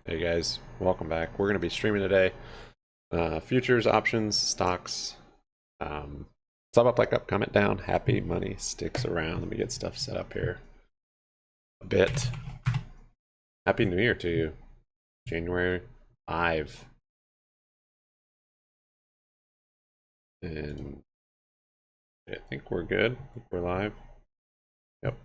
Hey guys, welcome back. We're going to be streaming today. Futures, options, stocks. Sub up, like up, comment down. Happy money sticks around. Let me get stuff set up here a bit. Happy New Year to you. January 5. And I think we're good. I think we're live. Yep.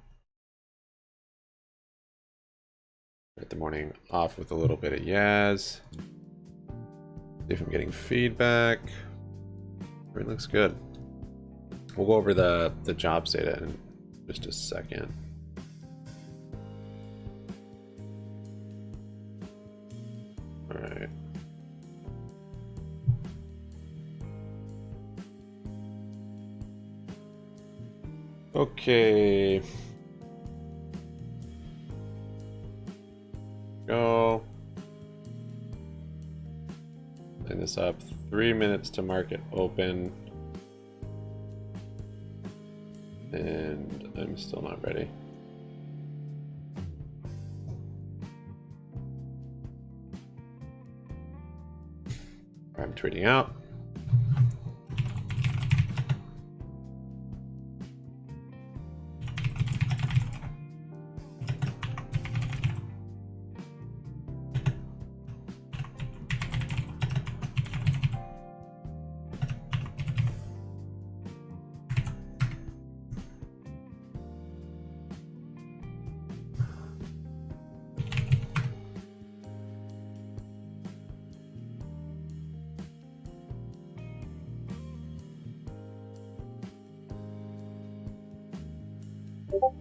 Start the morning off with a little bit of Yaz. See if I'm getting feedback. It looks good. We'll go over the jobs data in just a second. All right. Okay. Go. Line this up. 3 minutes to market open. And I'm still not ready. I'm tweeting out.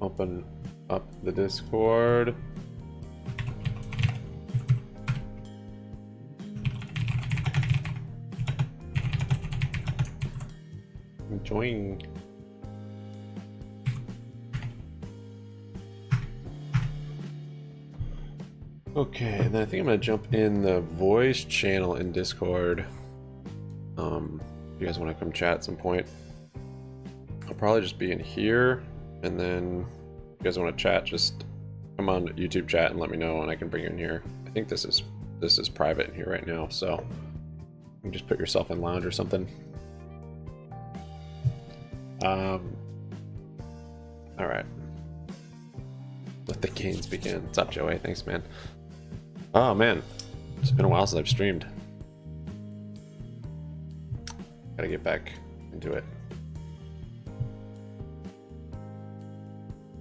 Open up the Discord. Enjoying. Okay, and then I think I'm gonna jump in the voice channel in Discord. If you guys want to come chat at some point, I'll probably just be in here, and then if you guys want to chat, just come on YouTube chat and let me know, and I can bring you in here. I think this is private in here right now, so you can just put yourself in lounge or something. All right. Let the gains begin. What's up, Joey? Thanks, man. Oh man, it's been a while since I've streamed. Gotta get back into it.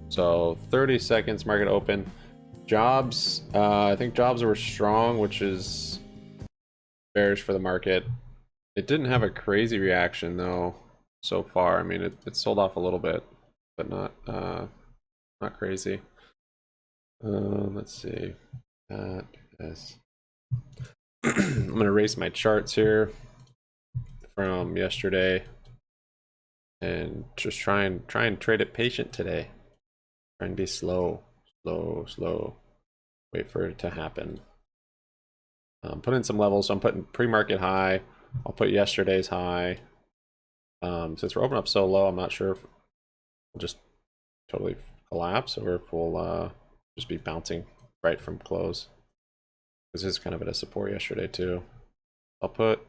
So 30 seconds, market open. Jobs, I think jobs were strong, which is bearish for the market. It didn't have a crazy reaction though so far. I mean, it sold off a little bit, but not crazy. Let's see. That is. I'm gonna erase my charts here from yesterday and just try and trade it patient today. Try and be slow. Wait for it to happen. Put in some levels, so I'm putting pre-market high. I'll put yesterday's high. Since we're open up so low, I'm not sure if we'll just totally collapse or if we'll just be bouncing right from close. This is kind of at a support yesterday too. I'll put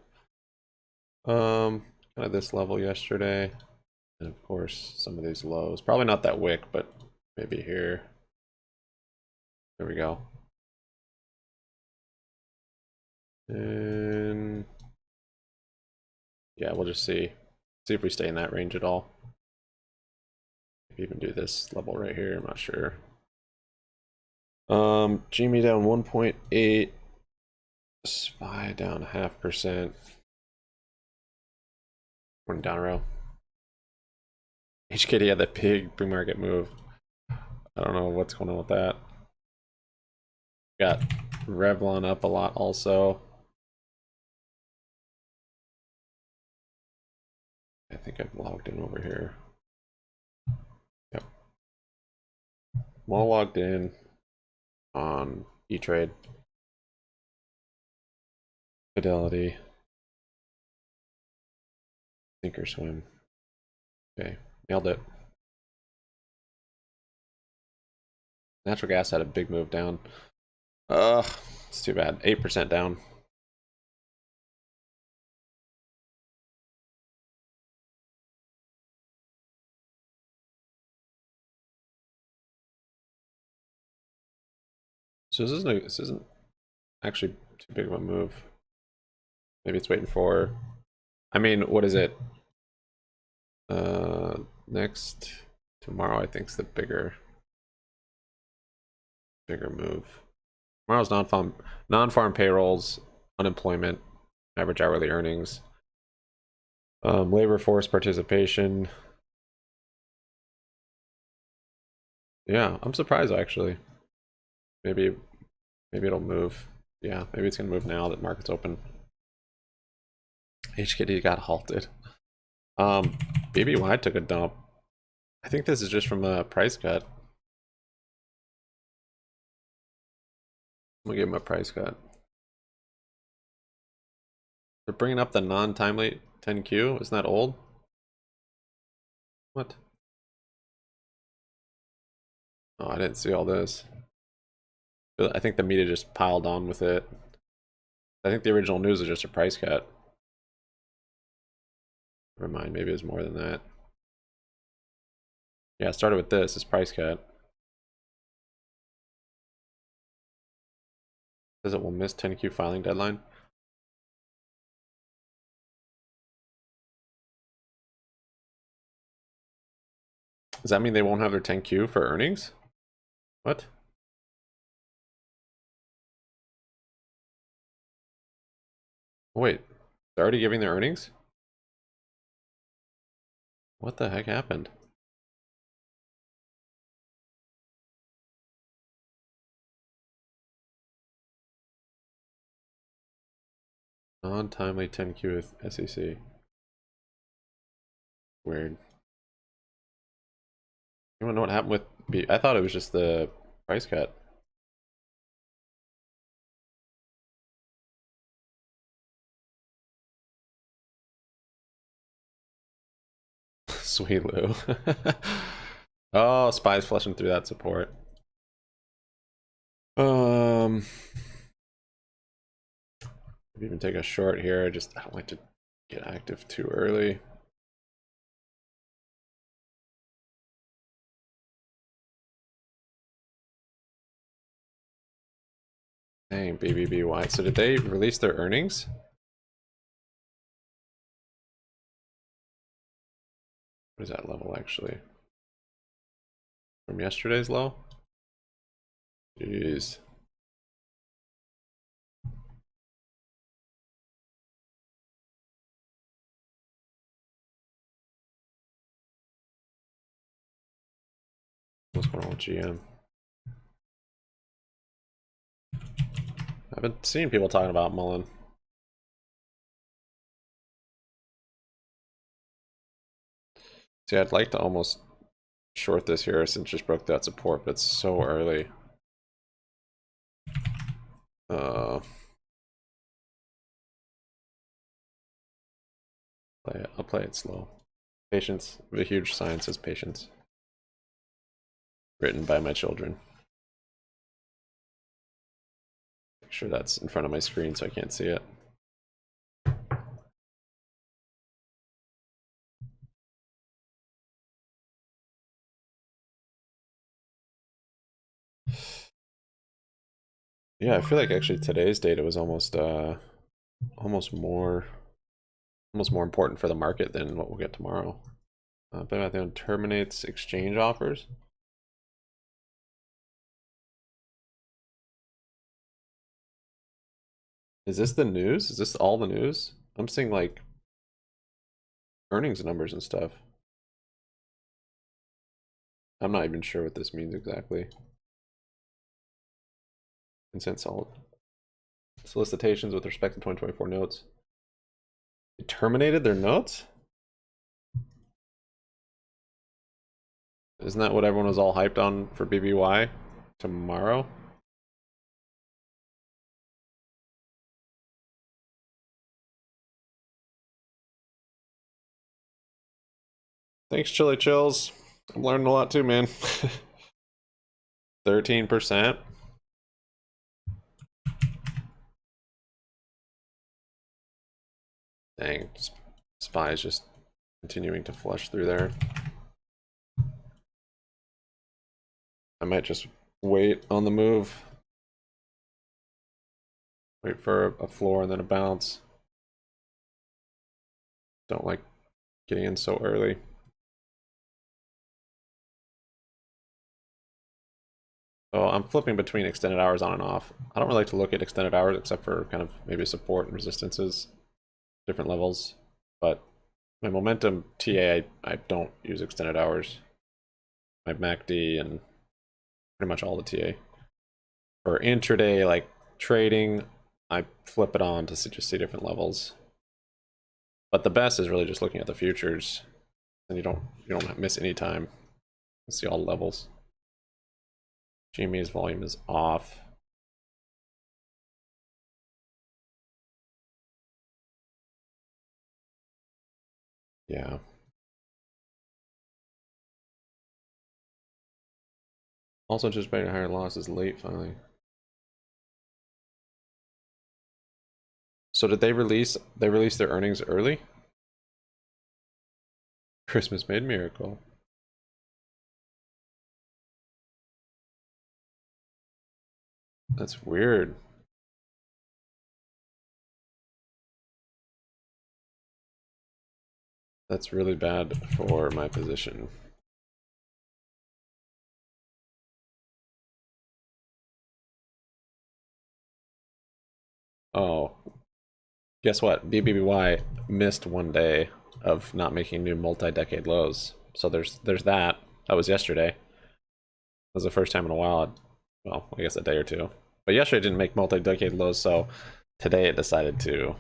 kind of this level yesterday, and of course some of these lows. Probably not that wick, but maybe here. There we go. And yeah, we'll just see if we stay in that range at all. Maybe even do this level right here. I'm not sure. GME down 1.8. SPY down 0.5%. One down row. HKD had that big pre-market move. I don't know what's going on with that. Got Revlon up a lot also. I think I've logged in over here. Yep. I'm all logged in on E-Trade. Fidelity. Thinkorswim. Okay, nailed it. Natural gas had a big move down. It's too bad. 8% down. So this isn't actually too big of a move. Maybe it's waiting for. I mean, what is it? Next tomorrow, I think is the bigger move. Tomorrow's non-farm payrolls, unemployment, average hourly earnings, labor force participation. Yeah, I'm surprised actually. Maybe it'll move. Yeah, maybe it's gonna move now that market's open. HKD got halted. BBY took a dump. I think this is just from a price cut. We'll give him a price cut. They're bringing up the non-timely 10Q. Isn't that old? What? Oh, I didn't see all this. I think the media just piled on with it. I think the original news was just a price cut. Never mind, maybe it was more than that. Yeah, it started with this price cut. Says it will miss 10Q filing deadline. Does that mean they won't have their 10Q for earnings? What? Wait, they're already giving their earnings? What the heck happened? Non-timely 10Q with SEC. Weird. Anyone know what happened with B? I thought it was just the price cut. Sweet Lou. Oh, spies flushing through that support. Maybe even take a short here. I don't like to get active too early. Dang, BBBY. So did they release their earnings? What is that level actually? From yesterday's low? Jeez. What's going on with GM? I've been seeing people talking about Mullen. See, I'd like to almost short this here since just broke that support, but it's so early. I'll play it slow. Patience. The huge sign says patience. Written by my children. Make sure that's in front of my screen so I can't see it. Yeah, I feel like actually today's data was almost more important for the market than what we'll get tomorrow. But I think terminates exchange offers. Is this the news? Is this all the news? I'm seeing like earnings numbers and stuff. I'm not even sure what this means exactly. Consent solicitations with respect to 2024 notes. They terminated their notes? Isn't that what everyone was all hyped on for BBY tomorrow? Thanks, Chili Chills. I'm learning a lot too, man. 13%. Dang, SPY is just continuing to flush through there. I might just wait on the move. Wait for a floor and then a bounce. Don't like getting in so early. So I'm flipping between extended hours on and off. I don't really like to look at extended hours except for kind of maybe support and resistances, different levels. But my momentum TA, I don't use extended hours. My MACD and pretty much all the TA. For intraday, like trading, I flip it on to just see different levels. But the best is really just looking at the futures, and you don't miss any time. You see all the levels. GME's volume is off. Yeah. Also anticipating higher losses late finally. So did they release their earnings early? Christmas made miracle. That's weird. That's really bad for my position. Oh, guess what? BBBY missed one day of not making new multi-decade lows. So there's that. That was yesterday. It was the first time in a while. Well, I guess a day or two. But yesterday it didn't make multi-decade lows, so today it decided to.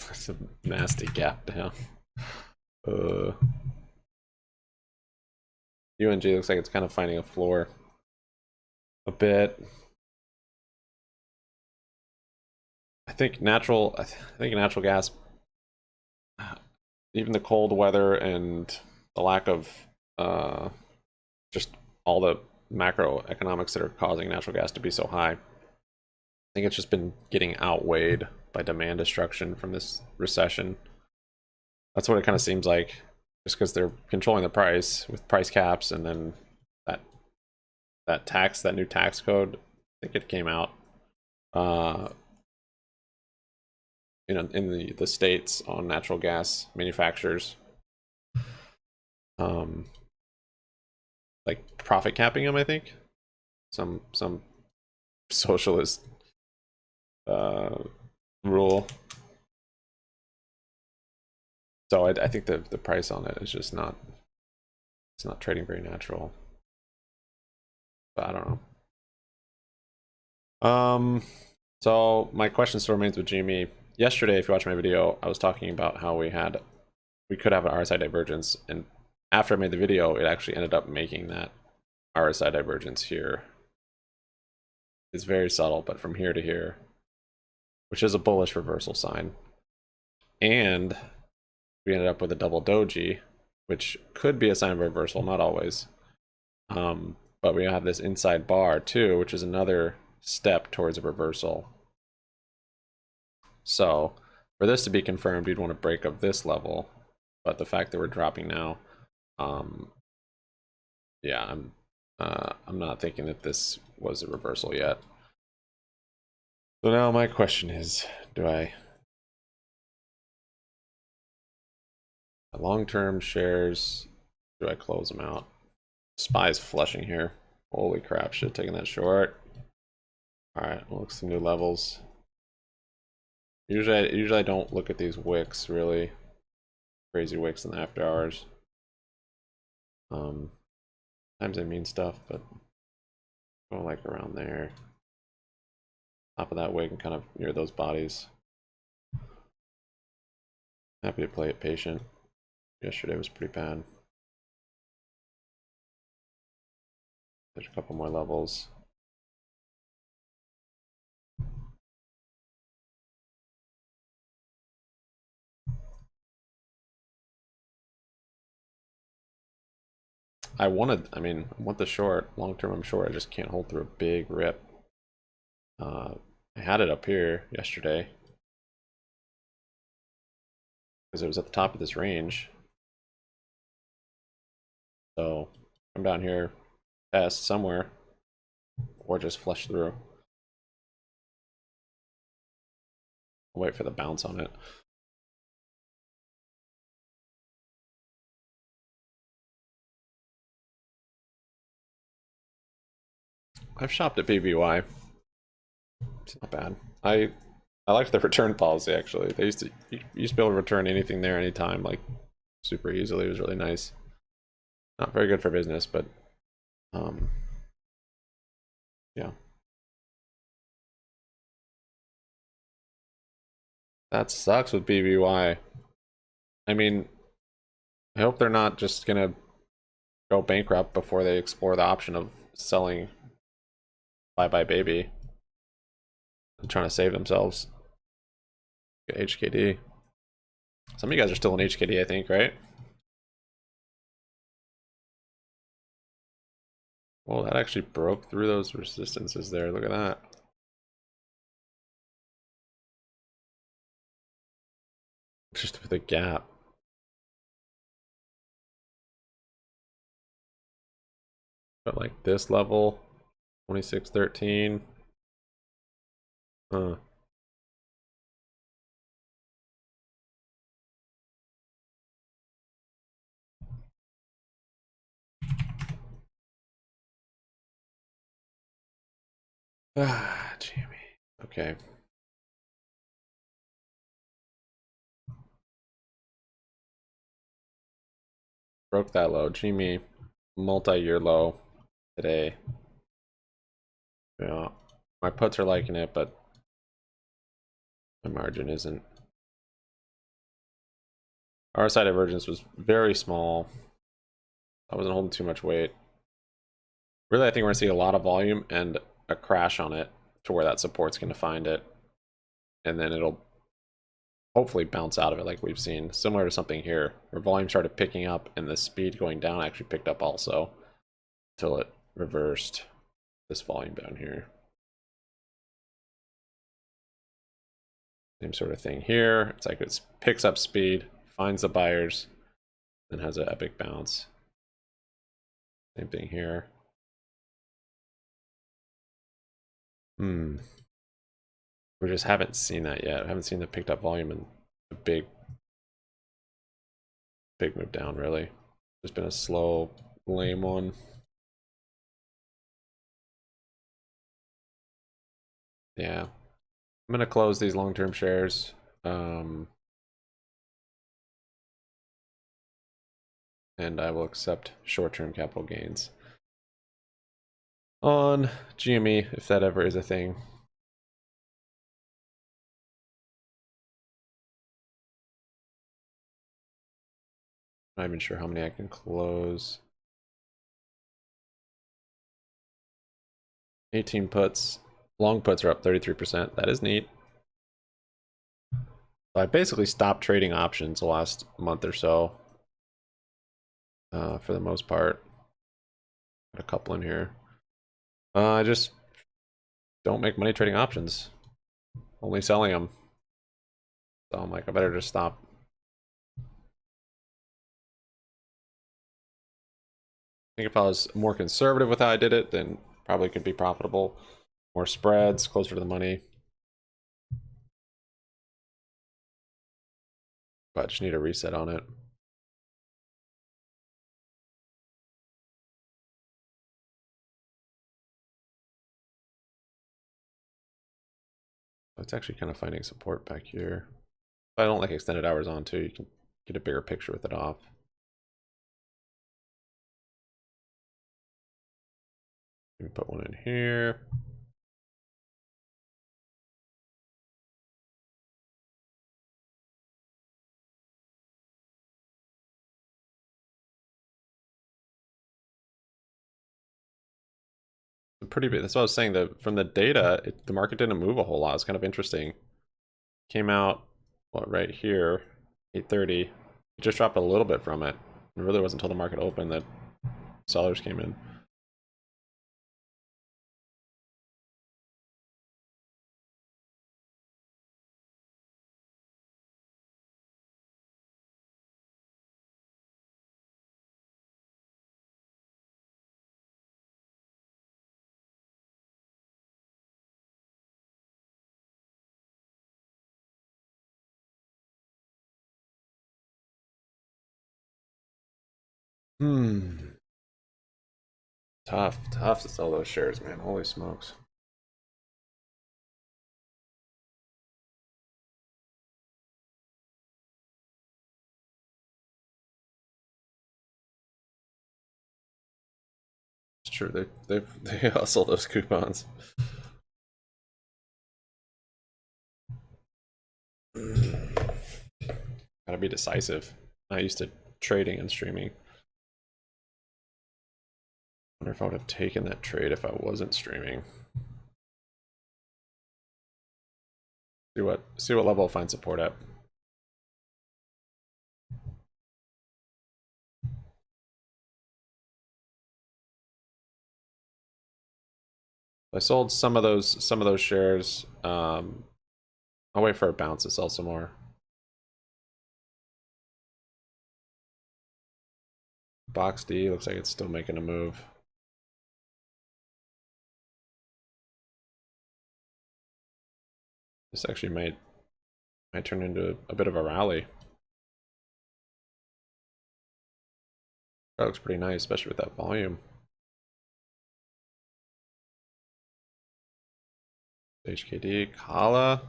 It's a nasty gap down. UNG looks like it's kind of finding a floor a bit. I think natural gas, even the cold weather and the lack of just all the macroeconomics that are causing natural gas to be so high, I think it's just been getting outweighed by demand destruction from this recession. That's what it kind of seems like, just because they're controlling the price with price caps, and then that new tax code, I think it came out in the states on natural gas manufacturers, like profit capping them. I think some socialist rule. So I think the price on it is just not, it's not trading very natural. But I don't know. So my question still remains with GME. Yesterday, if you watch my video, I was talking about how we could have an RSI divergence, and after I made the video, it actually ended up making that RSI divergence here. It's very subtle, but from here to here, which is a bullish reversal sign. And we ended up with a double doji, which could be a sign of reversal, not always. But we have this inside bar too, which is another step towards a reversal. So for this to be confirmed, you'd want to break up this level, but the fact that we're dropping now, yeah, I'm not thinking that this was a reversal yet. So now my question is, do I long-term shares, do I close them out? SPY's flushing here. Holy crap, should have taken that short. All right, we'll look at some new levels. Usually I don't look at these wicks, really. Crazy wicks in the after hours. Sometimes they mean stuff, but go like around there. Top of that wick and kind of near those bodies. Happy to play it patient. Yesterday was pretty bad. There's a couple more levels. I want the short. Long term, I'm short. I just can't hold through a big rip. I had it up here yesterday. because it was at the top of this range. So come down here, test somewhere, or just flush through. Wait for the bounce on it. I've shopped at BBY. It's not bad. I liked the return policy actually. They used to be able to return anything there anytime, like super easily. It was really nice. Not very good for business, but yeah. That sucks with BBY. I mean, I hope they're not just gonna go bankrupt before they explore the option of selling Bye Bye Baby and trying to save themselves. HKD. Some of you guys are still in HKD, I think, right? Well, that actually broke through those resistances there. Look at that. Just with a gap. But like this level, 2613. Huh. Ah, Jimmy. Okay. Broke that low. Jimmy, multi-year low today. Yeah. My puts are liking it, but my margin isn't. RSI divergence was very small. I wasn't holding too much weight. Really, I think we're gonna see a lot of volume and a crash on it to where that support's gonna find it. And then it'll hopefully bounce out of it like we've seen. Similar to something here, where volume started picking up and the speed going down actually picked up also. Until it reversed this volume down here. Same sort of thing here. It's like it picks up speed, finds the buyers, then has an epic bounce. Same thing here. We just haven't seen that yet. I haven't seen the picked up volume and a big move down, really. Just been a slow, lame one. Yeah. I'm gonna close these long-term shares. And I will accept short-term capital gains on GME if that ever is a thing. Not even sure how many I can close. 18 puts. Long puts are up 33%. That is neat. I basically stopped trading options the last month or so. For the most part. Got a couple in here. I just don't make money trading options. Only selling them. So I'm like, I better just stop. I think if I was more conservative with how I did it, then probably could be profitable. More spreads, closer to the money. But I just need a reset on it. It's actually kind of finding support back here. If I don't like extended hours on too, you can get a bigger picture with it off. Let me put one in here. Pretty big. That's what I was saying. From the data, the market didn't move a whole lot. It's kind of interesting. Came out, what, right here, 8:30. It just dropped a little bit from it. It really wasn't until the market opened that sellers came in. Hmm. Tough to sell those shares, man. Holy smokes. It's true. They hustle those coupons. Gotta be decisive. Not used to trading and streaming. Wonder if I would have taken that trade if I wasn't streaming. See what level I'll find support at. I sold some of those shares. I'll wait for a bounce to sell some more. Box D looks like it's still making a move. This actually might turn into a bit of a rally. That looks pretty nice, especially with that volume. HKD, Kala.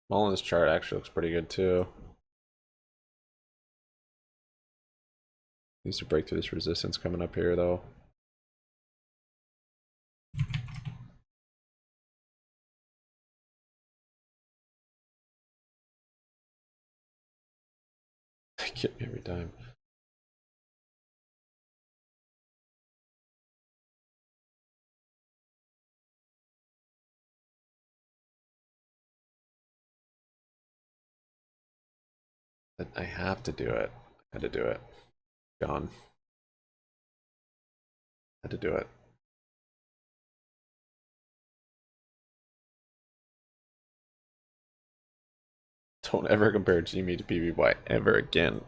Mullen's chart actually looks pretty good too. Needs to break through this resistance coming up here though. Get me every time. I have to do it. I had to do it. Gone. Had to do it. Don't ever compare GME to BBY ever again.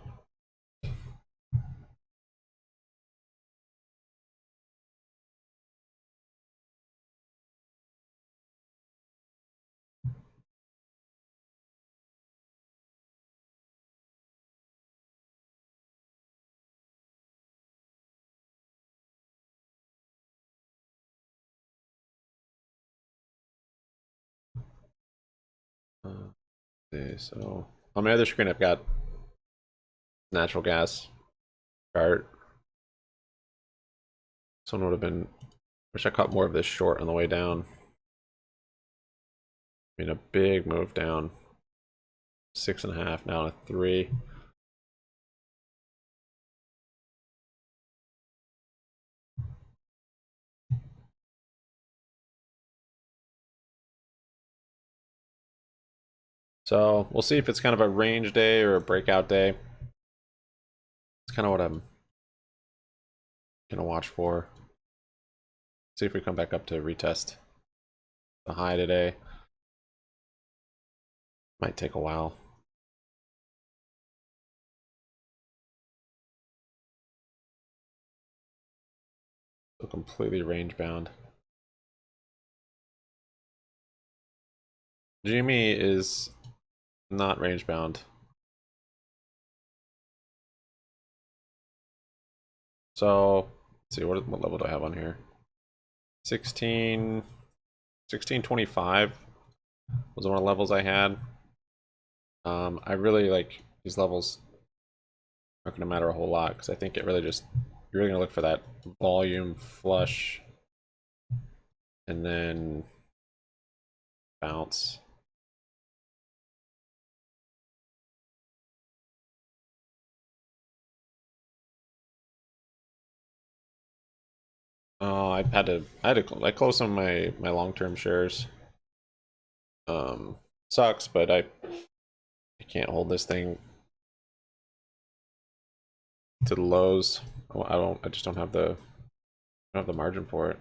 Okay, so on my other screen I've got natural gas chart. This one would have been, wish I caught more of this short on the way down. I mean, a big move down. 6.5, now a 3. So we'll see if it's kind of a range day or a breakout day. It's kind of what I'm gonna watch for. See if we come back up to retest the high today. Might take a while. So completely range bound. GME is not range bound. So let's see, what level do I have on here? 1625 was one of the levels I had. I really like these levels aren't gonna matter a whole lot because I think it really just, you're really gonna look for that volume flush and then bounce. Oh, I closed some of my long-term shares. Sucks, but I can't hold this thing to the lows. I just don't have the margin for it.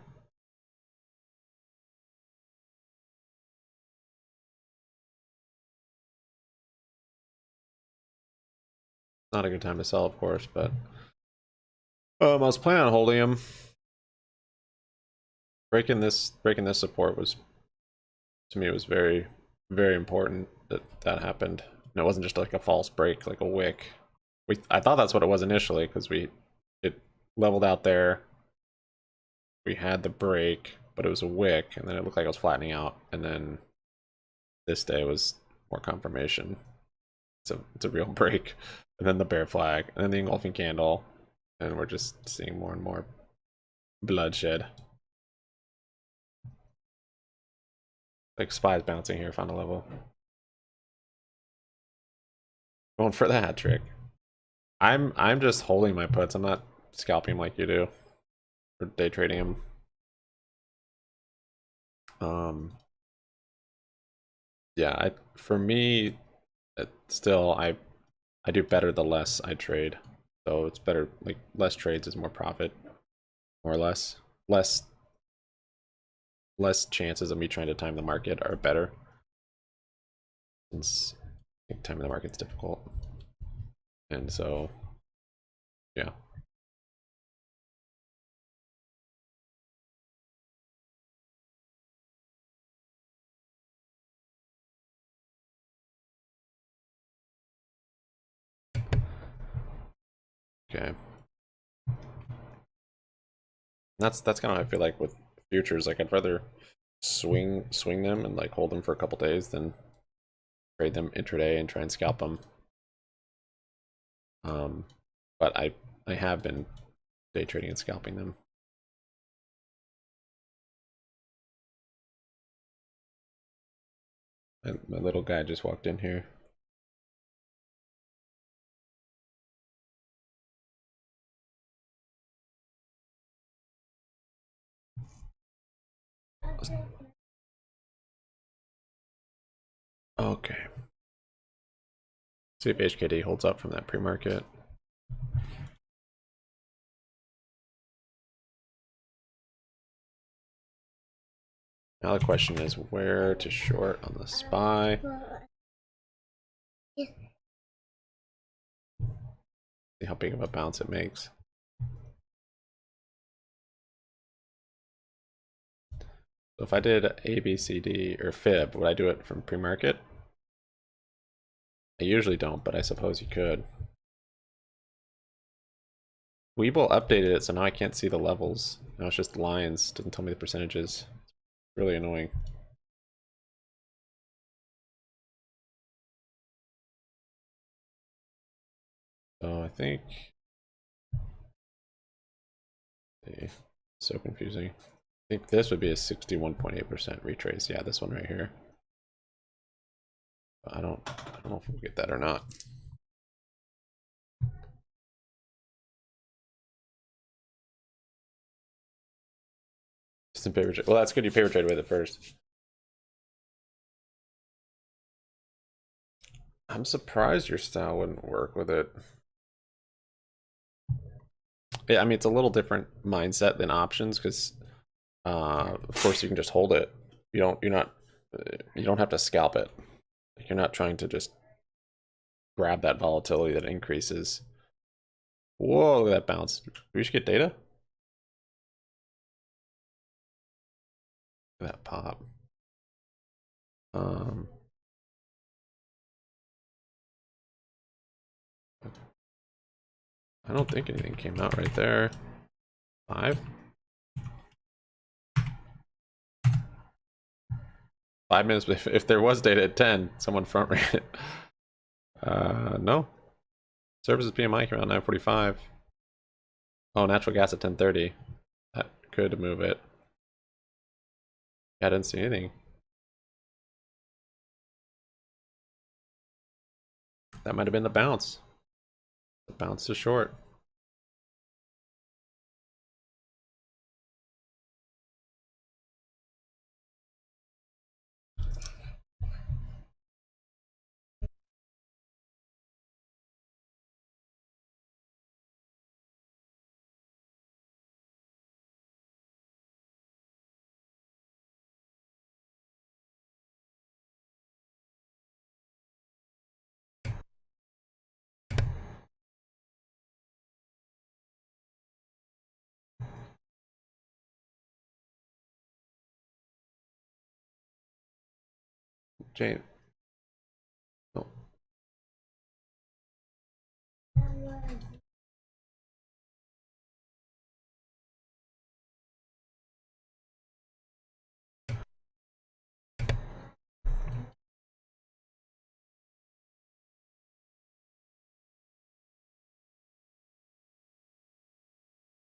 Not a good time to sell, of course, but I was planning on holding him. Breaking this support was To me, it was very, very important that that happened. And it wasn't just like a false break, like a wick. I thought that's what it was initially because it leveled out there. We had the break, but it was a wick, and then it looked like it was flattening out. And then this day was more confirmation. It's a real break. And then the bear flag, and then the engulfing candle, and we're just seeing more and more bloodshed. Like spies bouncing here, final level. Going for the hat trick. I'm just holding my puts. I'm not scalping them like you do. Or day trading them. Yeah, for me, still I do better the less I trade. So it's better, like less trades is more profit, more or less. Less chances of me trying to time the market are better. Since I think timing the market's difficult. And so yeah. Okay. That's kind of how I feel like with futures. Like I'd rather swing them and like hold them for a couple days than trade them intraday and try and scalp them. But I have been day trading and scalping them. And my little guy just walked in here. Okay. See if HKD holds up from that pre-market. Now the question is where to short on the SPY. See how big of a bounce it makes. So if I did ABCD or fib, would I do it from pre-market? I usually don't, but I suppose you could. Webull updated it, so now I can't see the levels. Now it's just lines, doesn't tell me the percentages. Really annoying. So I think so confusing. I think this would be a 61.8% retrace. Yeah, this one right here. I don't know if we'll get that or not. Just in paper trade. Well, that's good. You paper trade with it first. I'm surprised your style wouldn't work with it. Yeah, I mean it's a little different mindset than options because, of course, you can just hold it. You don't have to scalp it. You're not trying to just grab that volatility that increases. Whoa, look at that bounce. We should get data. Look at that pop. I don't think anything came out right there. 5? 5 minutes, if there was data at 10, someone front ran it. No. Services PMI came out at 9:45. Oh, natural gas at 10:30. That could move it. Yeah, I didn't see anything. That might have been the bounce. The bounce to short. Jane. Oh.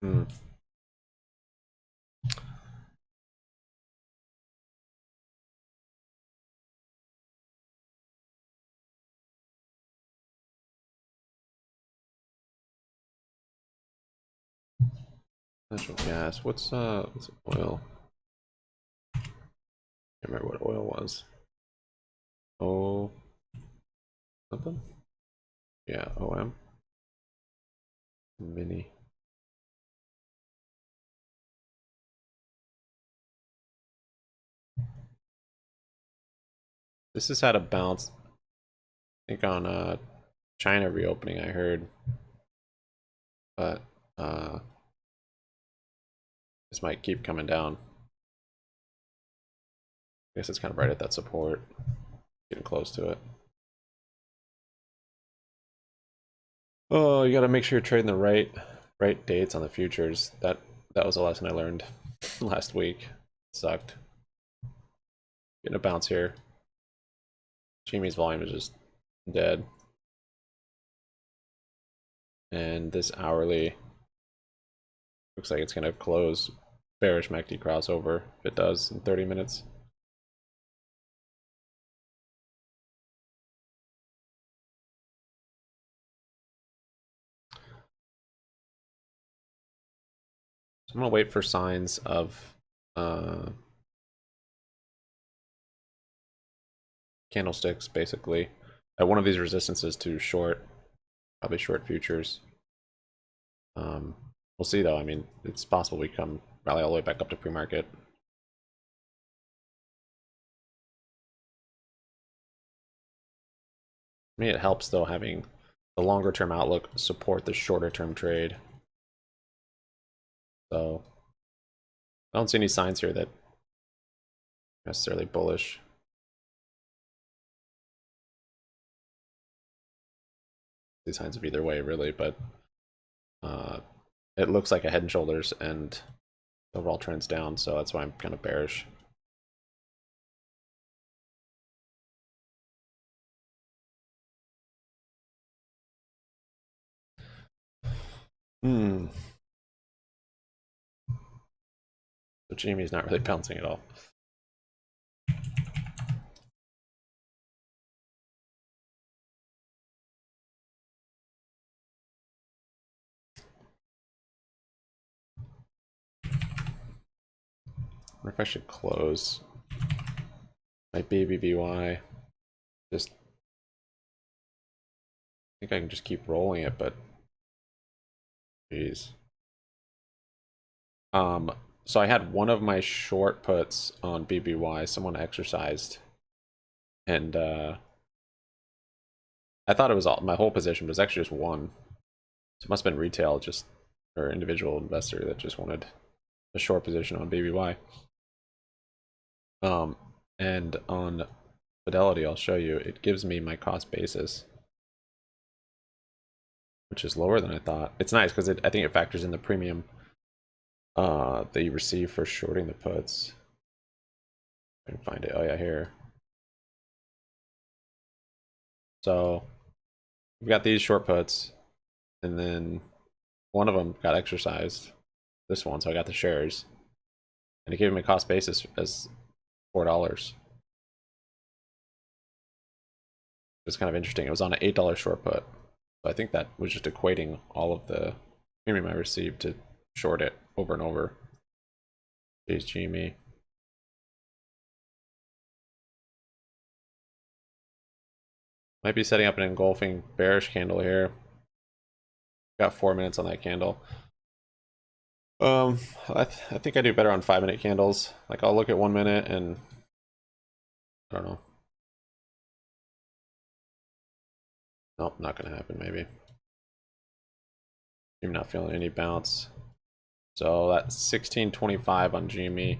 Hmm. Natural gas. What's oil? Can't remember what oil was. Oh, something? Yeah, OM. Mini. This has had a bounce. I think on China reopening, I heard. But this might keep coming down. I guess it's kind of right at that support. Getting close to it. Oh, you gotta make sure you're trading the right dates on the futures. That was a lesson I learned last week. Sucked. Getting a bounce here. Jimmy's volume is just dead. And this hourly looks like it's gonna close bearish MACD crossover if it does in 30 minutes. So I'm gonna wait for signs of candlesticks basically at one of these resistances to short, probably short futures. We'll see though. I mean, it's possible we come rally all the way back up to pre-market. I mean, it helps though having the longer term outlook support the shorter term trade. So I don't see any signs here that necessarily bullish. These signs of either way really, but it looks like a head and shoulders and the overall trend's down, so that's why I'm kind of bearish. So Jimmy's not really bouncing at all. I wonder if I should close my BBBY. Just I think I can just keep rolling it, but jeez. So I had one of my short puts on BBY. Someone exercised, and I thought it was all my whole position, but it was actually just one. So it must have been retail, just or individual investor that just wanted a short position on BBY. And on Fidelity, I'll show you. It gives me my cost basis, which is lower than I thought. It's nice because I think it factors in the premium that you receive for shorting the puts. I can find it. Oh yeah, here. So we've got these short puts, and then one of them got exercised. This one, so I got the shares, and it gave me a cost basis as $4. It's kind of interesting. It was on an $8 short put, so I think that was just equating all of the premium I received to short it over and over. Jeez, Jimmy. Might be setting up an engulfing bearish candle here. Got 4 minutes on that candle. I think I do better on 5-minute candles. Like I'll look at 1 minute and I don't know. Nope, not gonna happen. Maybe. I'm not feeling any bounce. So that's 16.25 on GME.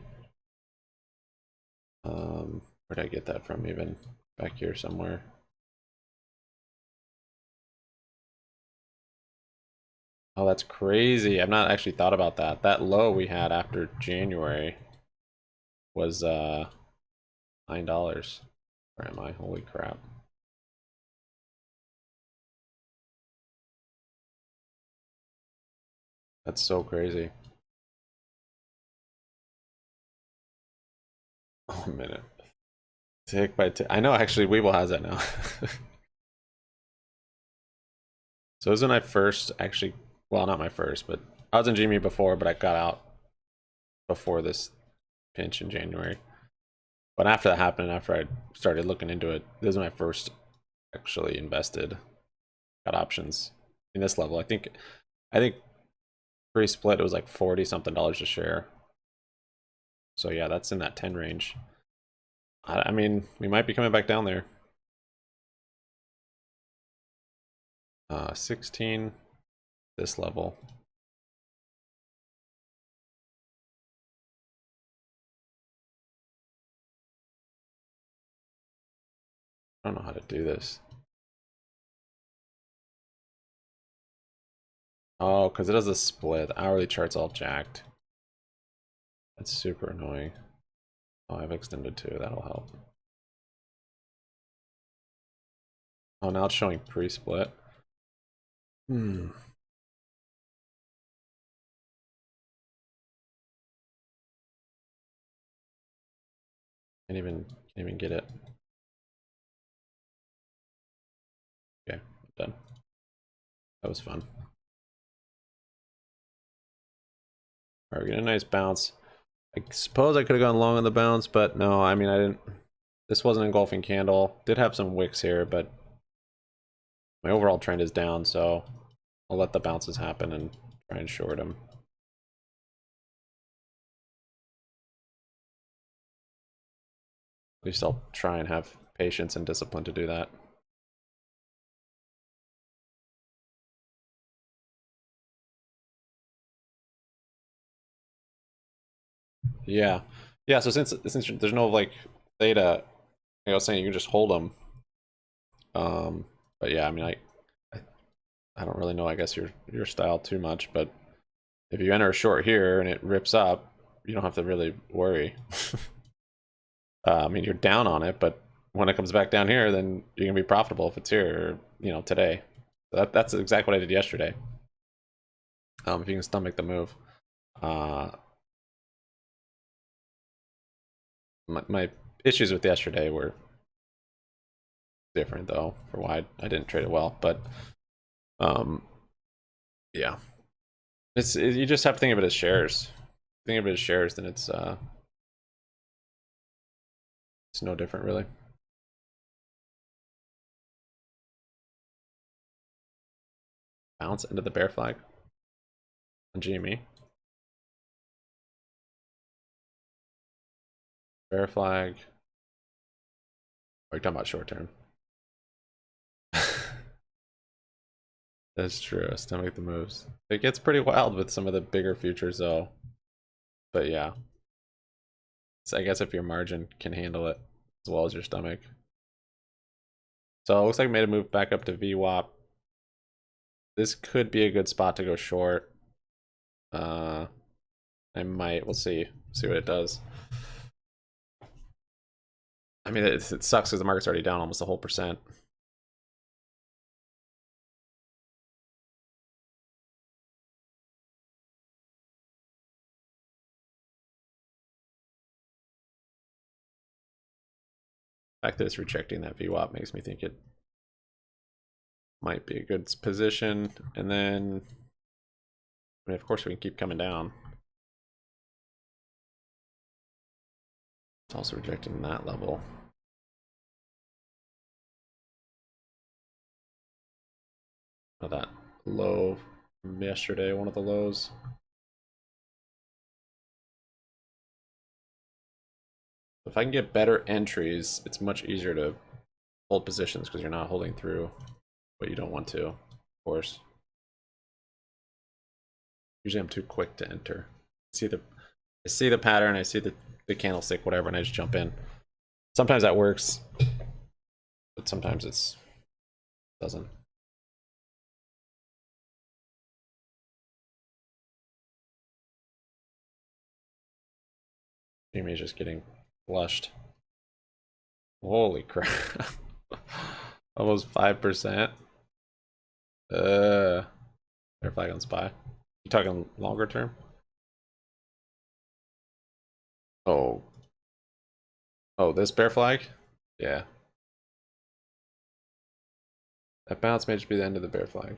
Where Where did I get that from even? Back here somewhere. Oh, that's crazy. I've not actually thought about that. That low we had after January was $9. Where am I? Holy crap. That's so crazy. Oh, a minute. Tick by tick. I know actually Weeble has that now. So it was when I first actually, well, not my first, but I was in GME before, but I got out before this pinch in January. But after that happened, after I started looking into it, this is when I first actually invested, got options in this level. I think pre-split it was like 40 something dollars a share. So yeah, that's in that 10 range. I mean, we might be coming back down there. 16, this level. I don't know how to do this. Oh, because it does a split. The hourly chart's all jacked. That's super annoying. Oh, I've extended too. That'll help. Oh, now it's showing pre-split. Hmm. Can't even get it. Okay, done. That was fun. Alright, we're getting a nice bounce. I suppose I could have gone long on the bounce, but no, I mean I didn't. This wasn't an engulfing candle. Did have some wicks here, but my overall trend is down, so I'll let the bounces happen and try and short them. At least I'll try and have patience and discipline to do that. Yeah, yeah. So since there's no like theta, like I was saying, you can just hold them. But yeah, I mean, I, I don't really know. I guess your style too much, but if you enter a short here and it rips up, you don't have to really worry. I mean, you're down on it, but when it comes back down here, then you're gonna be profitable if it's here, today. That's exactly what I did yesterday. If you can stomach the move. Uh, my issues with yesterday were different though, for why I didn't trade it well, but yeah, you just have to think of it as shares. Think of it as shares, then it's no different really. Bounce into the bear flag on GME. Bear flag. Are you talking about short term? That's true. Stomach the moves. It gets pretty wild with some of the bigger futures though. But yeah. So I guess if your margin can handle it as well as your stomach. So it looks like I made a move back up to VWAP. This could be a good spot to go short. I might. We'll see. See what it does. I mean, it sucks because the market's already down almost a whole percent. The fact that it's rejecting that VWAP makes me think it might be a good position. And then, I mean, of course, we can keep coming down. It's also rejecting that level. Oh, that low from yesterday, one of the lows. If I can get better entries, it's much easier to hold positions because you're not holding through what you don't want to, of course. Usually I'm too quick to enter. I see the pattern, I see the candlestick, whatever, and I just jump in. Sometimes that works, but sometimes it's doesn't. Jimmy's just getting flushed. Holy crap. Almost 5%. Bear flag on SPY. You talking longer term? Oh. Oh, this bear flag? Yeah. That bounce may just be the end of the bear flag.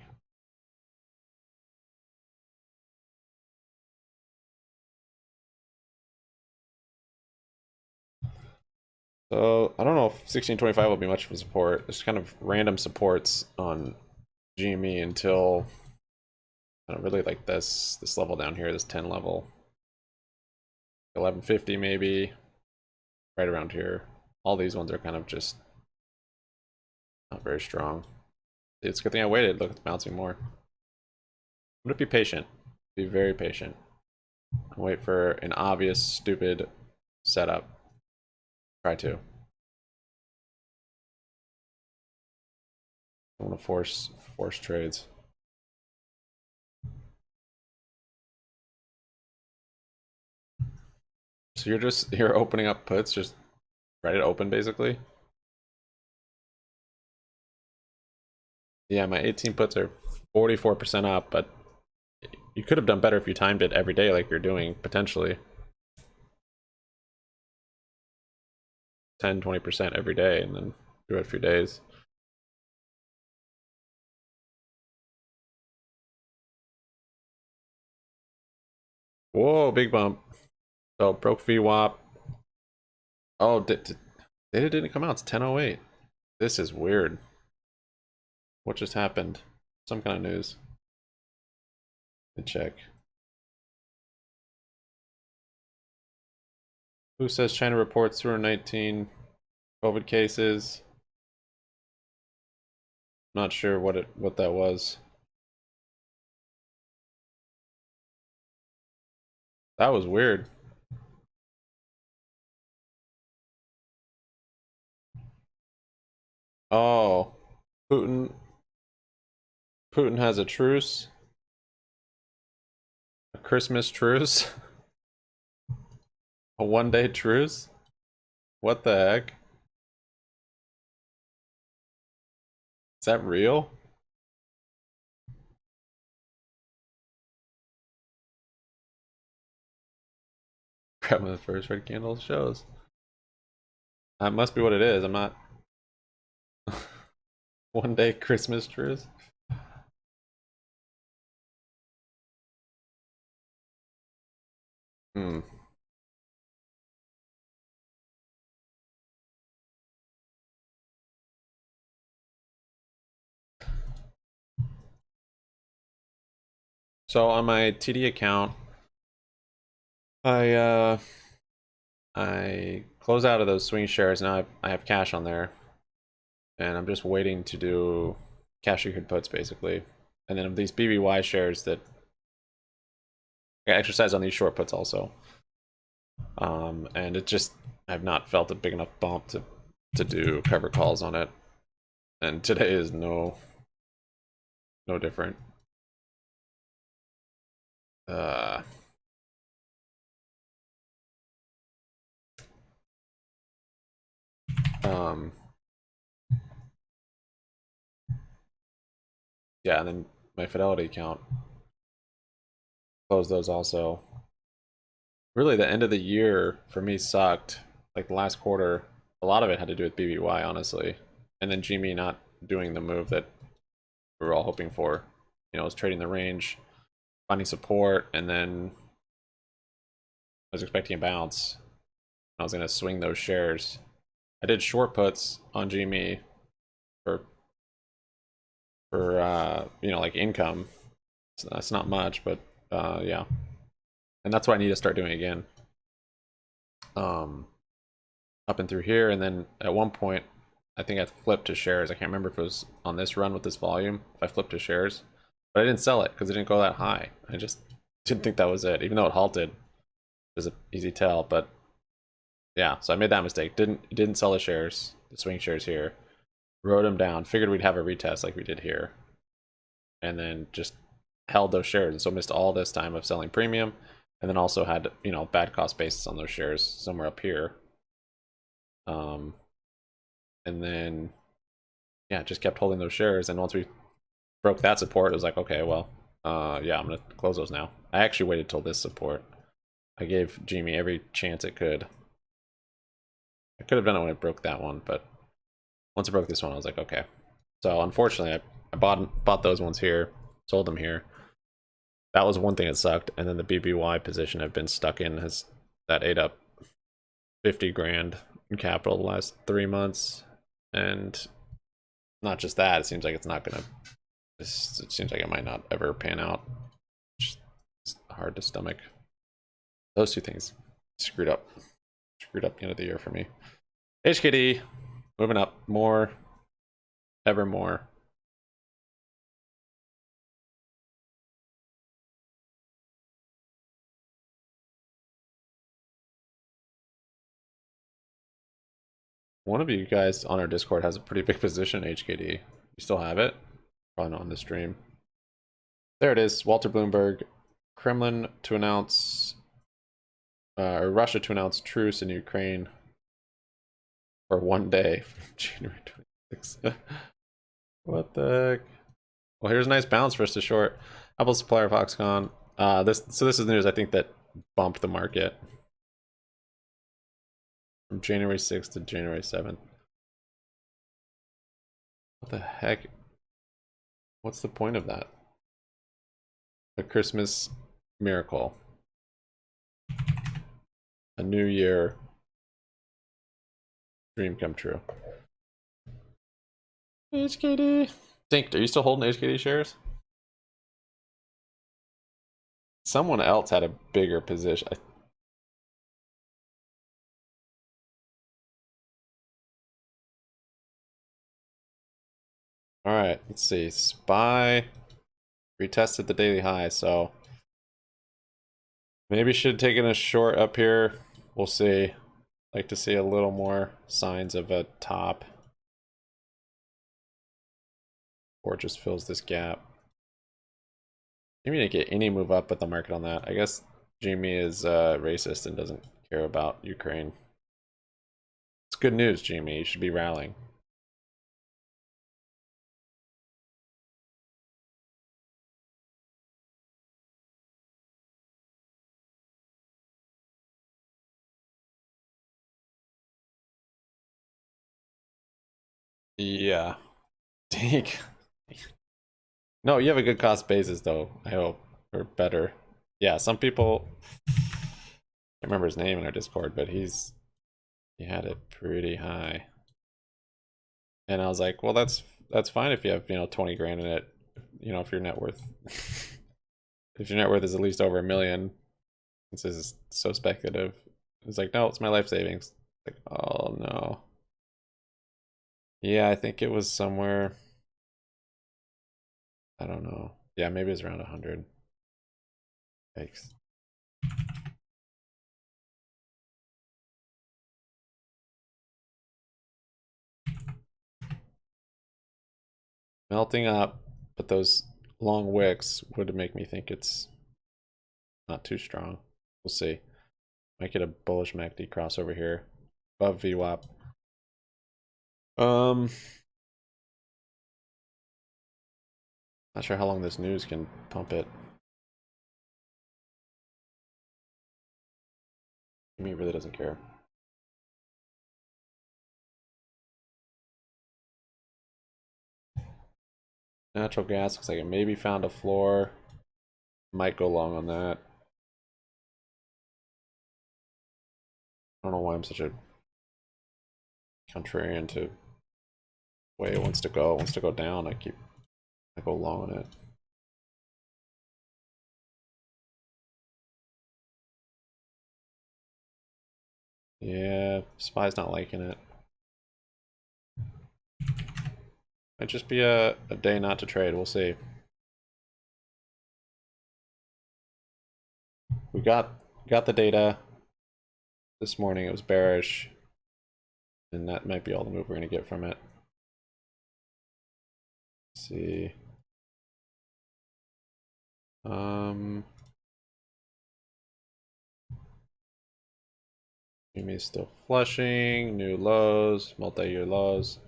So I don't know if 1625 will be much of a support. There's kind of random supports on GME until I don't really like this level down here, this 10 level. 1150 maybe. Right around here. All these ones are kind of just not very strong. It's a good thing I waited. Look, it's bouncing more. I'm gonna be patient. Be very patient. Wait for an obvious, stupid setup. Try to. I want to force trades. So you're opening up puts, just ready to open basically. Yeah, my 18 puts are 44% up, but you could have done better if you timed it every day like you're doing potentially. 10-20% every day and then do it a few days. Whoa, big bump. So broke VWAP. Oh, data didn't come out. It's 10:08. This is weird. What just happened? Some kind of news. Let me check. Who says China reports 219 COVID cases? Not sure what that was. That was weird. Oh, Putin has a truce. A Christmas truce. A 1-day truce? What the heck? Is that real? Grab the first red candle shows. That must be what it is. I'm not 1-day Christmas truce. Hmm. So on my TD account, I close out of those swing shares. Now I have cash on there, and I'm just waiting to do cash secured puts basically. And then of these BBY shares that I exercise on these short puts also. And it just I've not felt a big enough bump to do cover calls on it. And today is no different. Uh um yeah, and then my Fidelity account, close those also. Really the end of the year for me sucked. Like the last quarter, a lot of it had to do with BBY honestly. And then GME not doing the move that we were all hoping for. You know, I was trading the range, finding support, and then I was expecting a bounce. I was gonna swing those shares. I did short puts on GME for you know, like income. So that's not much, but yeah. And that's what I need to start doing again. Up and through here, and then at one point I think I flipped to shares. I can't remember if it was on this run with this volume, if I flipped to shares. But I didn't sell it because it didn't go that high. I just didn't think that was it, even though it halted. It was an easy tell, but Yeah, so I made that mistake. Didn't sell the shares, the swing shares here. Wrote them down. Figured we'd have a retest like we did here, and then just held those shares. And so missed all this time of selling premium, and then also had bad cost basis on those shares somewhere up here. And then yeah, just kept holding those shares. And once we broke that support, it was like, okay, well, yeah, I'm gonna close those now. I actually waited till this support. I gave Jimmy every chance it could. I could have done it when it broke that one, but once it broke this one, I was like, okay. So unfortunately, I bought those ones here, sold them here. That was one thing that sucked, and then the BBY position I've been stuck in that ate up 50 grand in capital the last 3 months, and not just that, it seems like it's not gonna. It seems like it might not ever pan out. It's hard to stomach. Those two things screwed up the end of the year for me. HKD moving up more, ever more. One of you guys on our Discord has a pretty big position in HKD. You still have it? Probably not on the stream. There it is. Walter Bloomberg. Kremlin to announce, or Russia to announce truce in Ukraine for 1 day, January 26th. What the heck? Well, here's a nice bounce for us to short. Apple supplier Foxconn. This is the news I think that bumped the market from January 6th to January 7th. What the heck? What's the point of that? A Christmas miracle. A new year dream come true. HKD. Dink, are you still holding HKD shares? Someone else had a bigger position. All right, let's see. SPY retested the daily high, so maybe should have taken a short up here. We'll see. Like to see a little more signs of a top, or just fills this gap. Maybe didn't get any move up with the market on that. I guess Jimmy is racist and doesn't care about Ukraine. It's good news, Jimmy. You should be rallying. Yeah. Dink. No, you have a good cost basis though, I hope. Or better. Yeah, some people, I can't remember his name in our Discord, but he had it pretty high. And I was like, well, that's fine if you have 20 grand in it. If your net worth if your net worth is at least over $1 million. This is so speculative. It's like, no, it's my life savings. Like, oh no. Yeah, I think it was somewhere, I don't know. Yeah, maybe it's around 100. Thanks. Melting up, but those long wicks would make me think it's not too strong. We'll see. Might get a bullish MACD crossover here above VWAP. Not sure how long this news can pump it. Jimmy really doesn't care. Natural gas looks like it maybe found a floor. Might go long on that. I don't know why I'm such a contrarian to way it wants to go. It wants to go down. I go long on it. Yeah, SPY's not liking it. Might just be a day not to trade. We'll see. We got the data. This morning it was bearish, and that might be all the move we're going to get from it. Let's see. Umi is still flushing. New lows, multi-year lows.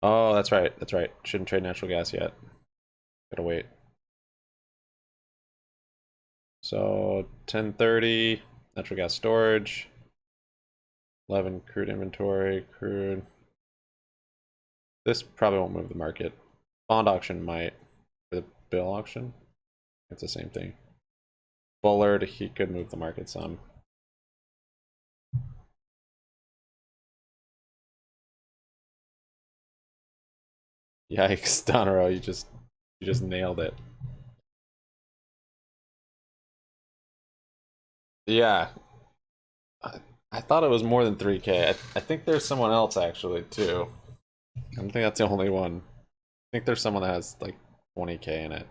Oh, that's right. That's right. Shouldn't trade natural gas yet. Gotta wait. So 10:30 natural gas storage. 11 crude inventory. Crude. This probably won't move the market. Bond auction might. For the bill auction, it's the same thing. Bullard, he could move the market some. Yikes, Donero, you just nailed it. Yeah, I thought it was more than 3K. I think there's someone else actually too. I don't think that's the only one. I think there's someone that has like 20K in it.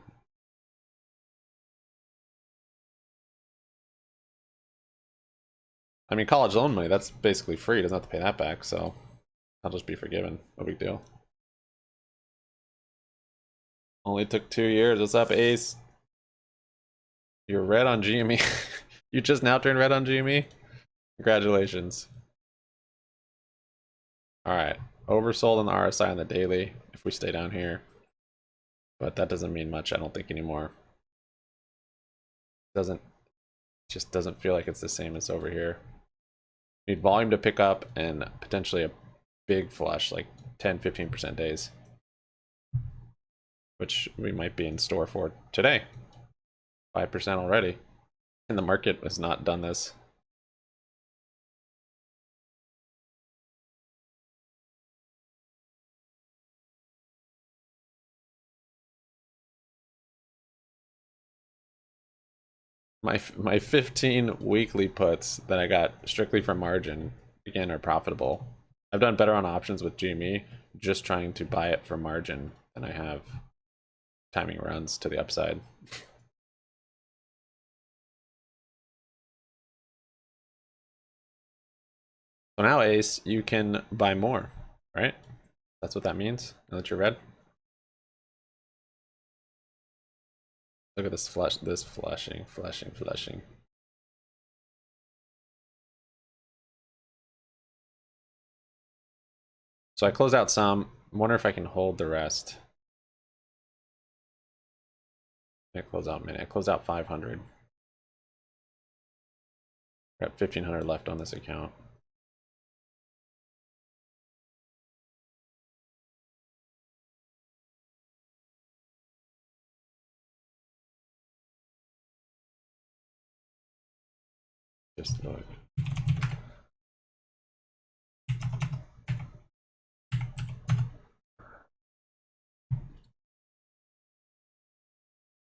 I mean, college loan money, that's basically free. Doesn't have to pay that back, so I'll just be forgiven. No big deal. Only took 2 years. What's up, Ace? You're red on GME. You just now turned red on GME? Congratulations. Alright. Oversold on the RSI on the daily if we stay down here. But that doesn't mean much, I don't think, anymore. Just doesn't feel like it's the same as over here. Need volume to pick up and potentially a big flush, like 10-15% days. Which we might be in store for today. 5% already. And the market has not done this. My 15 weekly puts that I got strictly from margin, again, are profitable. I've done better on options with GME, just trying to buy it for margin than I have timing runs to the upside. So now, Ace, you can buy more, right? That's what that means, now that you're red. Look at this flashing. So I close out some. I wonder if I can hold the rest. I close out many. I close out 500. Got 1,500 left on this account. Just look.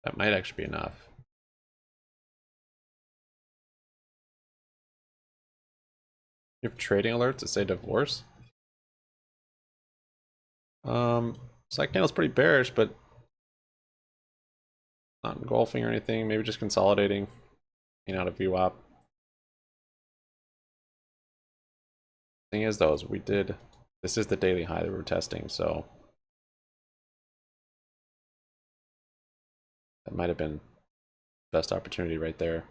That might actually be enough. You have trading alerts that say divorce? So that candle's pretty bearish, but not engulfing or anything. Maybe just consolidating, out of VWAP. Thing is, though, is this is the daily high that we're testing, so that might have been best opportunity right there.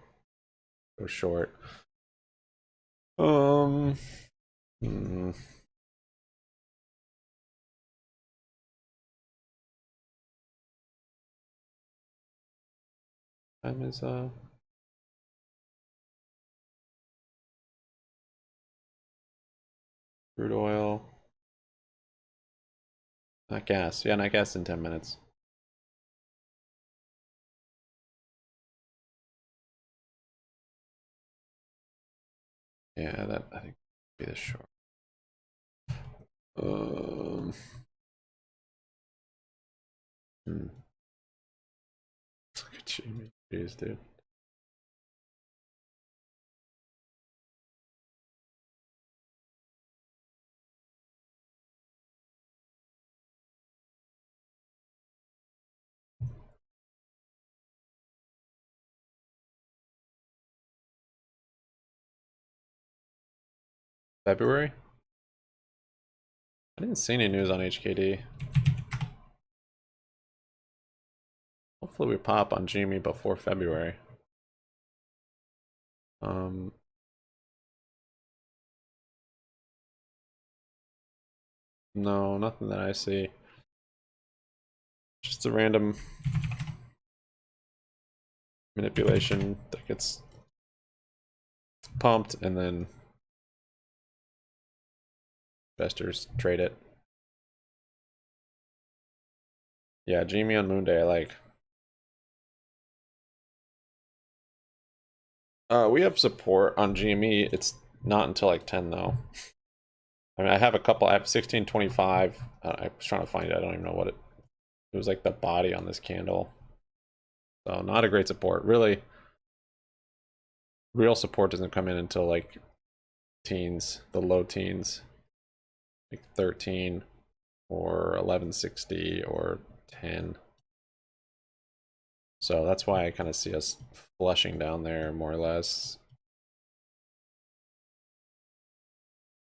Go short. Time is crude oil. Not gas. Yeah, not gas in 10 minutes. Yeah, that I think would be the short. Look at you, jeez, dude. February? I didn't see any news on HKD. Hopefully we pop on GME before February. No, nothing that I see. Just a random manipulation that gets pumped and then investors trade it. Yeah, GME on Moonday I like. We have support on GME. It's not until like 10 though. I mean, I have a couple. I have 1625. I was trying to find it. I don't even know what it. It was like the body on this candle. So not a great support. Really, real support doesn't come in until like teens, the low teens, like 13 or 1160 or 10. So that's why I kind of see us flushing down there more or less.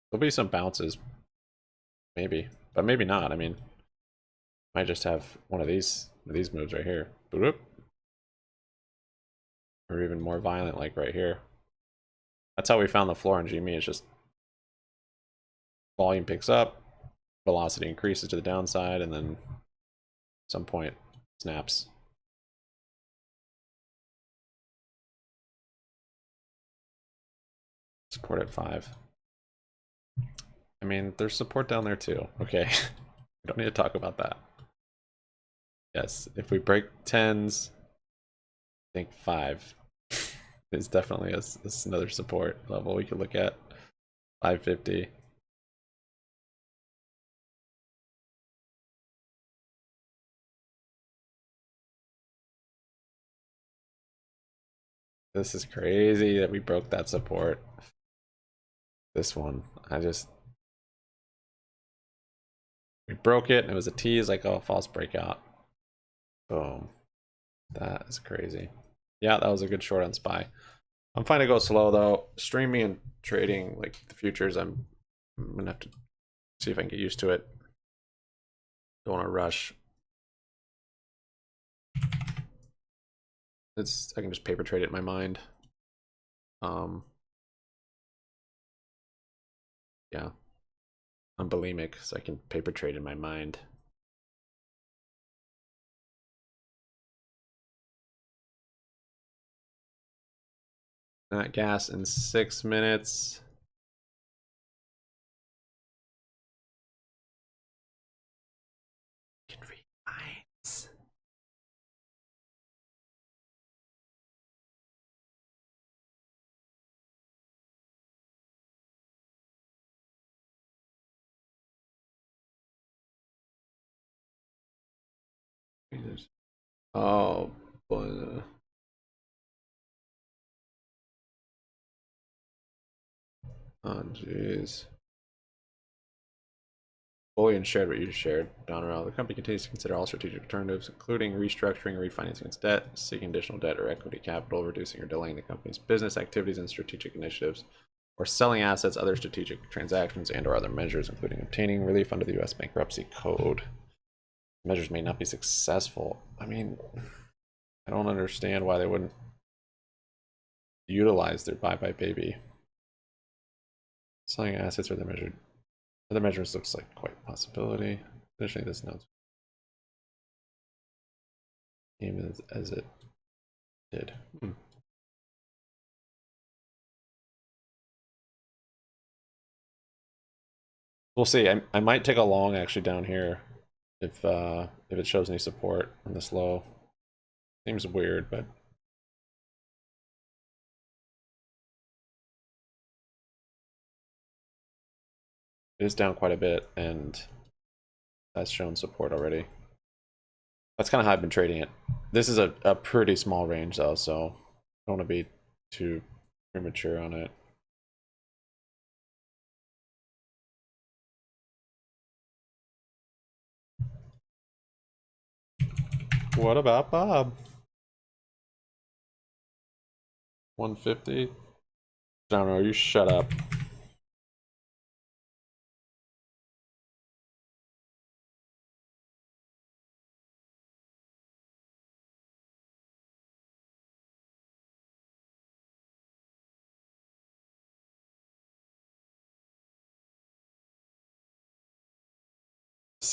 There'll be some bounces, maybe, but maybe not. I mean, might just have one of these moves right here, or even more violent, like right here. That's how we found the floor on GME. It's just volume picks up, velocity increases to the downside, and then at some point snaps. Support at 5. I mean, there's support down there too. Okay, we don't need to talk about that. Yes, if we break 10s, I think 5 is definitely another support level we could look at. 550. This is crazy that we broke that support. This one, we broke it and it was a tease, like, oh, false breakout. Boom. That is crazy. Yeah, that was a good short on SPY. I'm fine to go slow though. Streaming and trading, like the futures, I'm gonna have to see if I can get used to it. Don't want to rush. I can just paper trade it in my mind. Yeah. I'm bulimic, so I can paper trade in my mind. Not gas in 6 minutes. Can read minds. Oh boy. Oh jeez. Bullion shared what you shared, Donrell. The company continues to consider all strategic alternatives, including restructuring or refinancing its debt, seeking additional debt or equity capital, reducing or delaying the company's business activities and strategic initiatives, or selling assets, other strategic transactions, and or other measures, including obtaining relief under the U.S. Bankruptcy Code. Measures may not be successful. I mean, I don't understand why they wouldn't utilize their bye-bye baby. Selling assets or the measured. Other measures looks like quite a possibility. Additionally, this notes game as it did. We'll see. I might take a long actually down here if it shows any support on this low. Seems weird, but it is down quite a bit, and that's shown support already. That's kind of how I've been trading it. This is a pretty small range though, so I don't want to be too premature on it. What about Bob? 150? John, you shut up.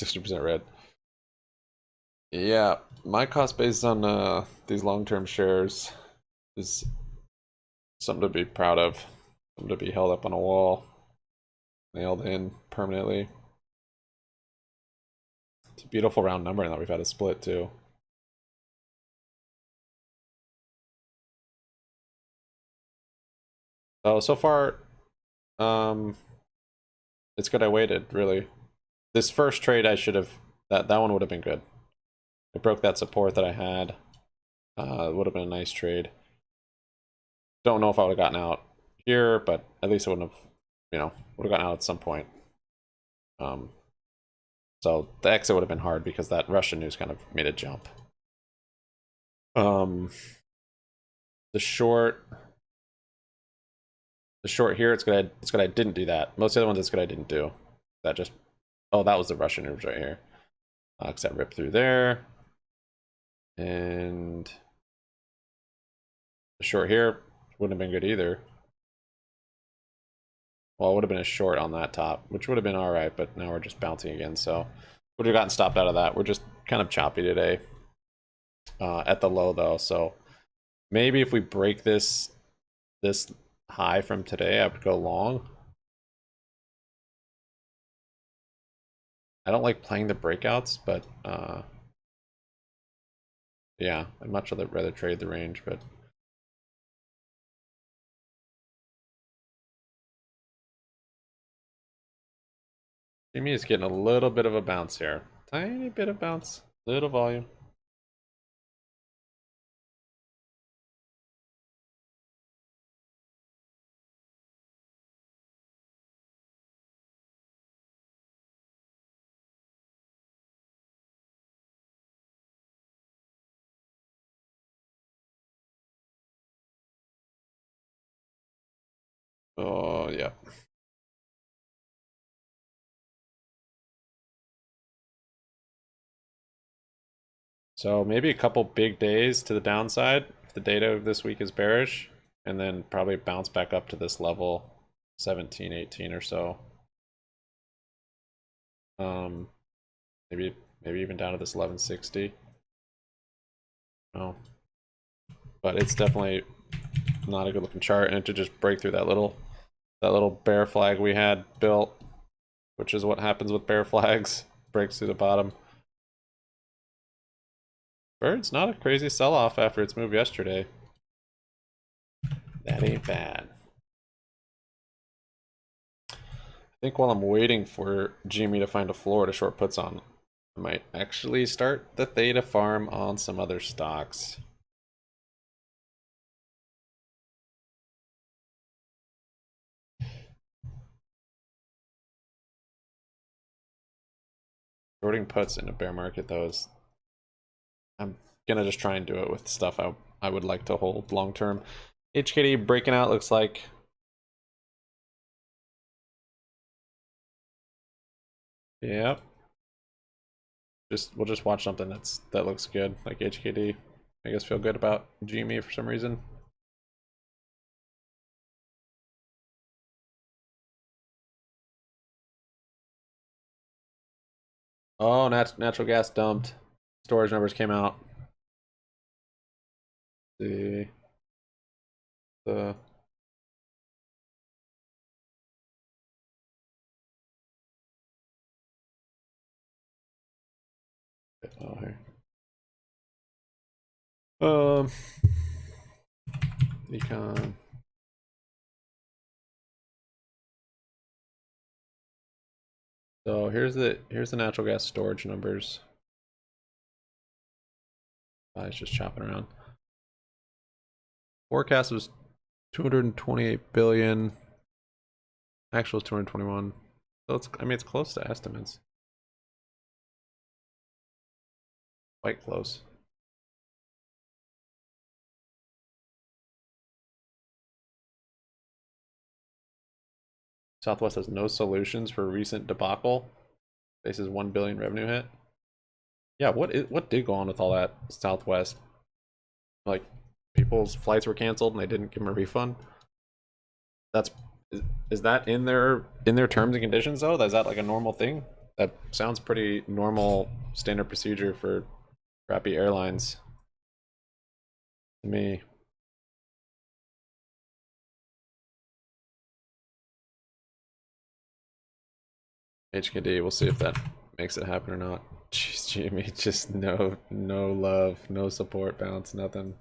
60% red. Yeah, my cost base on these long-term shares is something to be proud of. Something to be held up on a wall. Nailed in permanently. It's a beautiful round number, and that we've had a split too. So far, it's good I waited, really. This first trade I should have, that one would have been good. It broke that support that I had. It would have been a nice trade. Don't know if I would have gotten out here, but at least I wouldn't have, would have gotten out at some point. So the exit would have been hard because that Russian news kind of made it jump. The short here, it's good I didn't do that. Most of the other ones, it's good I didn't do. That just, oh, that was the Russian news right here. Because that ripped through there. And the short here wouldn't have been good either. Well, it would have been a short on that top, which would have been all right, but now we're just bouncing again, so would have gotten stopped out of that. We're just kind of choppy today at the low, though, so maybe if we break this high from today, I would go long. I don't like playing the breakouts, but yeah, I'd much rather trade the range, but Jimmy is getting a little bit of a bounce here. Tiny bit of bounce, little volume. Oh, yeah. So maybe a couple big days to the downside if the data this week is bearish, and then probably bounce back up to this level, 17, 18 or so. Maybe even down to this 1160. Oh, but it's definitely not a good looking chart, and to just break through that little bear flag we had built, which is what happens with bear flags, breaks through the bottom. Bird's not a crazy sell-off after its move yesterday. That ain't bad. I think while I'm waiting for Jimmy to find a floor to short puts on, I might actually start the theta farm on some other stocks. Shorting puts in a bear market, though, is, I'm gonna just try and do it with stuff I would like to hold long term. HKD breaking out, looks like. Yep. We'll just watch something that looks good, like HKD. I guess feel good about GME for some reason. Oh, natural gas dumped. Storage numbers came out. The oh, here. Econ. So here's the natural gas storage numbers. It's just chopping around. Forecast was 228 billion. Actual is 221. So it's close to estimates. Quite close. Southwest has no solutions for recent debacle. Faces 1 billion revenue hit. Yeah, what did go on with all that Southwest? Like, people's flights were canceled and they didn't give them a refund. Is that in their terms and conditions though? Is that like a normal thing? That sounds pretty normal, standard procedure for crappy airlines to me. HKD, we'll see if that makes it happen or not. Jeez, Jimmy, just no love, no support bounce, nothing.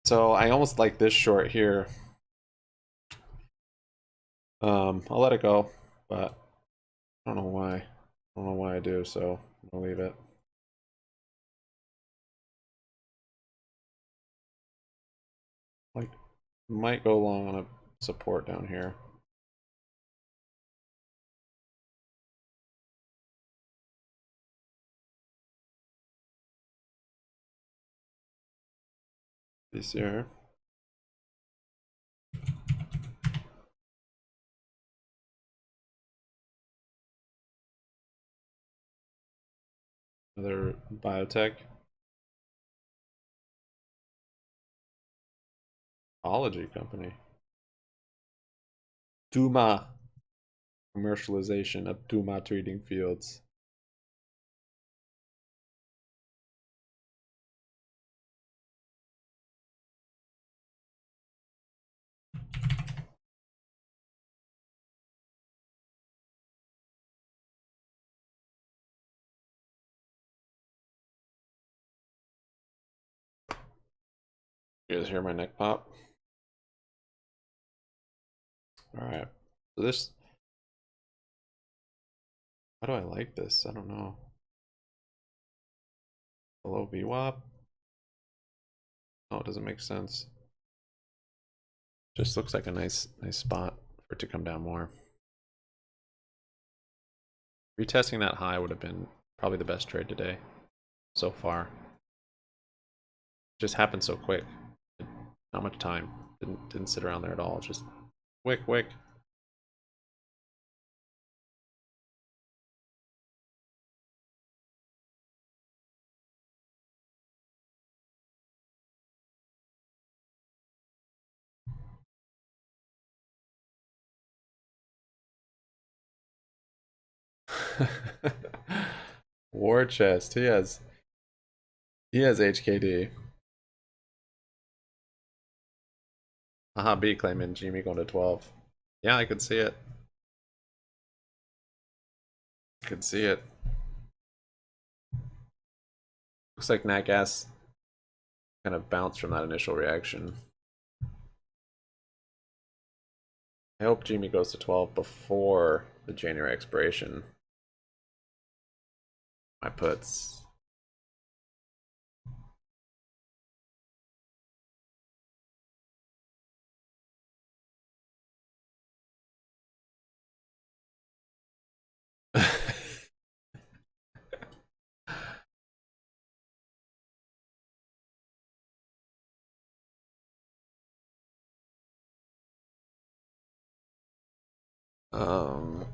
So I almost like this short here. I'll let it go, but I don't know why. I don't know why I do, so I'll leave it. Like, might go long on a support down here. This year. Another biotech. Ology company. Duma. Commercialization of Duma treating fields. You guys hear my neck pop? Alright. So this, how do I like this? I don't know. Below VWAP? Oh, it doesn't make sense. Just looks like a nice spot for it to come down more. Retesting that high would have been probably the best trade today so far. Just happened so quick. Not much time. Didn't sit around there at all. Just quick. War chest. He has HKD. Haha, B claiming Jimmy going to 12. Yeah, I could see it. I could see it. Looks like Nat Gas kind of bounced from that initial reaction. I hope Jimmy goes to 12 before the January expiration. My puts. um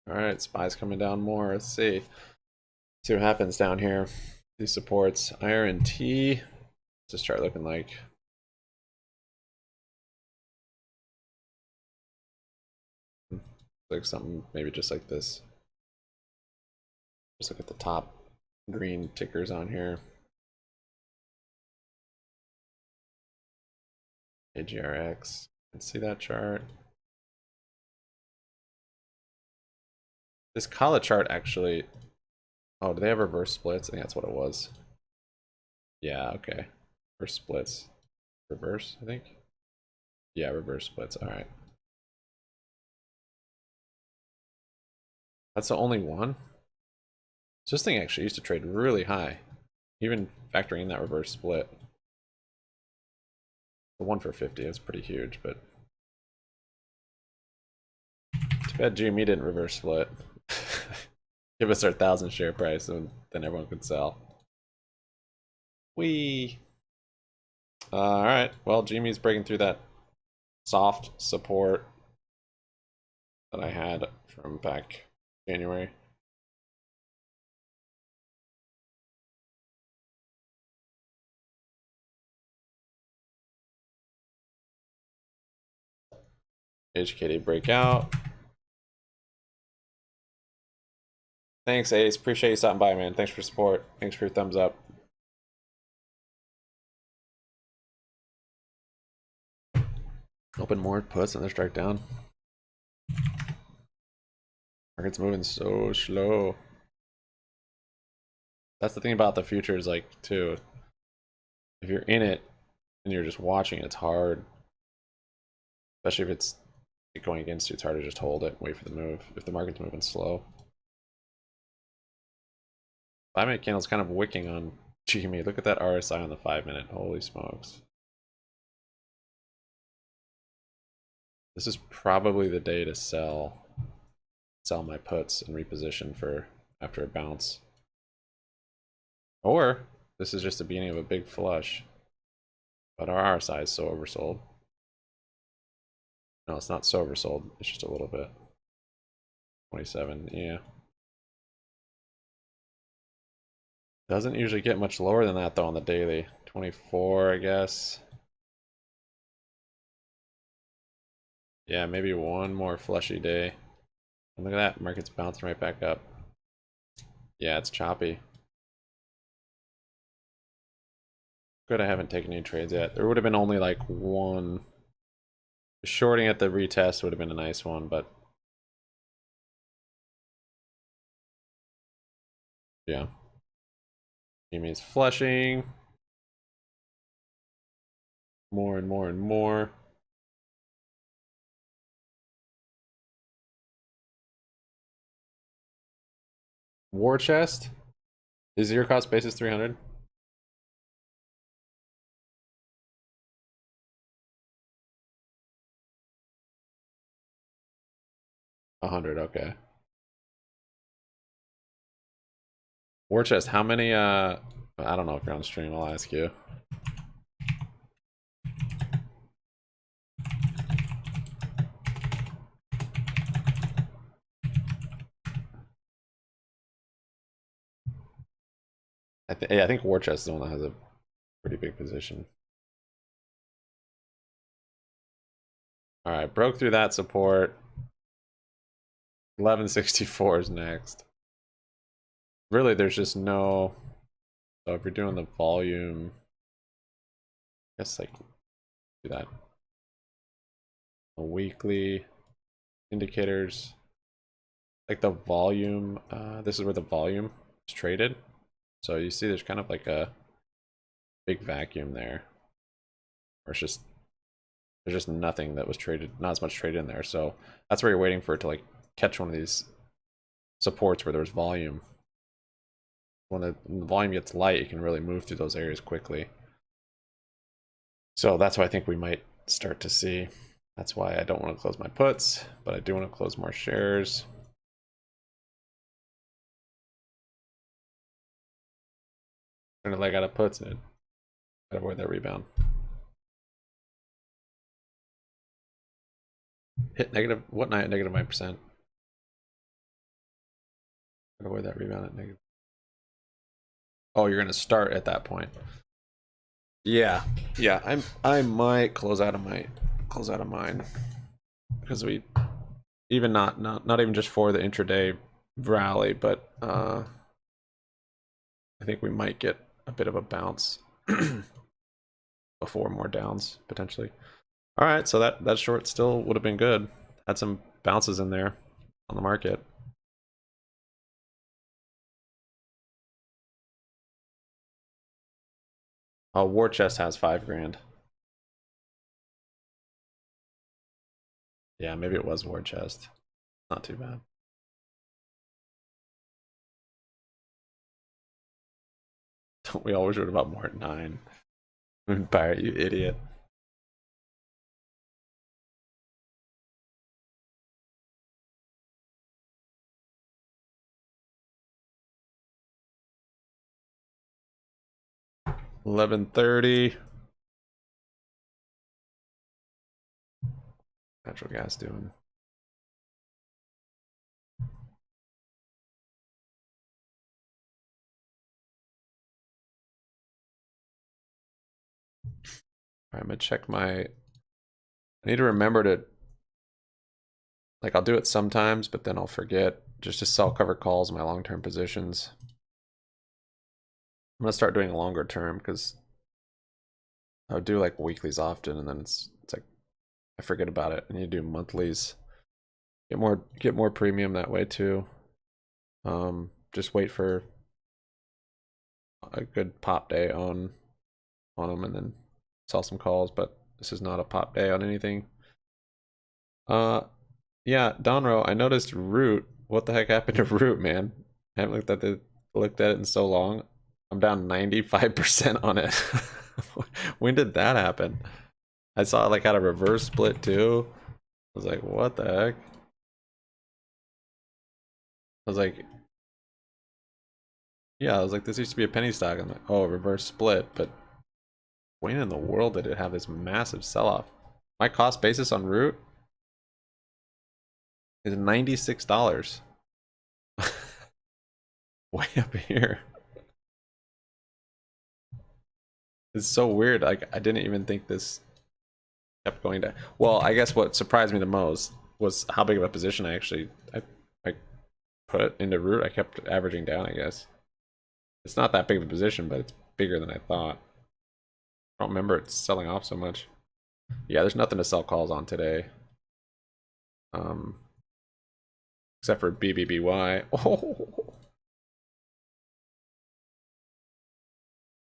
all right, SPY's coming down more. Let's see what happens down here. These supports, IRNT. Just start looking like something maybe just like this. Just look at the top green tickers on here. AGRX. Let's see that chart. This Kala chart actually. Oh, do they have reverse splits? I think that's what it was. Yeah, okay. Reverse splits. Reverse, I think. Yeah, reverse splits. All right. That's the only one. So this thing actually used to trade really high, even factoring in that reverse split. The 1 for 50 is pretty huge, but too bad GME didn't reverse split. Give us our 1,000 share price, and then everyone could sell. All right. Well, Jimmy's breaking through that soft support that I had from back January. HKD breakout. Thanks, Ace. Appreciate you stopping by, man. Thanks for support. Thanks for your thumbs up. Open more puts and they're strike down. Market's moving so slow. That's the thing about the futures, like, too. If you're in it and you're just watching, it's hard. Especially if it's going against you, it's hard to just hold it, wait for the move. If the market's moving slow. 5-minute candle's kind of wicking on GME. Look at that RSI on the 5-minute. Holy smokes. This is probably the day to sell my puts and reposition for after a bounce. Or this is just the beginning of a big flush. But our RSI is so oversold. No, it's not so oversold. It's just a little bit. 27, yeah. Doesn't usually get much lower than that though on the daily. 24, I guess. Yeah, maybe one more flushy day. And look at that, market's bouncing right back up. Yeah, it's choppy. Good, I haven't taken any trades yet. There would have been only like one. Shorting at the retest would have been a nice one, but yeah. Jimmy's flushing. More and more and more. War chest? Is your cost basis 300? $100, okay. War chest, how many I don't know if you're on stream, I'll ask you. I think War chest is the one that has a pretty big position. Alright, broke through that support. 1164 is next. Really, there's just no. So if you're doing the volume, I guess like do that. The weekly indicators, like the volume. This is where the volume is traded. So you see, there's kind of like a big vacuum there, or it's just there's just nothing that was traded, not as much traded in there. So that's where you're waiting for it to like catch one of these supports where there's volume. When the volume gets light, you can really move through those areas quickly. So that's what I think we might start to see. That's why I don't want to close my puts, but I do want to close more shares. Trying to leg out of puts and avoid that rebound. Hit negative, what night? Negative 9%. Avoid that rebound at negative. Oh, you're gonna start at that point. Yeah, I might close out of mine because we even not even just for the intraday rally, but I think we might get a bit of a bounce before more downs potentially. All right, so that short still would have been good. Had some bounces in there on the market. Oh, War Chest has 5 grand. Yeah, maybe it was War Chest. Not too bad. We always wrote about more at 9. Barrett, you idiot. $11.30. Natural gas doing? I'm gonna check my. I need to remember to. Like, I'll do it sometimes, but then I'll forget just to sell cover calls in my long-term positions. I'm gonna start doing a longer term because I would do like weeklies often, and then it's like I forget about it. I need to do monthlies. Get more premium that way too. Just wait for a good pop day on them, and then sell some calls. But this is not a pop day on anything. Yeah, Donro, I noticed Root. What the heck happened to Root, man? I haven't looked at it in so long. I'm down 95% on it. When did that happen? I saw it like had a reverse split too. I was like, what the heck? I was like, yeah, I was like, this used to be a penny stock. I'm like, oh, reverse split, but when in the world did it have this massive sell-off? My cost basis on Root is $96. Way up here. It's so weird. Like, I didn't even think this kept going down. Well, I guess what surprised me the most was how big of a position I put into Root. I kept averaging down, I guess. It's not that big of a position, but it's bigger than I thought. I don't remember it selling off so much. Yeah, there's nothing to sell calls on today. Except for BBBY. Oh.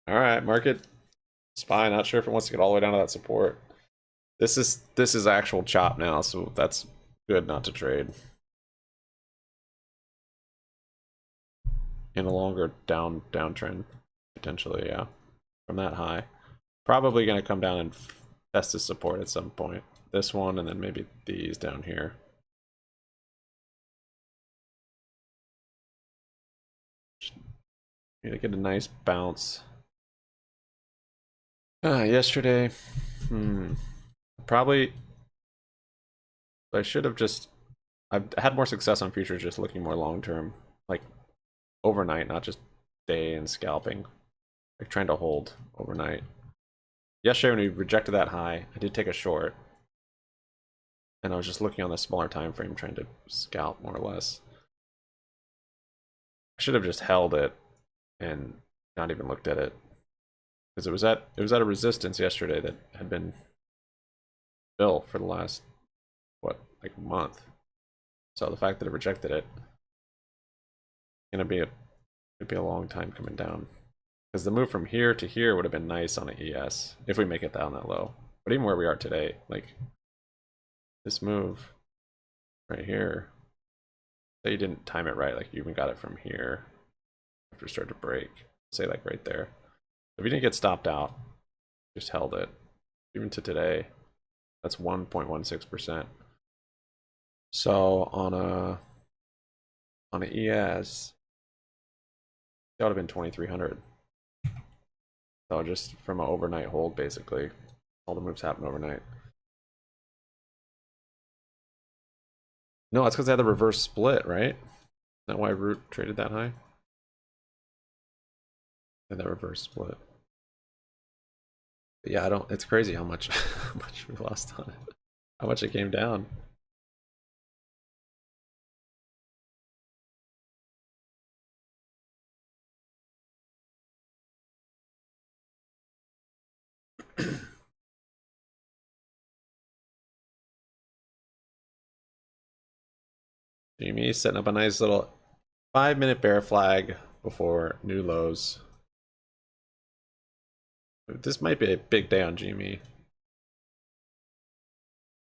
All right, market. SPY, not sure if it wants to get all the way down to that support. This is actual chop now, so that's good not to trade. In a longer downtrend, potentially, yeah. From that high. Probably gonna come down and test this support at some point. This one and then maybe these down here. Need to get a nice bounce. Yesterday, probably I should have just. I've had more success on futures just looking more long term, like overnight, not just day and scalping, like trying to hold overnight. Yesterday when we rejected that high, I did take a short, and I was just looking on the smaller time frame, trying to scalp more or less. I should have just held it and not even looked at it, because it was at a resistance yesterday that had been built for the last what, like, month. So the fact that it rejected it, gonna be it'd be a long time coming down. Because the move from here to here would have been nice on an ES if we make it down that low. But even where we are today, like this move right here, say you didn't time it right, like you even got it from here after it started to break, say like right there. If you didn't get stopped out, just held it, even to today, that's 1.16%. So on an ES, that would have been 2,300. So just from an overnight hold, basically, all the moves happen overnight. No, that's because they had the reverse split, right? Is that why Root traded that high? And that reverse split. But yeah, I don't. It's crazy how much how much we lost on it. How much it came down. Jimmy setting up a nice little 5-minute bear flag before new lows. This might be a big day on Jimmy.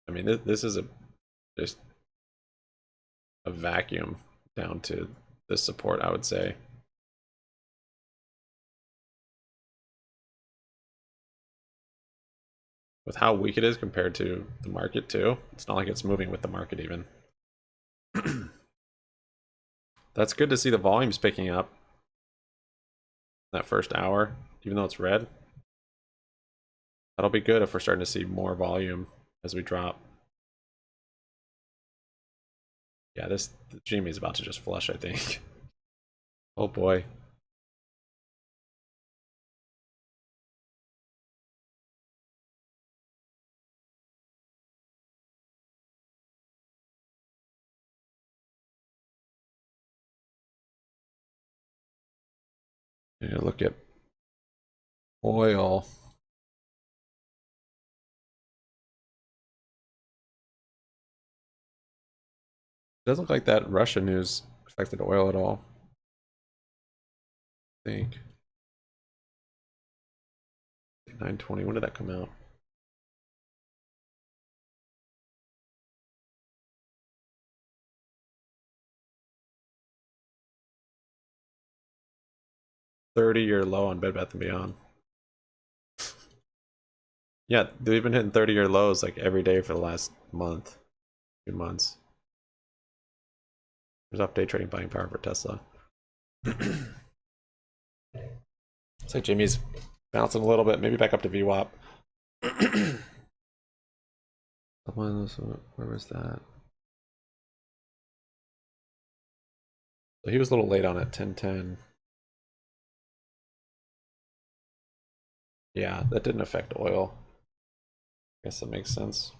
I mean, this is just a vacuum down to this support, I would say. With how weak it is compared to the market too, it's not like it's moving with the market even. That's good to see the volumes picking up that first hour, even though it's red. That'll be good if we're starting to see more volume as we drop. Yeah, this Jimmy's about to just flush, I think. Oh boy. Yeah, look at oil. Doesn't look like that Russia news affected oil at all, I think. 920, when did that come out? $30-year low on Bed Bath & Beyond. Yeah, they've been hitting 30-year lows like every day for the last month, 2 months. There's off day trading buying power for Tesla. Looks like Jimmy's bouncing a little bit, maybe back up to VWAP. Where was that? So he was a little late on it, 1010. Yeah, that didn't affect oil. Guess that makes sense.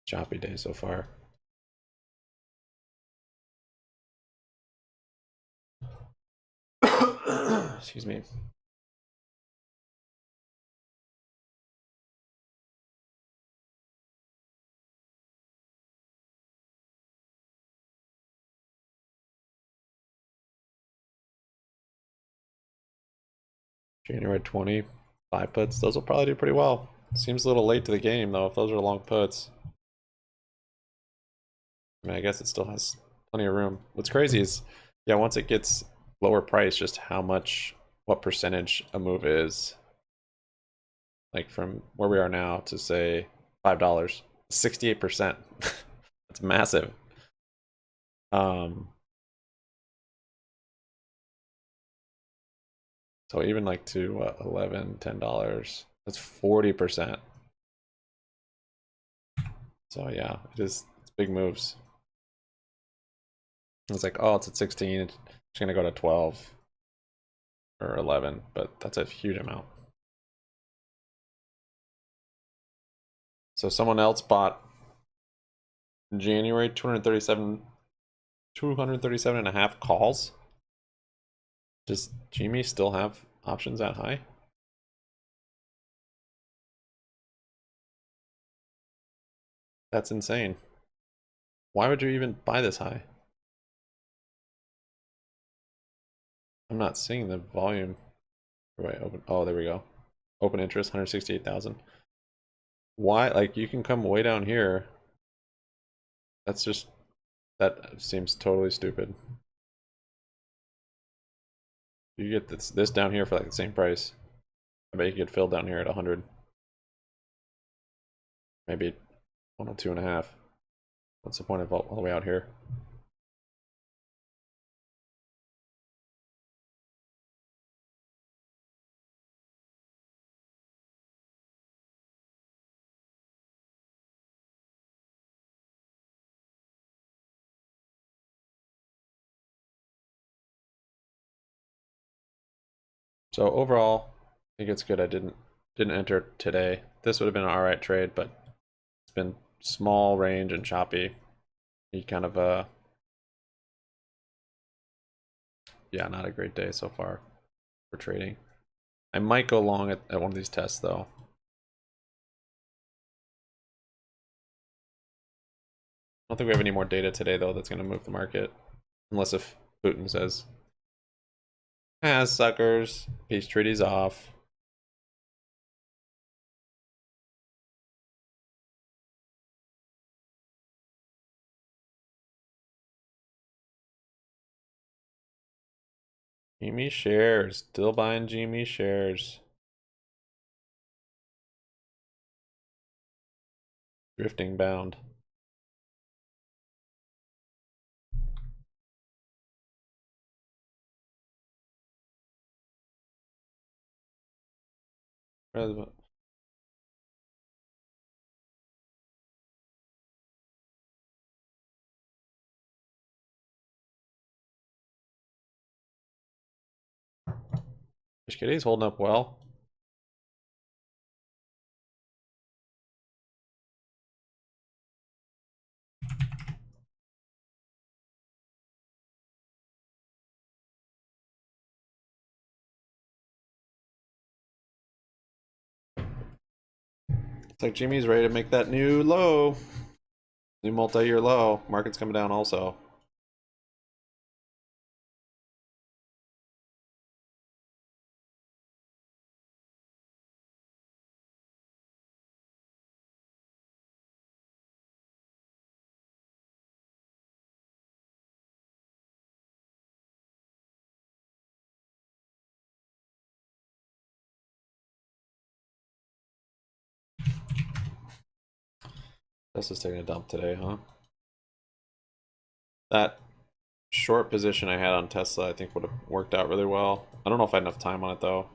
Choppy day so far. Excuse me. January 20, 5 puts. Those will probably do pretty well. Seems a little late to the game though, if those are long puts. I mean, I guess it still has plenty of room. What's crazy is, yeah, once it gets lower price, just how much, what percentage a move is. Like from where we are now to say $5, 68%. That's massive. Um, so even like to $11, $10, that's 40%. So yeah, it's big moves. It's like, oh, it's at 16, it's gonna go to 12 or 11, but that's a huge amount. So someone else bought January 237 and a half calls. Does Jimmy still have options that high? That's insane. Why would you even buy this high? I'm not seeing the volume. Wait, open. Oh, there we go. Open interest, 168,000. Why? Like, you can come way down here. That's just, that seems totally stupid. You get this down here for like the same price. I bet you could get filled down here at 100. Maybe 102 and a half. What's the point of all the way out here? So overall, I think it's good I didn't enter today. This would have been an alright trade, but it's been small range and choppy. You kind of yeah, not a great day so far for trading. I might go long at one of these tests though. I don't think we have any more data today though that's gonna move the market. Unless if Putin says, ah, suckers, peace treaty's off. Gme shares, still buying Gme shares. Drifting bound. HKD's holding up well. It's like Jimmy's ready to make that new low. New multi-year low. Market's coming down also. Tesla's taking a dump today, huh? That short position I had on Tesla, I think would have worked out really well. I don't know if I had enough time on it though.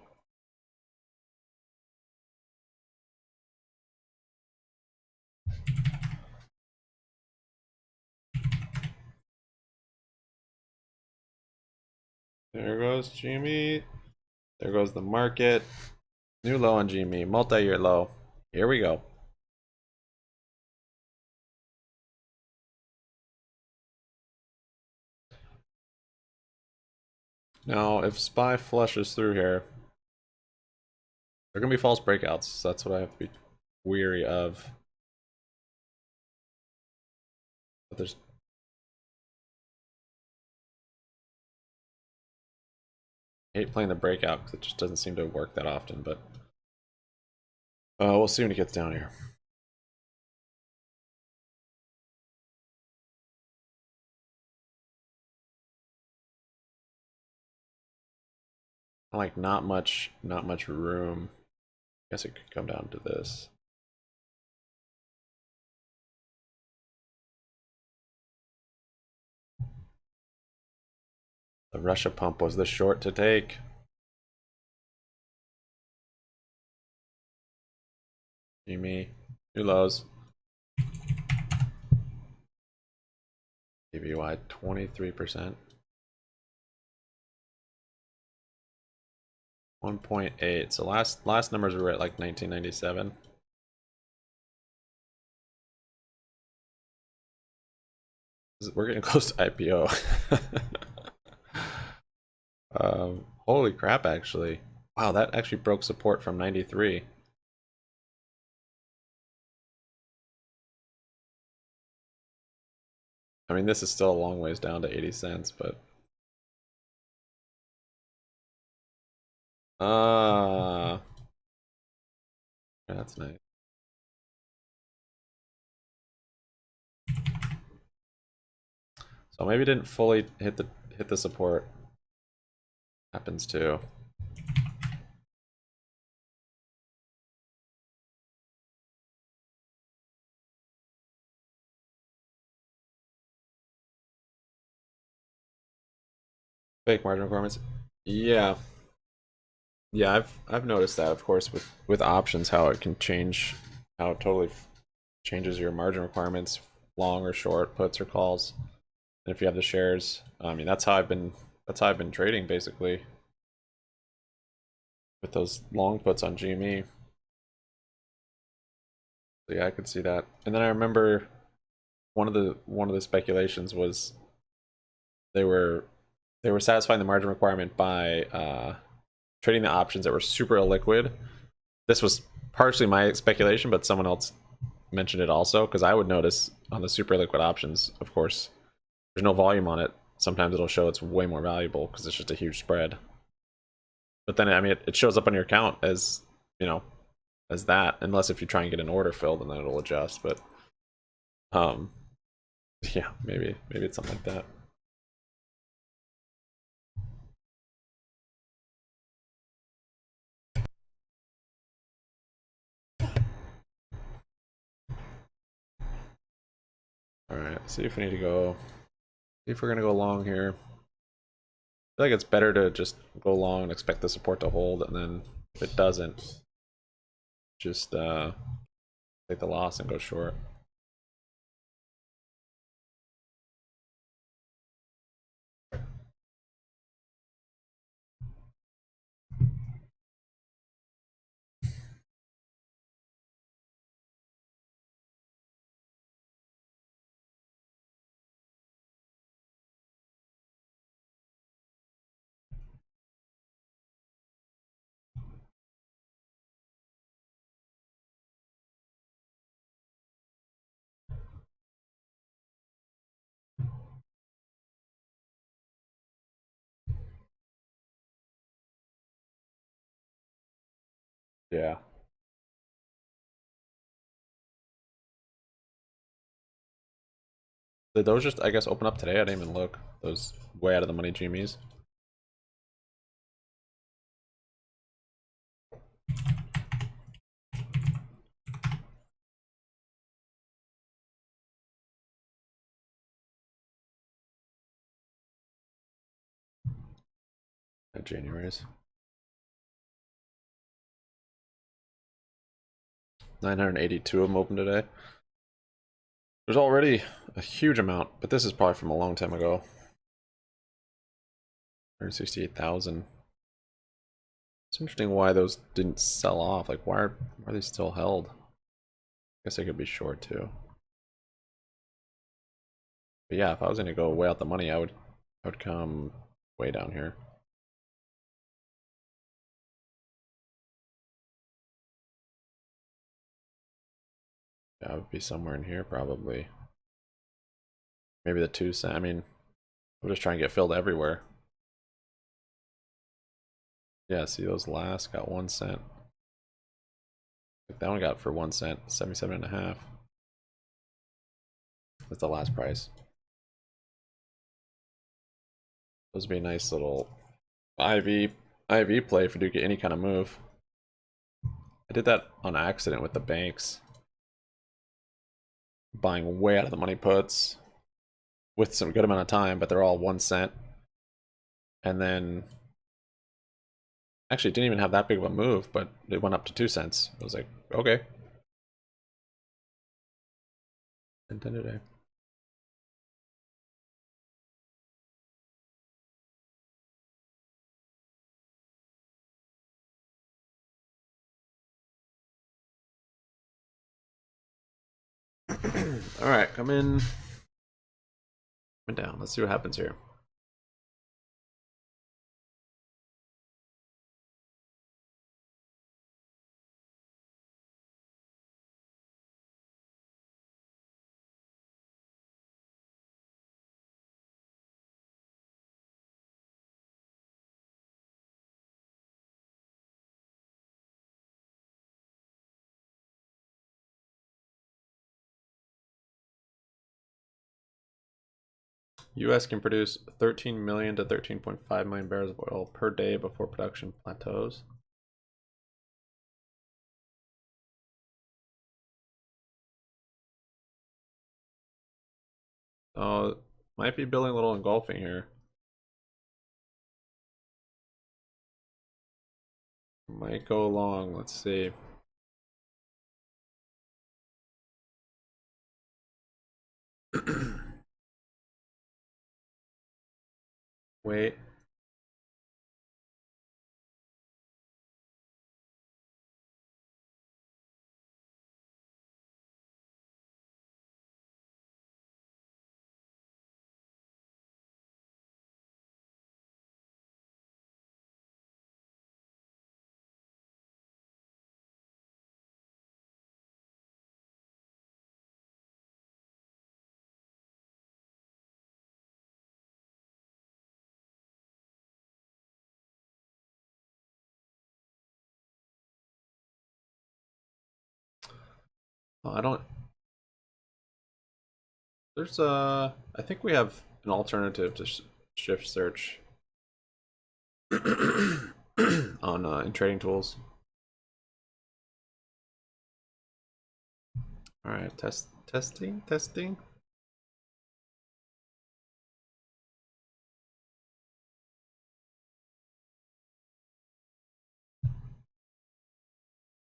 There goes Jimmy. There goes the market. New low on Jimmy. Multi-year low. Here we go. Now, if SPY flushes through here, there are going to be false breakouts. So that's what I have to be weary of. But there's I hate playing the breakout because it just doesn't seem to work that often, but we'll see when it gets down here. Like not much room. I guess it could come down to this. The Russia pump was the short to take. Jimmy, new lows. DVY 23%. 1.8. So last numbers were at like 1997. We're getting close to IPO. Holy crap, actually. Wow, that actually broke support from 93. I mean, this is still a long ways down to 80 cents, but yeah, that's nice. So maybe didn't fully hit the support. Happens too. Fake margin requirements. Yeah. Yeah, I've noticed that, of course, with options, how it can change, how it totally changes your margin requirements, long or short, puts or calls. And if you have the shares, I mean, that's how I've been trading basically with those long puts on GME. So yeah, I could see that. And then I remember one of the speculations was they were satisfying the margin requirement by trading the options that were super illiquid. This was partially my speculation, but someone else mentioned it also, because I would notice on the super liquid options, of course, there's no volume on it. Sometimes it'll show it's way more valuable because it's just a huge spread. But then, I mean, it shows up on your account as, you know, as that, unless if you try and get an order filled, and then it'll adjust. But yeah, maybe it's something like that. All right, see if we need to go. See if we're gonna go long here. I feel like it's better to just go long and expect the support to hold, and then if it doesn't, just take the loss and go short. Yeah. Did those just, I guess, open up today? I didn't even look. Those way out of the money GMEs. January's. 982 of them open today. There's already a huge amount, but this is probably from a long time ago. 168,000. It's interesting why those didn't sell off. Like, why are they still held? I guess they could be short too. But yeah, if I was gonna go way out the money, I would come way down here. Yeah, I would be somewhere in here probably. Maybe the 2 cent. I mean, we're just trying to get filled everywhere. Yeah, see those last got 1 cent. Like that one got for 1 cent, 77.5. That's the last price. Those would be a nice little IV play if you do get any kind of move. I did that on accident with the banks. Buying way out of the money puts with some good amount of time, but they're all 1 cent. And then actually it didn't even have that big of a move, but it went up to 2 cents. I was like, okay. And then today. All right, come in. Come down. Let's see what happens here. U.S. can produce 13 million to 13.5 million barrels of oil per day before production plateaus. Oh, might be building a little engulfing here. Might go long. Let's see. Wait. Oh, I don't. There's I think we have an alternative to shift search on in trading tools. All right, testing.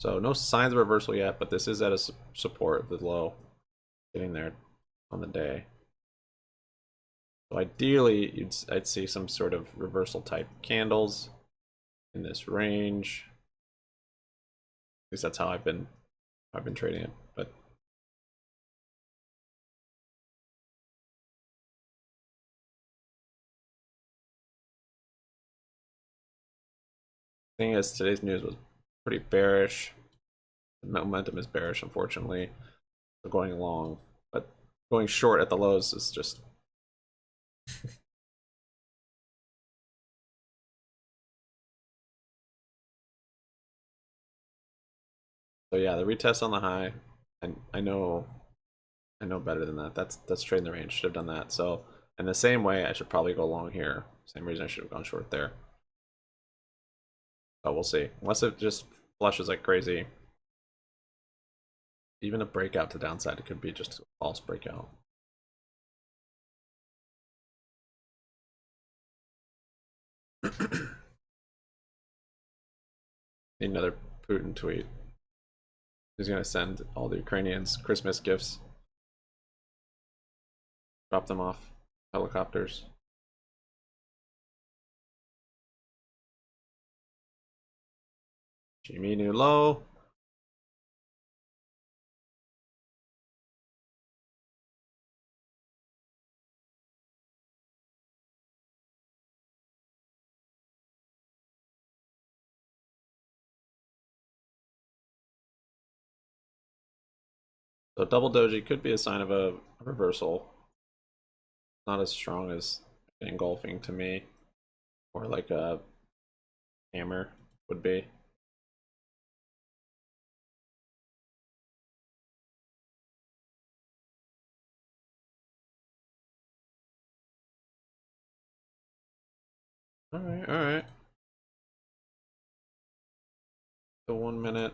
So no signs of reversal yet, but this is at a support of the low, getting there on the day. So ideally, I'd see some sort of reversal type candles in this range. At least that's how I've been trading it. But the thing is, today's news was pretty bearish. The momentum is bearish, unfortunately. So going long, but going short at the lows is just So yeah, the retest on the high, and I know better than that. That's trading the range. Should have done that. So in the same way, I should probably go long here. Same reason I should have gone short there. But we'll see. Unless it just flushes like crazy. Even a breakout to downside, it could be just a false breakout. Need another Putin tweet. He's gonna send all the Ukrainians Christmas gifts. Drop them off helicopters. Jimmy new low. So double doji could be a sign of a reversal. Not as strong as engulfing to me, or like a hammer would be. All right, all right. So 1 minute.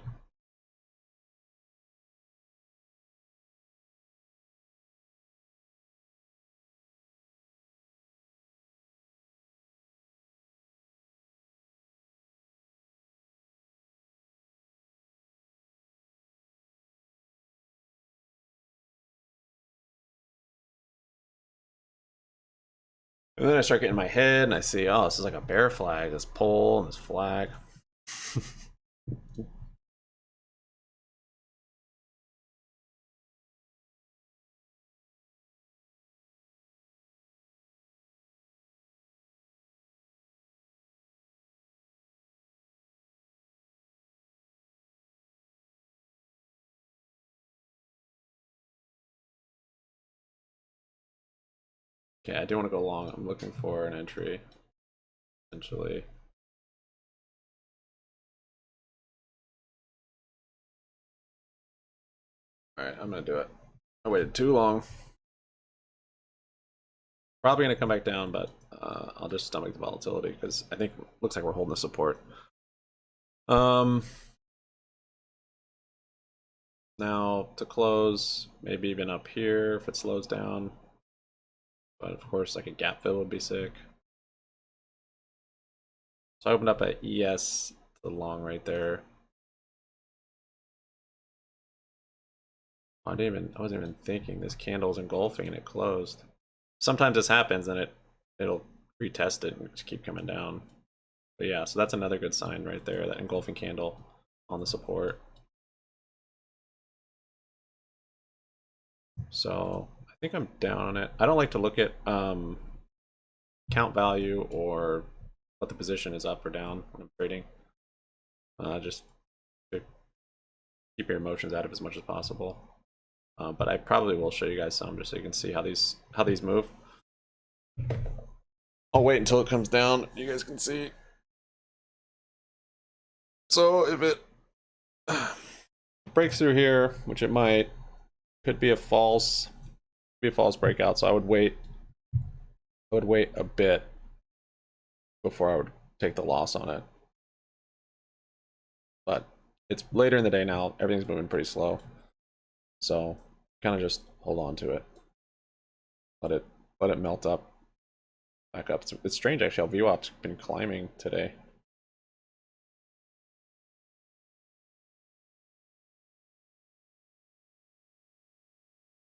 And then I start getting in my head and I see, oh, this is like a bear flag, this pole and this flag. Okay, I do want to go long. I'm looking for an entry, essentially. Alright, I'm gonna do it. I waited too long. Probably gonna come back down, but I'll just stomach the volatility because I think it looks like we're holding the support. Now to close, maybe even up here if it slows down. But of course, like a gap fill would be sick. So I opened up at ES to the long right there. I wasn't even thinking this candle's engulfing and it closed. Sometimes this happens and it'll retest it and just keep coming down. But yeah, so that's another good sign right there, that engulfing candle on the support. So I think I'm down on it. I don't like to look at count value or what the position is up or down when I'm trading. Just to keep your emotions out of as much as possible. But I probably will show you guys some just so you can see how these move. I'll wait until it comes down. You guys can see. So if it breaks through here, which it might, could be a false breakout. So I would wait. I would wait a bit before I would take the loss on it. But it's later in the day now. Everything's moving pretty slow. So kind of just hold on to it. Let it melt up. Back up. It's strange actually how VWAP's been climbing today.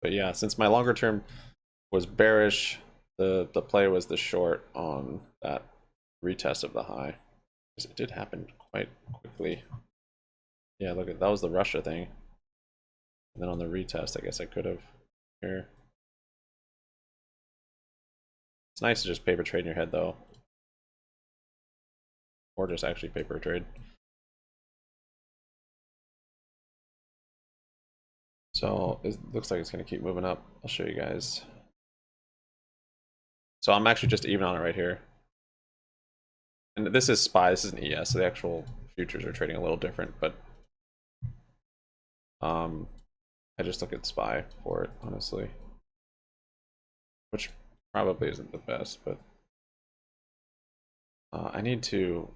But yeah, since my longer term was bearish, the play was the short on that retest of the high. Because it did happen quite quickly. Yeah, look at that was the Russia thing. And then on the retest, I guess I could have here. It's nice to just paper trade in your head though. Or just actually paper trade. So it looks like it's going to keep moving up. I'll show you guys. So I'm actually just even on it right here. And this is SPY, this is an ES, so the actual futures are trading a little different, but I just look at SPY for it, honestly, which probably isn't the best, but I need to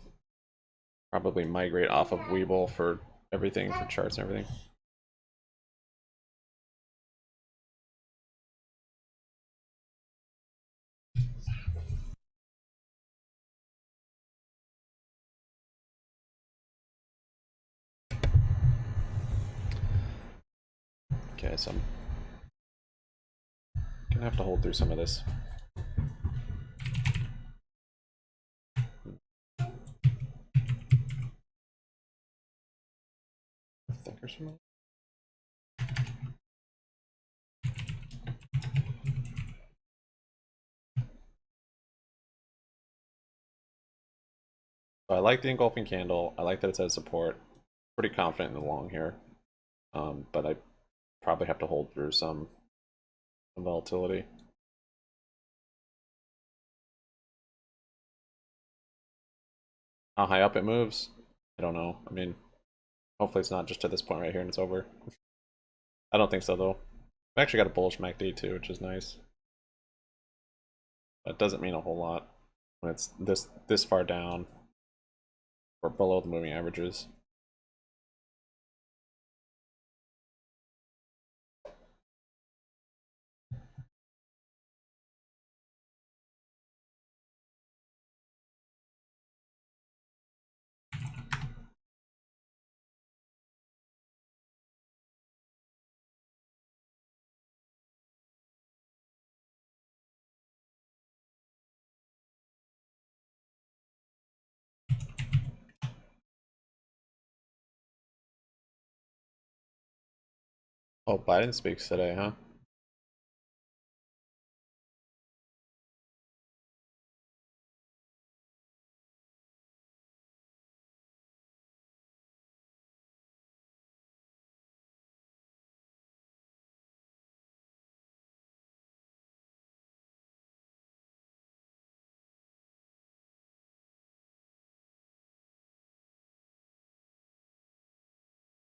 probably migrate off of Webull for everything, for charts and everything. Okay, so I'm gonna have to hold through some of this. Thicker some. So I like the engulfing candle. I like that it says support. Pretty confident in the long here, but I probably have to hold through some volatility. How high up it moves, I don't know. I mean, hopefully it's not just to this point right here and it's over. I don't think so though. I've actually got a bullish MACD too, which is nice. That doesn't mean a whole lot when it's this far down or below the moving averages. Oh, Biden speaks today, huh?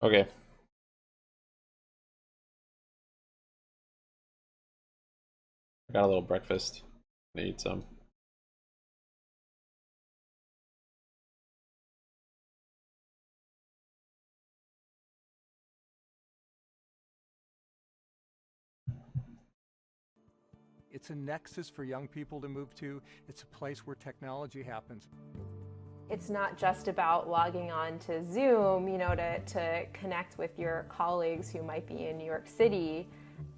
Okay. I got a little breakfast. I'm gonna eat some. It's a nexus for young people to move to. It's a place where technology happens. It's not just about logging on to Zoom, to connect with your colleagues who might be in New York City.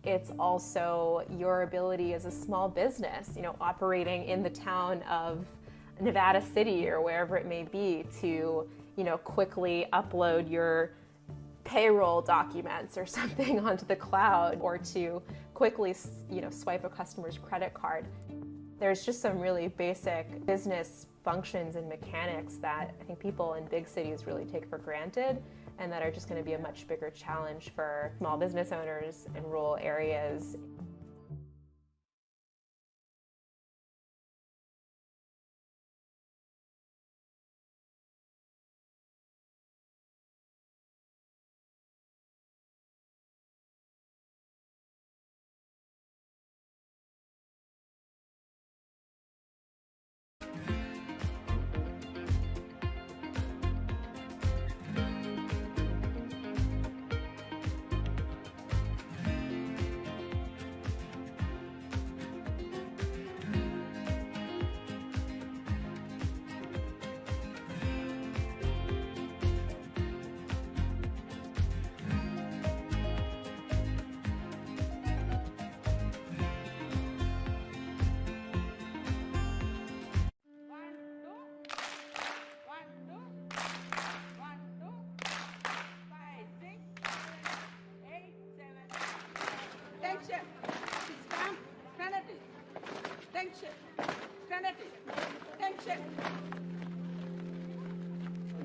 It's also your ability as a small business, operating in the town of Nevada City or wherever it may be to, quickly upload your payroll documents or something onto the cloud, or to quickly, swipe a customer's credit card. There's just some really basic business functions and mechanics that I think people in big cities really take for granted, and that are just going to be a much bigger challenge for small business owners in rural areas.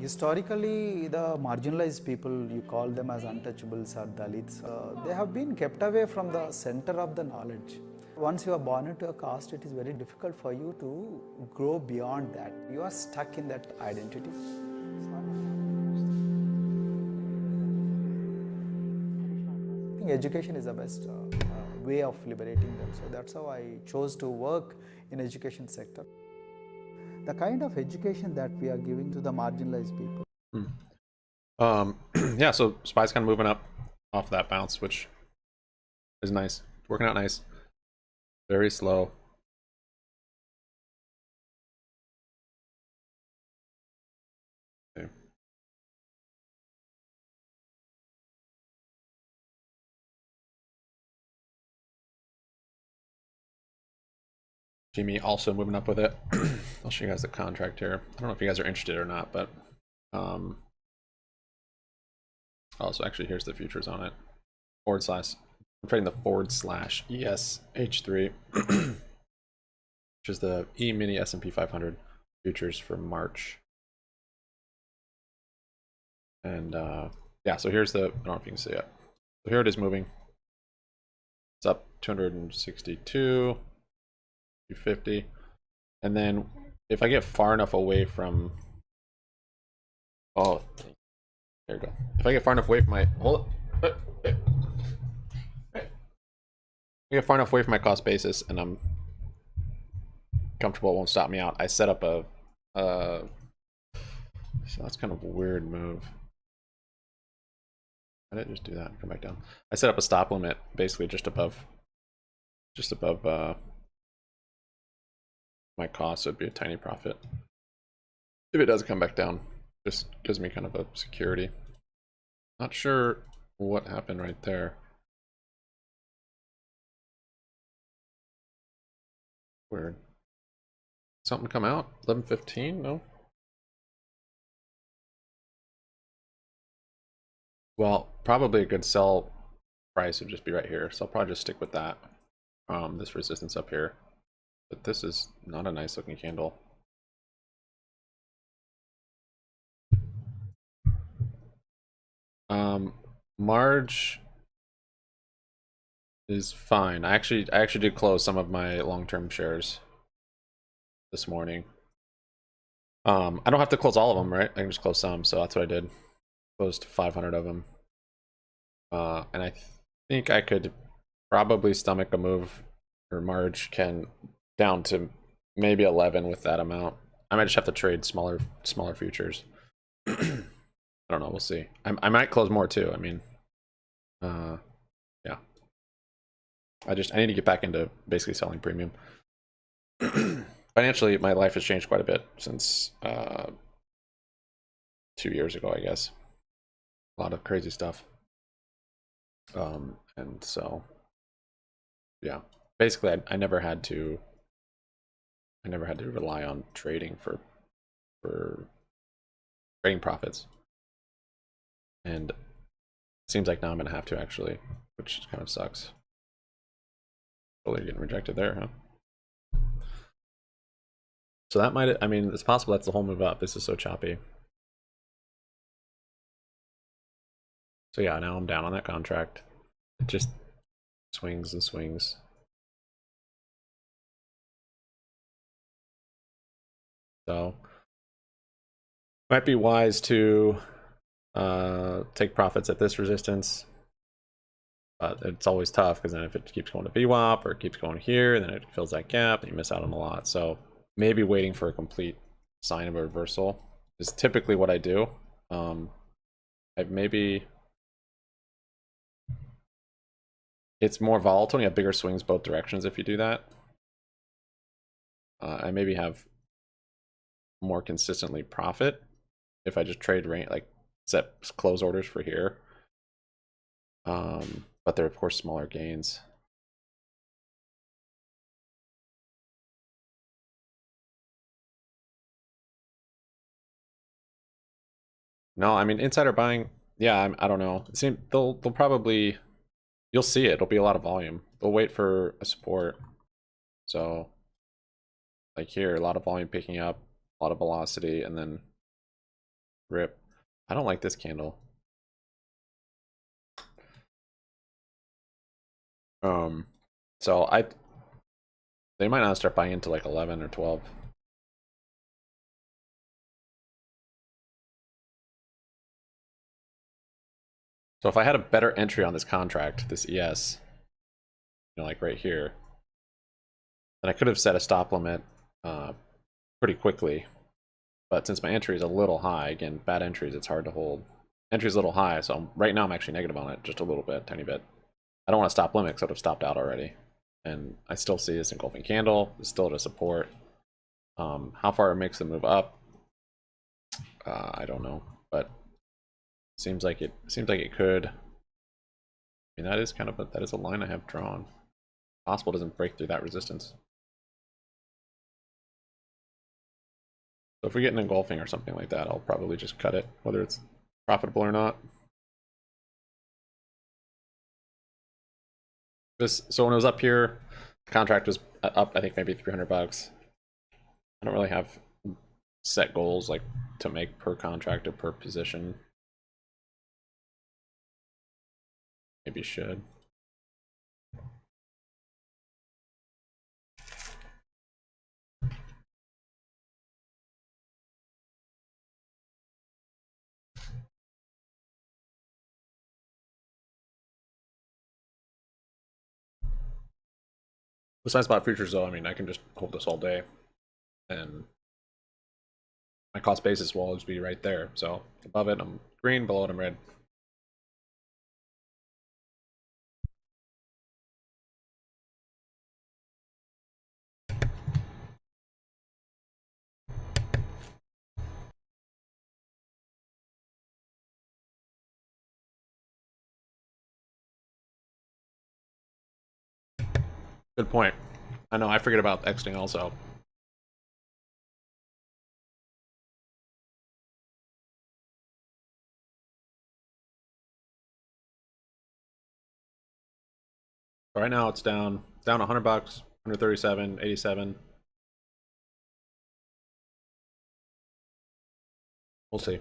Historically, the marginalized people, you call them as untouchables or Dalits, they have been kept away from the center of the knowledge. Once you are born into a caste, it is very difficult for you to grow beyond that. You are stuck in that identity. think education is the best way of liberating them. So that's how I chose to work in education sector. The kind of education that we are giving to the marginalized people. Yeah, so SPY's kind of moving up off that bounce, which is nice. Working out nice. Very slow. Okay. Jimmy also moving up with it. I'll show you guys the contract here. I don't know if you guys are interested or not, but also actually here's the futures on it. / I'm trading the / ESH3, which is the E-mini S&P 500 futures for March. And yeah, so here's the, I don't know if you can see it. So here it is moving. It's up 262, 250. And then if I get far enough away from, oh, there we go. If I get far enough away from my, hold it. I get far enough away from my cost basis and I'm comfortable, it won't stop me out. I set up a, so that's kind of a weird move. I didn't just do that and come back down. I set up a stop limit basically just above my cost, so it'd be a tiny profit. If it does come back down, just gives me kind of a security. Not sure what happened right there. Weird. Something come out? 11:15? No. Well, probably a good sell price would just be right here, so I'll probably just stick with that. This resistance up here, but this is not a nice looking candle. Marge is fine. I actually did close some of my long-term shares this morning. I don't have to close all of them, right? I can just close some, so that's what I did. Closed 500 of them. And I think I could probably stomach a move, or Marge can, down to maybe 11 with that amount. I might just have to trade smaller futures. I don't know, we'll see. I might close more too. I mean, yeah. I need to get back into basically selling premium. Financially, my life has changed quite a bit since 2 years ago, I guess. A lot of crazy stuff. And so, yeah, basically I never had to rely on trading for trading profits. And it seems like now I'm gonna have to, actually, which kind of sucks. Totally getting rejected there, huh? So that might, I mean, it's possible that's the whole move up. This is so choppy. So yeah, now I'm down on that contract. It just swings and swings. So might be wise to take profits at this resistance. But it's always tough, because then if it keeps going to VWAP or it keeps going here, then it fills that gap and you miss out on a lot. So maybe waiting for a complete sign of a reversal is typically what I do. It's more volatile, you have bigger swings both directions if you do that. I maybe have more consistently profit if I just trade range, like set close orders for here. But they're of course smaller gains. No, I mean, insider buying, yeah, I don't know. They'll probably, you'll see it. It'll be a lot of volume. They'll wait for a support. So, like here, a lot of volume picking up, a lot of velocity, and then rip. I don't like this candle. So they might not start buying into like 11 or 12. So if I had a better entry on this contract, this ES, like right here, then I could have set a stop limit pretty quickly. But since my entry is a little high, again, bad entries, it's hard to hold. Entry's a little high, so right now I'm actually negative on it, just a little bit, tiny bit. I don't want to stop limit because I would have stopped out already. And I still see this engulfing candle. It's still at a support. How far it makes the move up, I don't know, but seems like it could. I mean, that is kind of that is a line I have drawn. Possible doesn't break through that resistance. So if we get an engulfing or something like that, I'll probably just cut it, whether it's profitable or not. So when it was up here, the contract was up, I think maybe 300 bucks. I don't really have set goals like to make per contract or per position. Maybe should. Besides spot futures though, I mean, I can just hold this all day and my cost basis will always be right there. So above it, I'm green, below it, I'm red. Good point. I know, I forget about exiting also. Right now it's down 100 bucks, 137, 87. We'll see.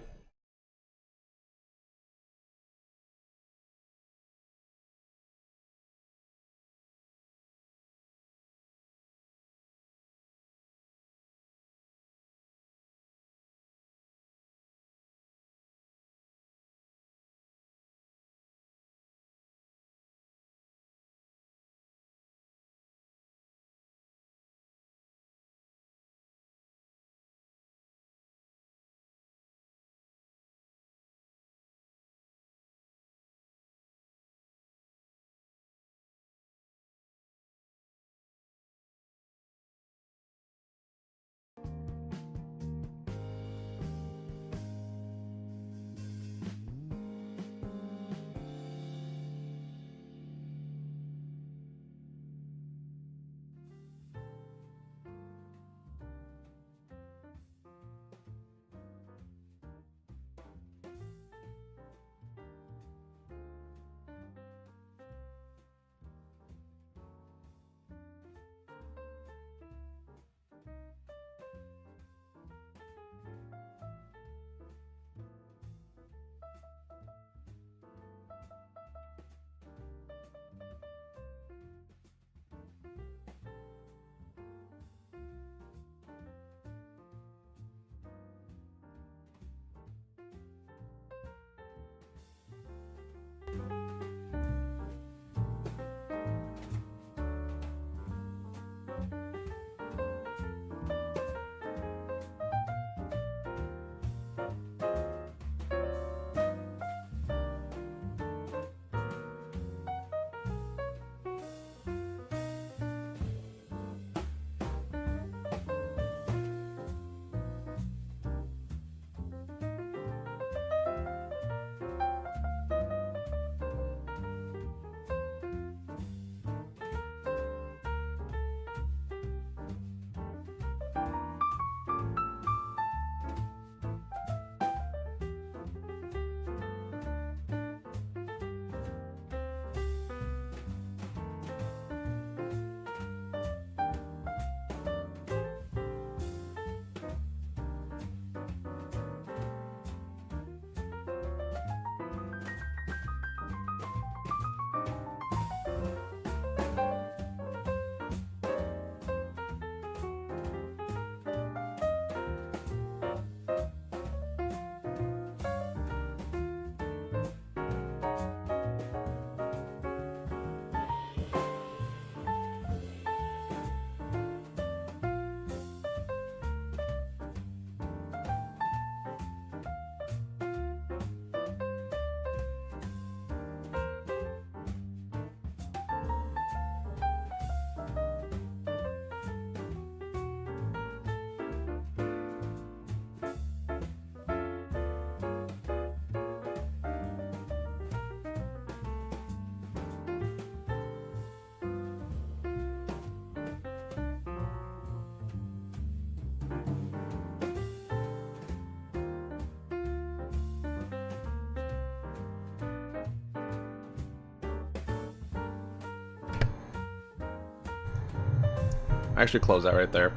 I actually closed that right there.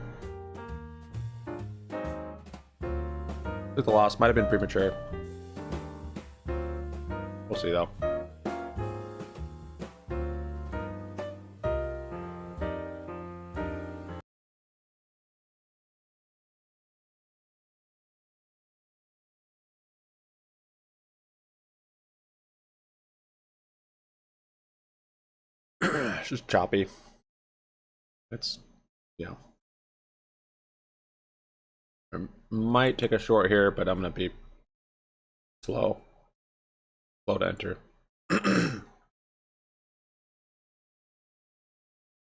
Took the loss. Might have been premature. We'll see though. It's just choppy. It's, yeah. I might take a short here, but I'm gonna be slow. Slow to enter.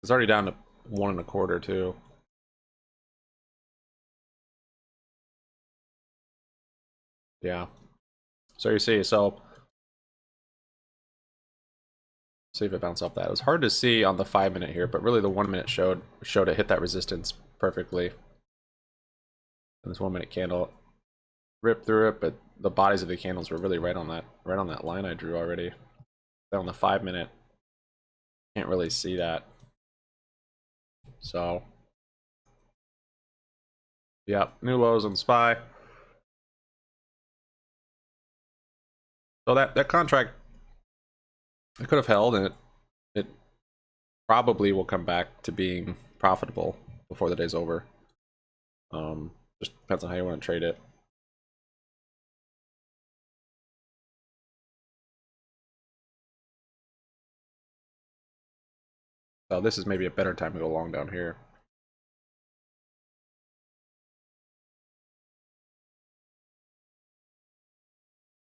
It's already down to 1.25 too. Yeah. So you see, so see if it bounced off that. It was hard to see on the 5-minute here, but really the 1-minute showed it hit that resistance perfectly. And this 1-minute candle ripped through it, but the bodies of the candles were really right on that line I drew already. Then on the 5-minute, can't really see that. So yeah, new lows on SPY. So that contract, it could have held, and it probably will come back to being profitable before the day's over. Just depends on how you want to trade it. So this is maybe a better time to go long down here.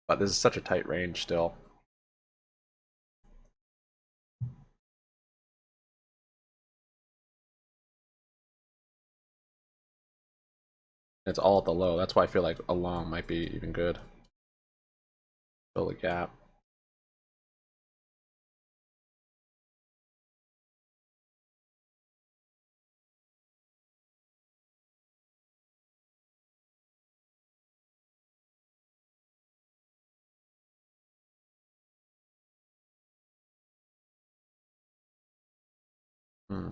But this is such a tight range still. It's all at the low. That's why I feel like a long might be even good. Fill the gap. Hmm.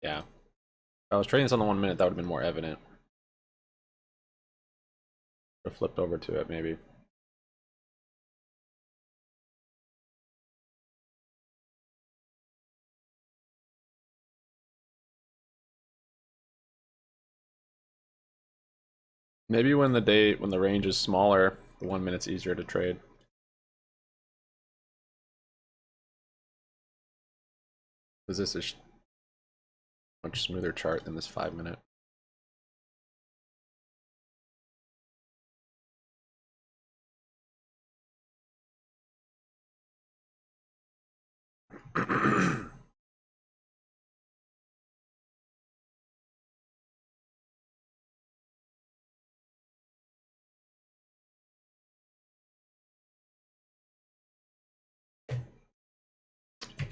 Yeah. If I was trading this on the 1-minute, that would have been more evident. Or flipped over to it, maybe. Maybe when the range is smaller, the 1-minute's easier to trade. Because this is a much smoother chart than this 5-minute.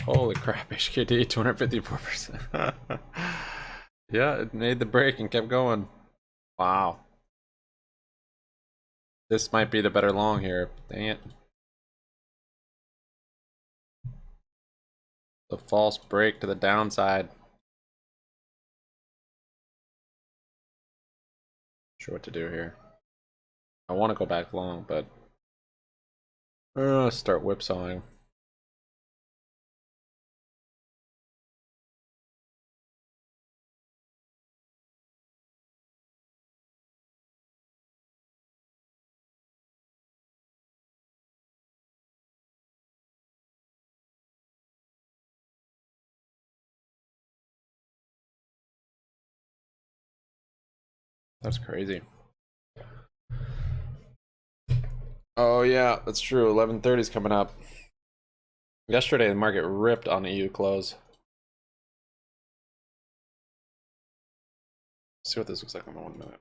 Holy crap, HKD 254%. Yeah, it made the break and kept going. Wow. This might be the better long here. Dang it. The false break to the downside. Sure what to do here. I want to go back long, but start whipsawing. That's crazy. Oh yeah, that's true. 11:30 is coming up. Yesterday the market ripped on EU close. Let's see what this looks like on the 1-minute.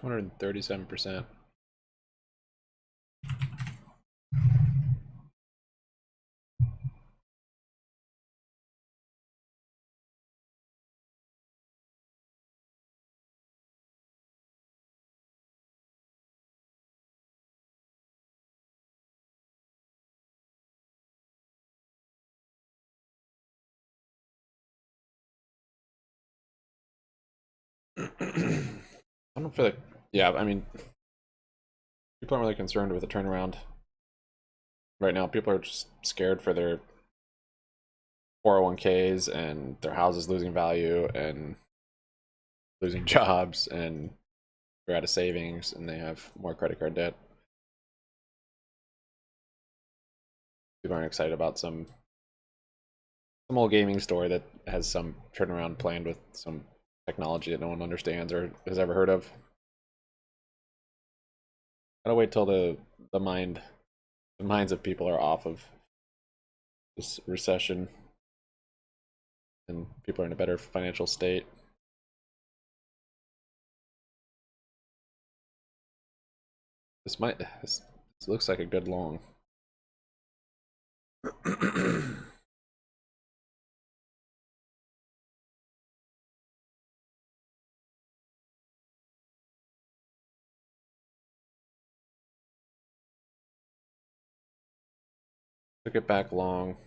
237%. I don't feel like, yeah, I mean, people aren't really concerned with the turnaround right now. People are just scared for their 401ks and their houses losing value and losing jobs, and they're out of savings and they have more credit card debt. People aren't excited about some old gaming store that has some turnaround planned with some technology that no one understands or has ever heard of. Gotta wait till the minds of people are off of this recession and people are in a better financial state. This looks like a good long. Took it back long.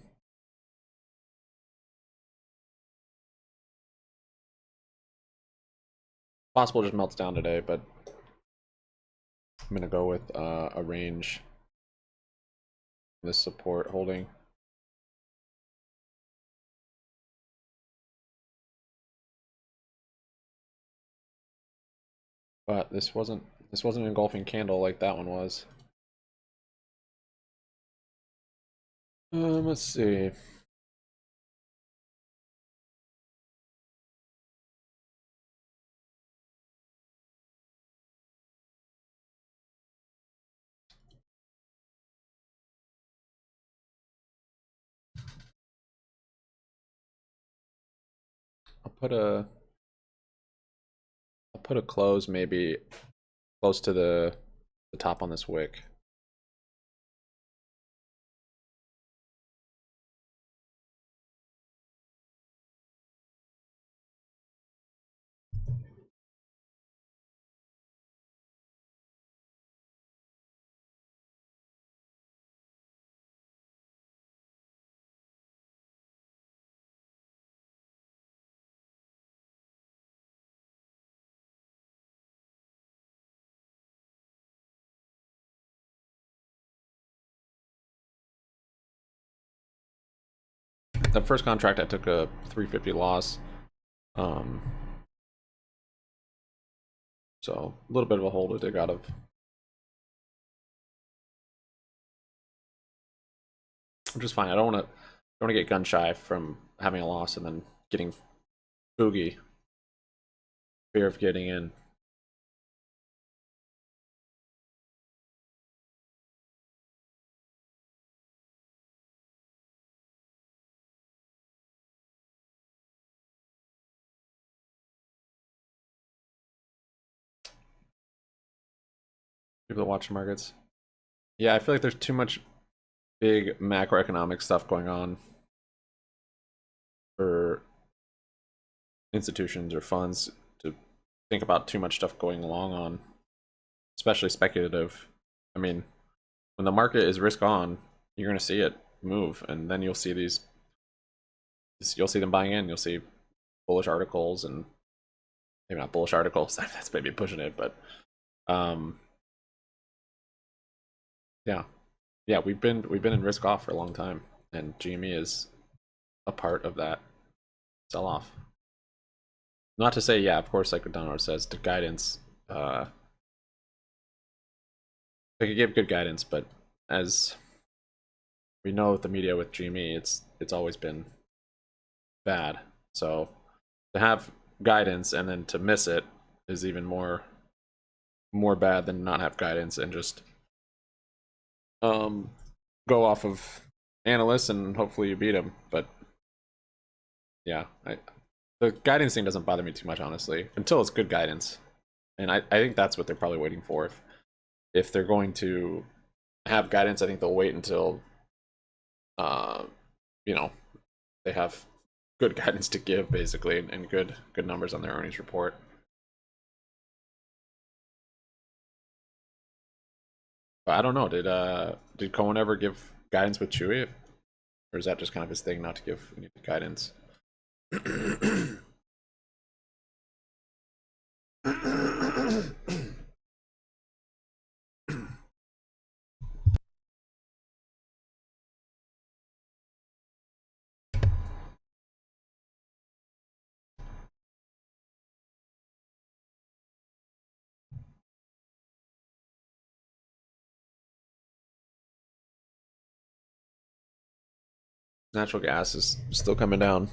Possible just melts down today, but I'm gonna go with a range. This support holding. But this wasn't an engulfing candle like that one was. Let's see. I'll put a close maybe close to the top on this wick. The first contract I took a 350 loss. So a little bit of a hold to dig out of. Which is fine. I don't want to get gun shy from having a loss and then getting boogie. Fear of getting in. People that watch markets. Yeah, I feel like there's too much big macroeconomic stuff going on for institutions or funds to think about too much stuff going along on, especially speculative. I mean, when the market is risk on, you're going to see it move, and then you'll see them buying in. You'll see bullish articles, and maybe not bullish articles. That's maybe pushing it, but yeah, we've been in risk off for a long time, and GME is a part of that sell off. Not to say, yeah, of course, like Donald says, the guidance, they could give good guidance, but as we know with the media with GME, it's always been bad. So to have guidance and then to miss it is even more bad than not have guidance and just go off of analysts and hopefully you beat them. But yeah, the guidance thing doesn't bother me too much, honestly, until it's good guidance. And I think that's what they're probably waiting for. If they're going to have guidance, I think they'll wait until you know, they have good guidance to give, basically, and good numbers on their earnings report. But I don't know. Did Cohen ever give guidance with Chewy, or is that just kind of his thing not to give any guidance? Natural gas is still coming down.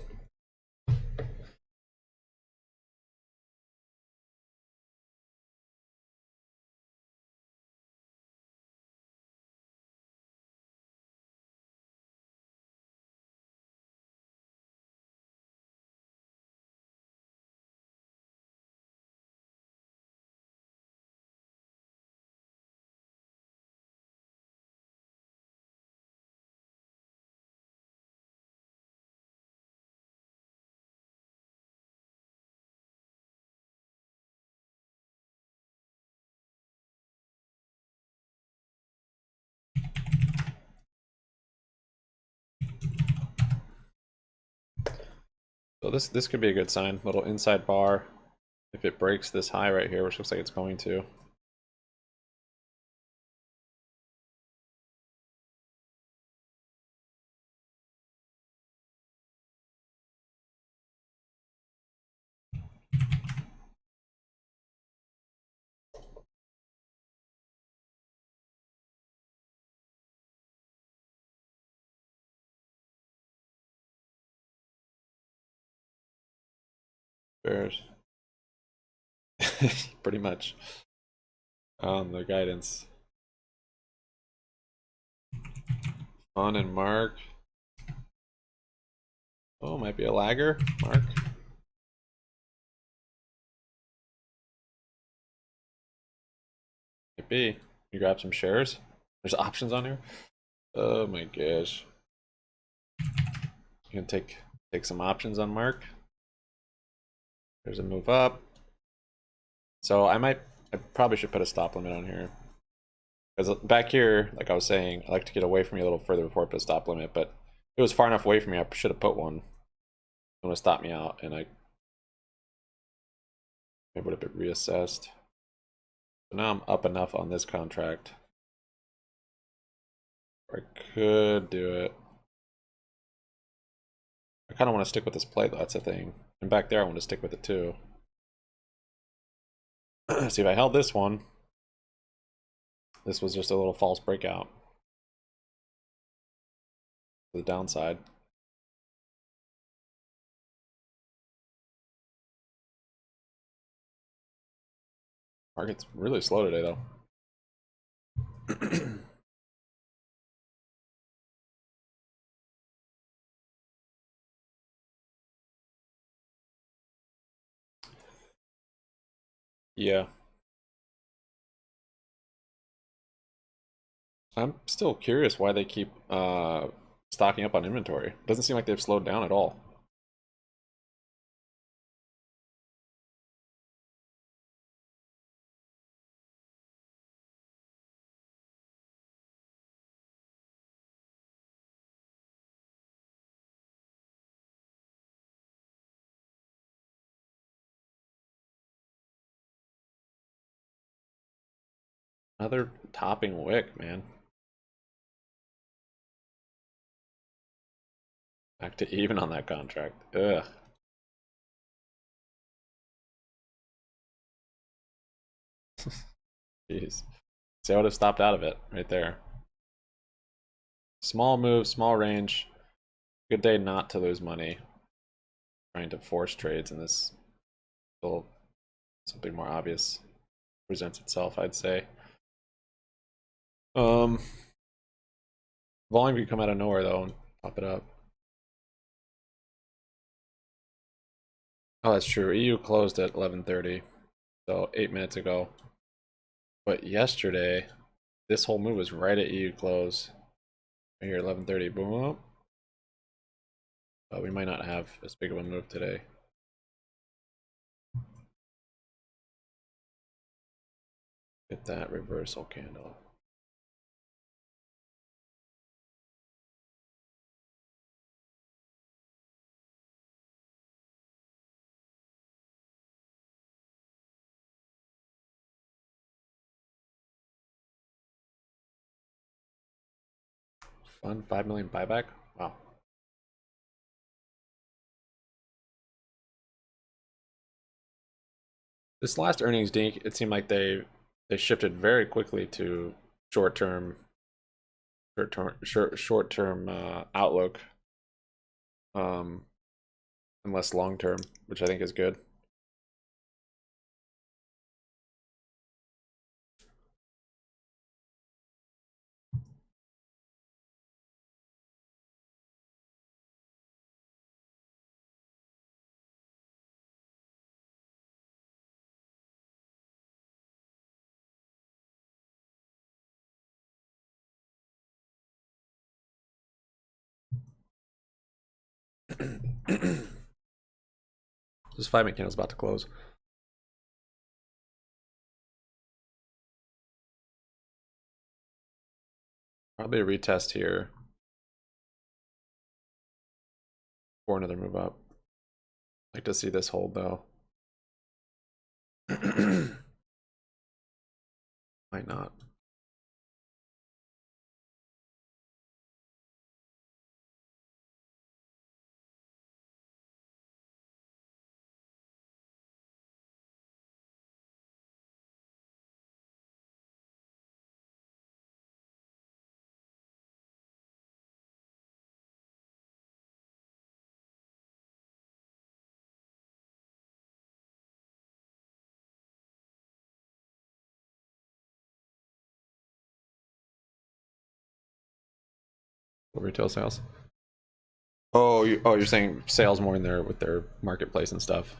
So this could be a good sign. Little inside bar. If it breaks this high right here, which looks like it's going to. Bears. Pretty much. On the guidance. On and Mark. Oh, might be a lagger. Mark. Might be. You grab some shares. There's options on here. Oh my gosh. You can take some options on Mark. There's a move up. So I probably should put a stop limit on here. Because back here, like I was saying, I like to get away from you a little further before I put a stop limit, but it was far enough away from me, I should have put one. It would have stopped me out, and it would have been reassessed. So now I'm up enough on this contract. I could do it. I kind of want to stick with this play, though. That's the thing. And back there, I want to stick with it too. See, if I held this one, this was just a little false breakout. To the downside. Market's really slow today, though. Yeah. I'm still curious why they keep stocking up on inventory. Doesn't seem like they've slowed down at all. Another topping wick, man. Back to even on that contract. Ugh. Jeez. See, I would have stopped out of it right there. Small move, small range. Good day not to lose money. Trying to force trades in this until something more obvious presents itself, I'd say. Volume could come out of nowhere though and pop it up. Oh, that's true. EU closed at 11:30. So 8 minutes ago. But yesterday, this whole move was right at EU close. Right here, 11:30. Boom. But we might not have as big of a move today. Get that reversal candle. Fun 5 million buyback. Wow. This last earnings dink, it seemed like they shifted very quickly to short-term outlook, and less long-term, which I think is good. This 5-minute candle is about to close. Probably a retest here for another move up. Like to see this hold though. Might not. Retail sales. Oh, you're saying sales more in there with their marketplace and stuff.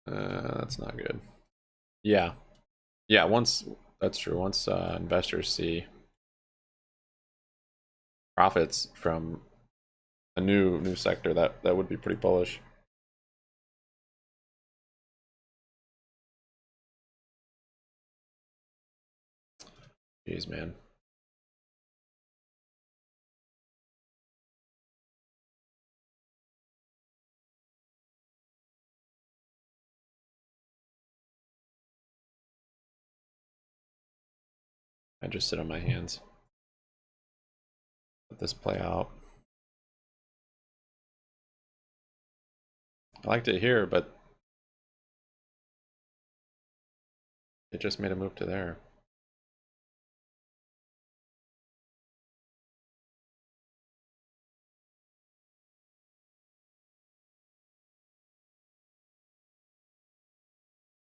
That's not good. Yeah, yeah. Once that's true. Once investors see profits from a new sector, that would be pretty bullish. Jeez, man. I just sit on my hands. Let this play out. I liked it here, but it just made a move to there.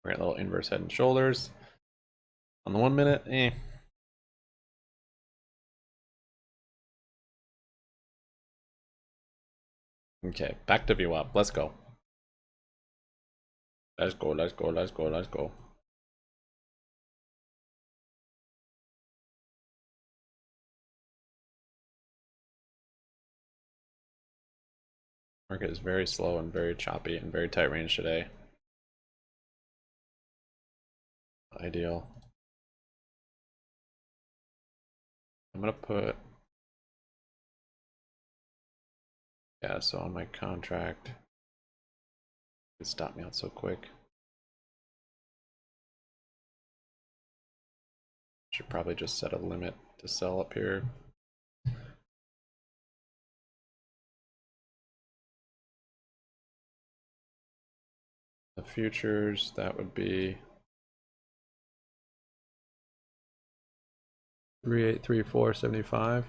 We're at a little inverse head and shoulders. On the 1 minute, Okay, back to VWAP. Let's go. Let's go, let's go, let's go, let's go. Market is very slow and very choppy and very tight range today. Ideal. I'm gonna put, yeah, so on my contract, it stopped me out so quick. Should probably just set a limit to sell up here. The futures, that would be 3834.75.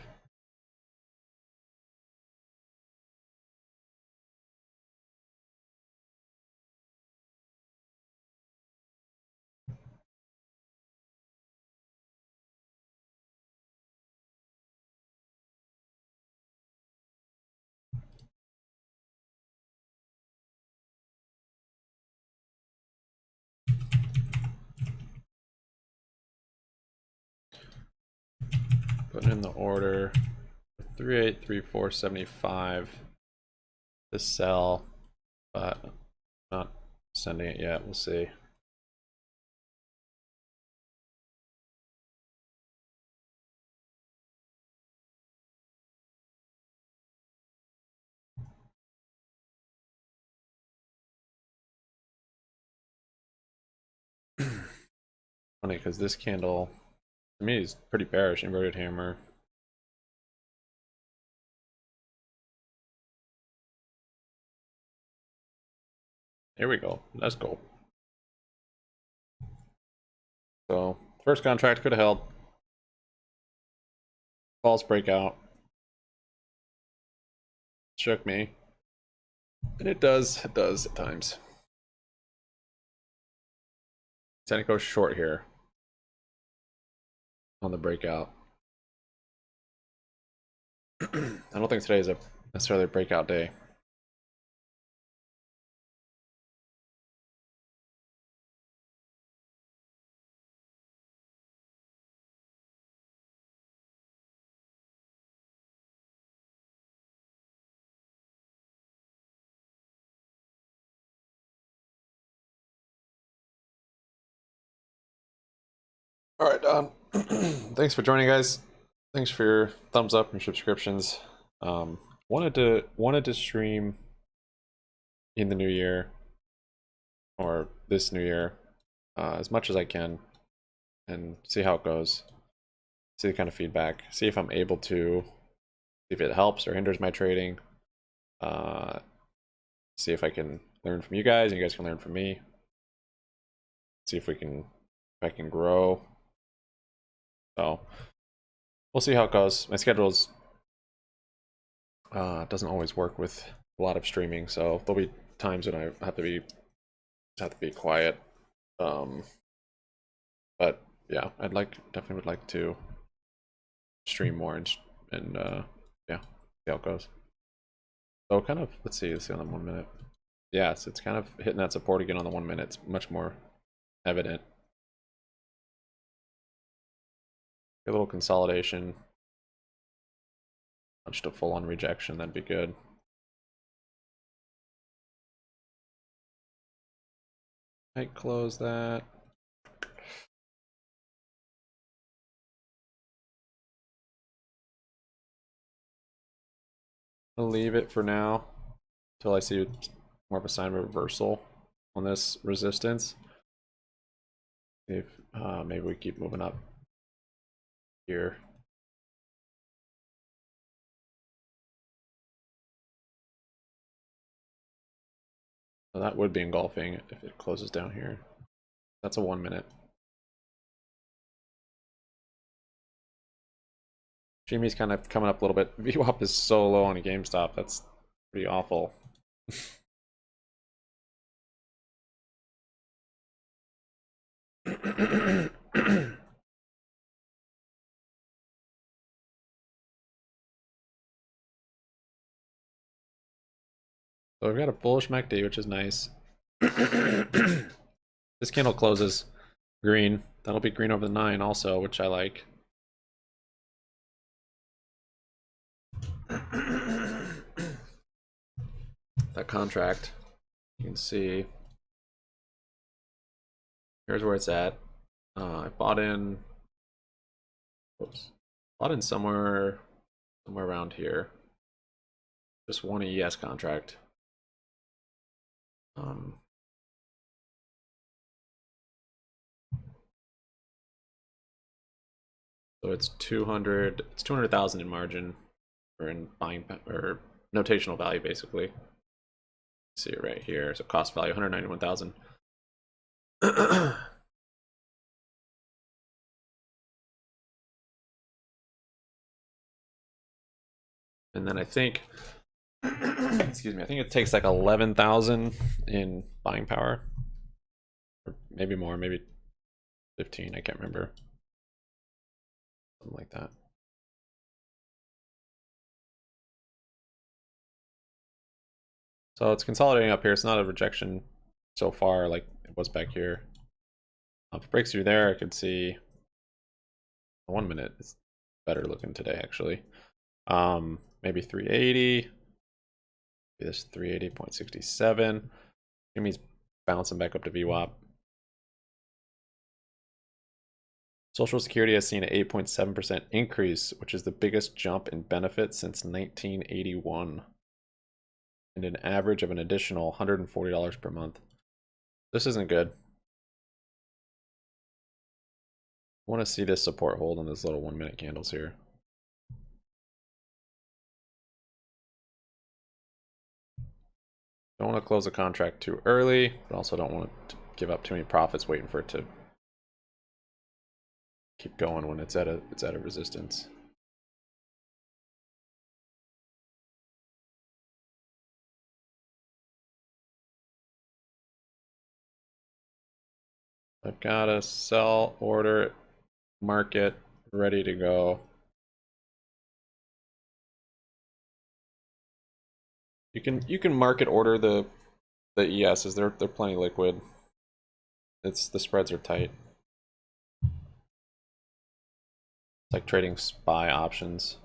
Putting in the order 383475 to sell, but not sending it yet. We'll see. Funny because this candle to me is pretty bearish. Inverted hammer. Here we go. Let's go. So first contract could have held. False breakout. Shook me. And it does at times. Then it goes short here on the breakout. I don't think today is necessarily a breakout day. All right, thanks for joining, guys. Thanks for your thumbs up and subscriptions. Wanted to stream in the new year or this new year as much as I can and see how it goes. See the kind of feedback. See if I'm able to, see if it helps or hinders my trading. See if I can learn from you guys and you guys can learn from me. See if I can grow. So we'll see how it goes. My schedule's doesn't always work with a lot of streaming, so there'll be times when I have to be quiet. But yeah, definitely would like to stream more and yeah, see how it goes. So kind of let's see on the 1 minute. Yes, it's kind of hitting that support again on the 1 minute. It's much more evident. A little consolidation. Just a full-on rejection, that'd be good. Might close that. I'll leave it for now until I see more of a sign of reversal on this resistance. If maybe we keep moving up here. So that would be engulfing if it closes down here. That's a 1 minute. Jimmy's kind of coming up a little bit. VWAP is so low on a GameStop. That's pretty awful. So we've got a bullish MACD, which is nice. This candle closes green. That'll be green over the 9 also, which I like. That contract, you can see. Here's where it's at. I bought in. Whoops. Bought in somewhere around here. Just one ES contract. So it's 200,000 in margin, or in buying or notational value basically. See it right here. So cost value 191,000. And then I think, excuse me, I think it takes like 11,000 in buying power, or maybe more, maybe 15. I can't remember. Something like that. So it's consolidating up here. It's not a rejection so far like it was back here. If it breaks through there, I could see 1 minute. It's better looking today, actually. Maybe 380. This 380.67. Jimmy's bouncing back up to VWAP. Social Security has seen an 8.7% increase, which is the biggest jump in benefits since 1981, and an average of an additional $140 per month. This isn't good. I want to see this support hold on these little 1 minute candles here. Don't want to close the contract too early, but also don't want to give up too many profits waiting for it to keep going when it's at a resistance. I've got a sell order market ready to go. You can market order the ESs. They're plenty liquid. It's the spreads are tight. It's like trading SPY options.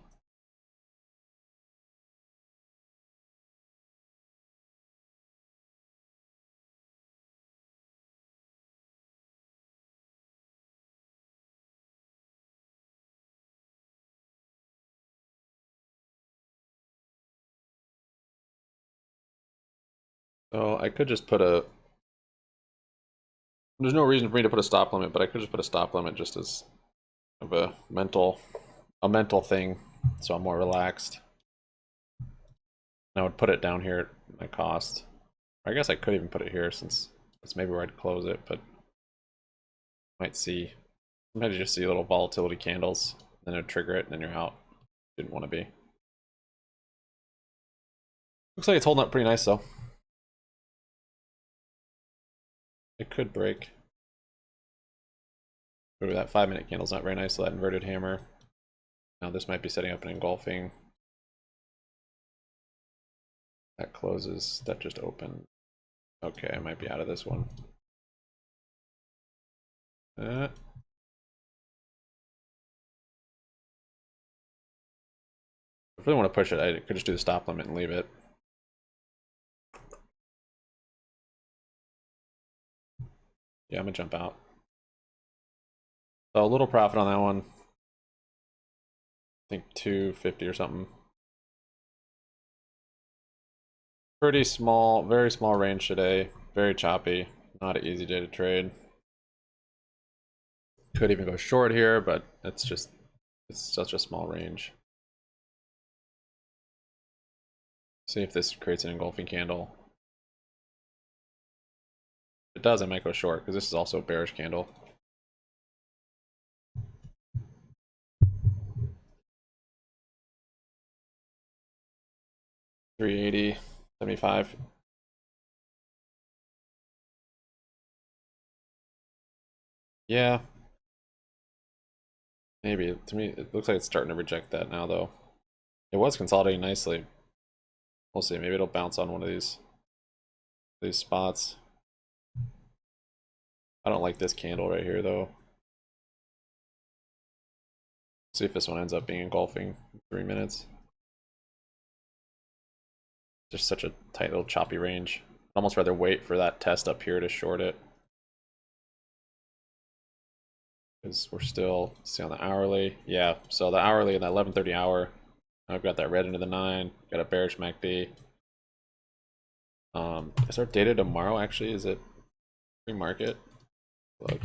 So I could just put a. There's no reason for me to put a stop limit, but I could just put a stop limit just as of a mental thing, so I'm more relaxed. I would put it down here at my cost. I guess I could even put it here since that's maybe where I'd close it, but might see. Sometimes you just see little volatility candles, then it'd trigger it, and then you're out. Didn't want to be. Looks like it's holding up pretty nice though. It could break. Ooh, that 5 minute candle's not very nice, so that inverted hammer. Now this might be setting up an engulfing. That closes, that just opened. Okay, I might be out of this one. If I really want to push it, I could just do the stop limit and leave it. Yeah, I'm gonna jump out. So a little profit on that one. I think 250 or something. Pretty small, very small range today. Very choppy. Not an easy day to trade. Could even go short here, but it's such a small range. See if this creates an engulfing candle. If it does, I might go short because this is also a bearish candle. $380, $75. Yeah. Maybe. To me, it looks like it's starting to reject that now, though. It was consolidating nicely. We'll see. Maybe it'll bounce on one of these spots. I don't like this candle right here, though. See if this one ends up being engulfing in 3 minutes. Just such a tight little choppy range. I'd almost rather wait for that test up here to short it. Because we're still, see on the hourly. Yeah, so the hourly in that 11:30 hour, I've got that red into the 9, got a bearish MACD. Is our data tomorrow actually? Is it pre-market? Look.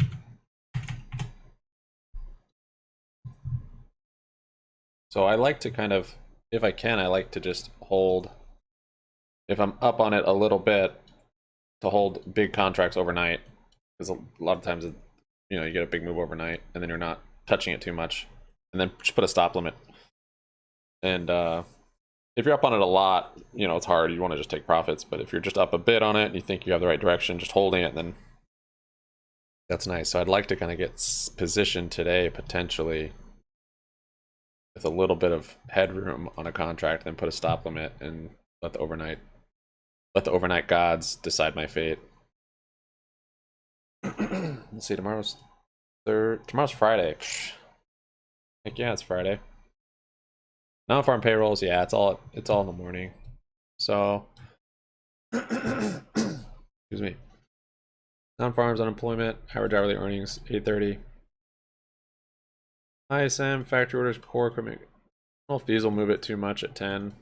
So I like to kind of, if I can, I like to just hold, if I'm up on it a little bit, to hold big contracts overnight. Because a lot of times, you know, you get a big move overnight, and then you're not touching it too much. And then just put a stop limit. And if you're up on it a lot, you know, it's hard. You want to just take profits. But if you're just up a bit on it and you think you have the right direction, just holding it, then that's nice. So I'd like to kind of get positioned today, potentially, with a little bit of headroom on a contract, then put a stop limit and let the overnight gods decide my fate. Let's see, tomorrow's Friday. Heck yeah, it's Friday. Non-farm payrolls, yeah, it's all in the morning. So excuse me. Non-farms unemployment, average hourly earnings 8:30. ISM, factory orders, core equipment. I don't know if these will move it too much at 10.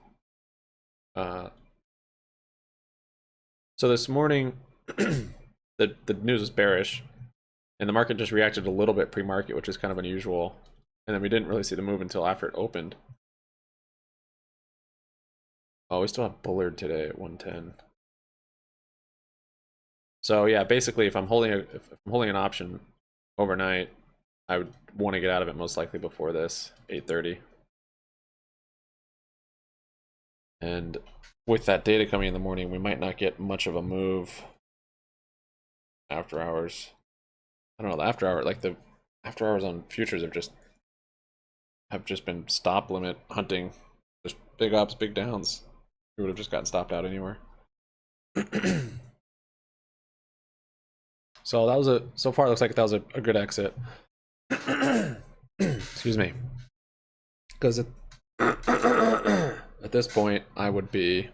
So this morning, the news was bearish, and the market just reacted a little bit pre-market, which is kind of unusual. And then we didn't really see the move until after it opened. Oh, we still have Bullard today at 110. So yeah, basically, if I'm holding an option overnight, I would want to get out of it most likely before this 8:30. And with that data coming in the morning, we might not get much of a move after hours. I don't know, the after hour, like the after hours on futures have just been stop limit hunting. Just big ups, big downs. We would have just gotten stopped out anywhere. So that was so far it looks like that was a good exit. Excuse me. Because at this point I would be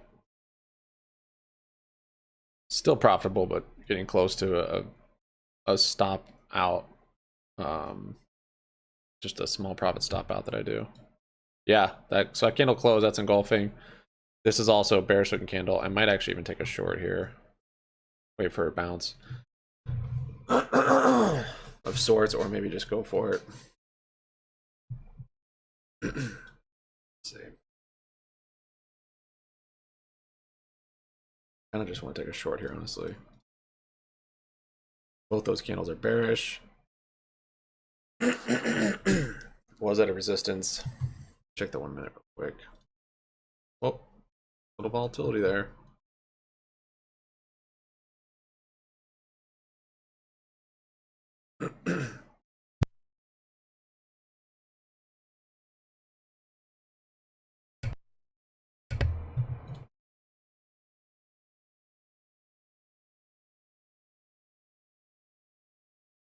still profitable, but getting close to a stop out. Just a small profit stop out that I do. Yeah, so that candle close, that's engulfing. This is also a bearish looking candle. I might actually even take a short here. Wait for a bounce of sorts, or maybe just go for it. Let's see. Kind of just want to take a short here, honestly. Both those candles are bearish. Was at a resistance. Check the 1 minute real quick. Oh, little volatility there.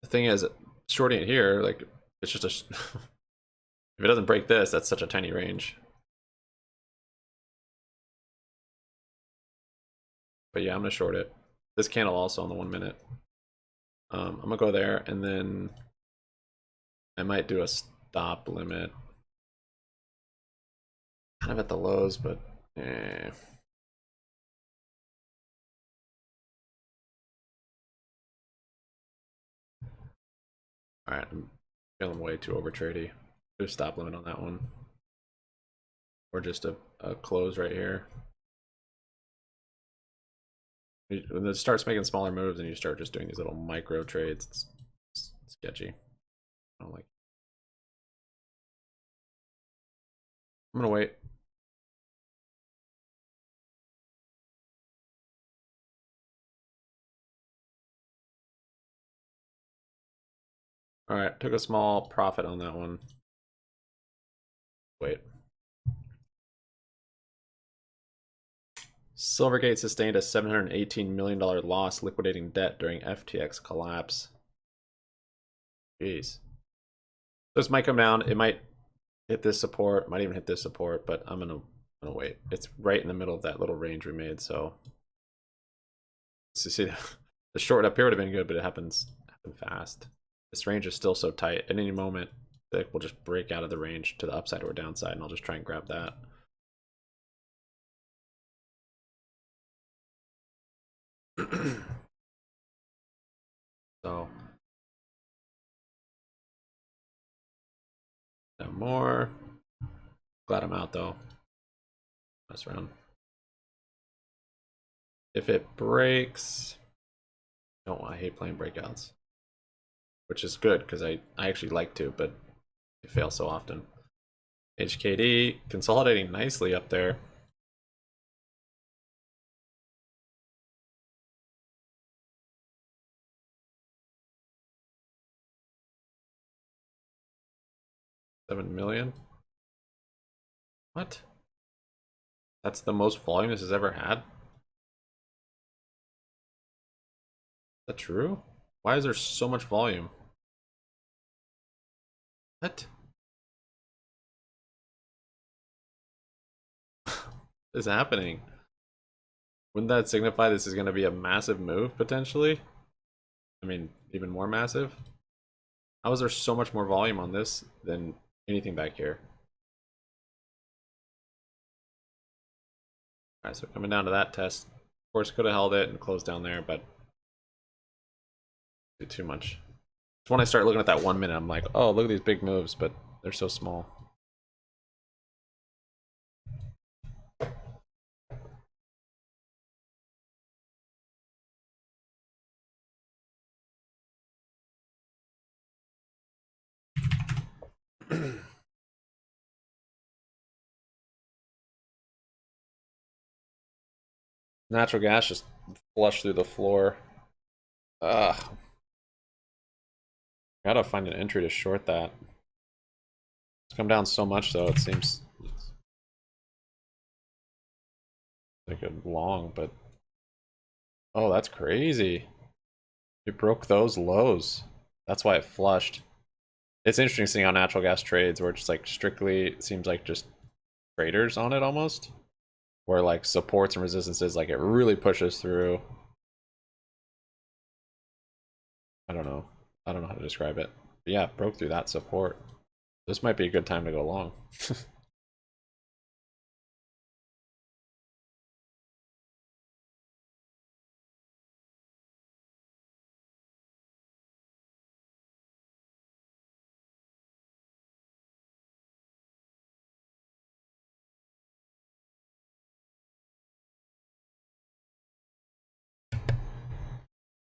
The thing is, shorting it here, like, it's just a if it doesn't break this, that's such a tiny range. But yeah, I'm gonna short it. This candle also on the 1 minute. I'm gonna go there, and then I might do a stop limit. Kind of at the lows, but eh. Alright, I'm feeling way too over trady. Do a stop limit on that one. Or just a close right here. When it starts making smaller moves and you start just doing these little micro trades, it's sketchy. I don't like it. I'm gonna wait. Alright, took a small profit on that one. Wait. Silvergate sustained a $718 million loss liquidating debt during FTX collapse. Jeez. This might come down. It might hit this support. Might even hit this support, but I'm gonna wait. It's right in the middle of that little range we made, so see the short up here would have been good, but it happened fast. This range is still so tight. At any moment, it will just break out of the range to the upside or downside, and I'll just try and grab that. So no more. Glad I'm out though. Mess around. If it breaks, I hate playing breakouts, which is good because I actually like to, but they fail so often. HKD consolidating nicely up there. $7 million. What? That's the most volume this has ever had? Is that true? Why is there so much volume? What? is happening? Wouldn't that signify this is going to be a massive move potentially? I mean, even more massive? How is there so much more volume on this than anything back here? Alright, so coming down to that test. Of course, could have held it and closed down there, but too much. It's when I start looking at that 1 minute, I'm like, oh, look at these big moves, but they're so small. Natural gas just flushed through the floor. Ugh. Gotta find an entry to short that. It's come down so much though, it seems like a long, but oh, that's crazy. It broke those lows. That's why it flushed. It's interesting seeing how natural gas trades where it's just like strictly, it seems like just traders on it almost. Where like supports and resistances, like it really pushes through. I don't know. I don't know how to describe it. But yeah, it broke through that support. This might be a good time to go long.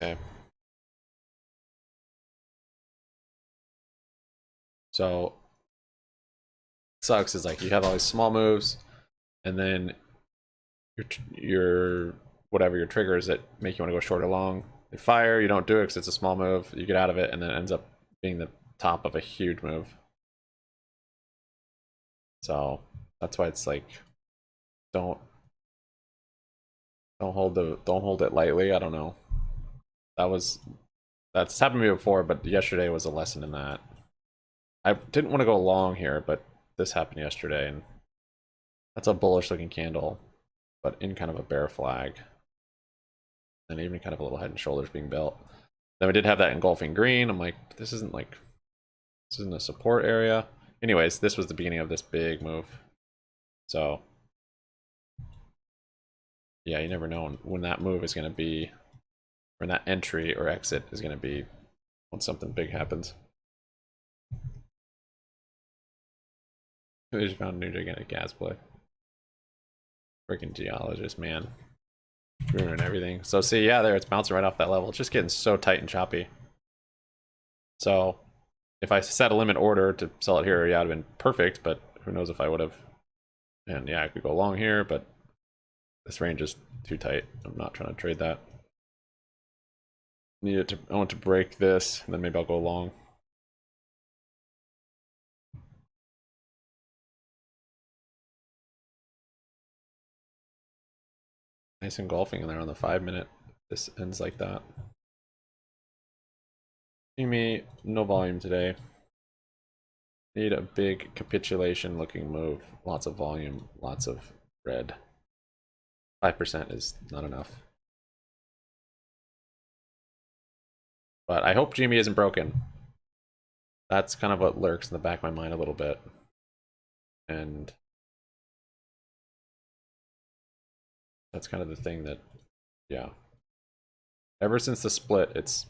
Okay. So sucks is like you have all these small moves, and then your whatever your triggers that make you want to go short or long. They fire, you don't do it because it's a small move. You get out of it, and then it ends up being the top of a huge move. So that's why it's like don't hold it lightly. I don't know. That's happened to me before, but yesterday was a lesson in that. I didn't want to go long here, but this happened yesterday, and that's a bullish looking candle, but in kind of a bear flag. And even kind of a little head and shoulders being built. Then we did have that engulfing green. I'm like, this isn't a support area. Anyways, this was the beginning of this big move. So yeah, you never know when that move is going to be, when that entry or exit is going to be when something big happens. We just found a new gigantic gas play. Freaking geologist, man. Ruining everything. So see, yeah, there it's bouncing right off that level. It's just getting so tight and choppy. So if I set a limit order to sell it here, yeah, it'd have been perfect, but who knows if I would have. And yeah, I could go long here, but this range is too tight. I'm not trying to trade that. I want to break this, and then maybe I'll go long. Nice engulfing in there on the 5 minute. This ends like that. See me, no volume today. Need a big capitulation looking move. Lots of volume, lots of red. 5% is not enough. But I hope GME isn't broken. That's kind of what lurks in the back of my mind a little bit. And that's kind of the thing that, yeah. Ever since the split, it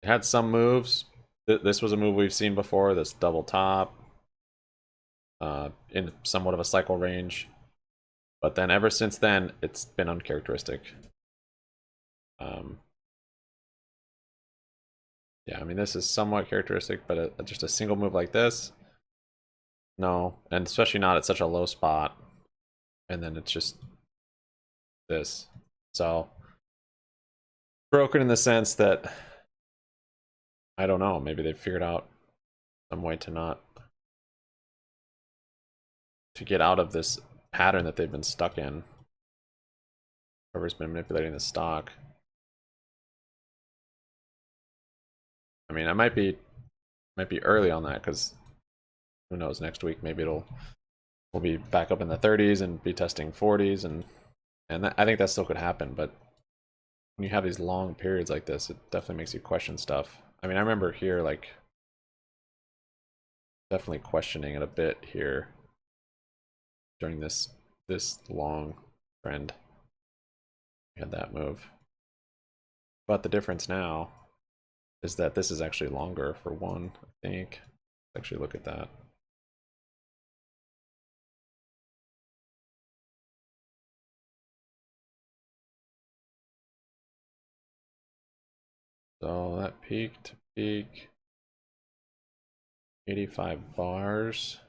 had some moves. This was a move we've seen before, this double top. In somewhat of a cycle range. But then ever since then, it's been uncharacteristic. Yeah, I mean, this is somewhat characteristic, but just a single move like this, no. And especially not at such a low spot. And then it's just this. So, broken in the sense that, I don't know, maybe they figured out some way to get out of this pattern that they've been stuck in. Whoever's been manipulating the stock. I mean, I might be early on that because who knows, next week maybe we'll we'll be back up in the 30s and be testing 40s, and I think that still could happen. But when you have these long periods like this, it definitely makes you question stuff. I mean, I remember here, like, definitely questioning it a bit here during this long trend. We had that move. But the difference now is that this is actually longer for one, I think. Let's actually look at that. So that peak to peak, 85 bars.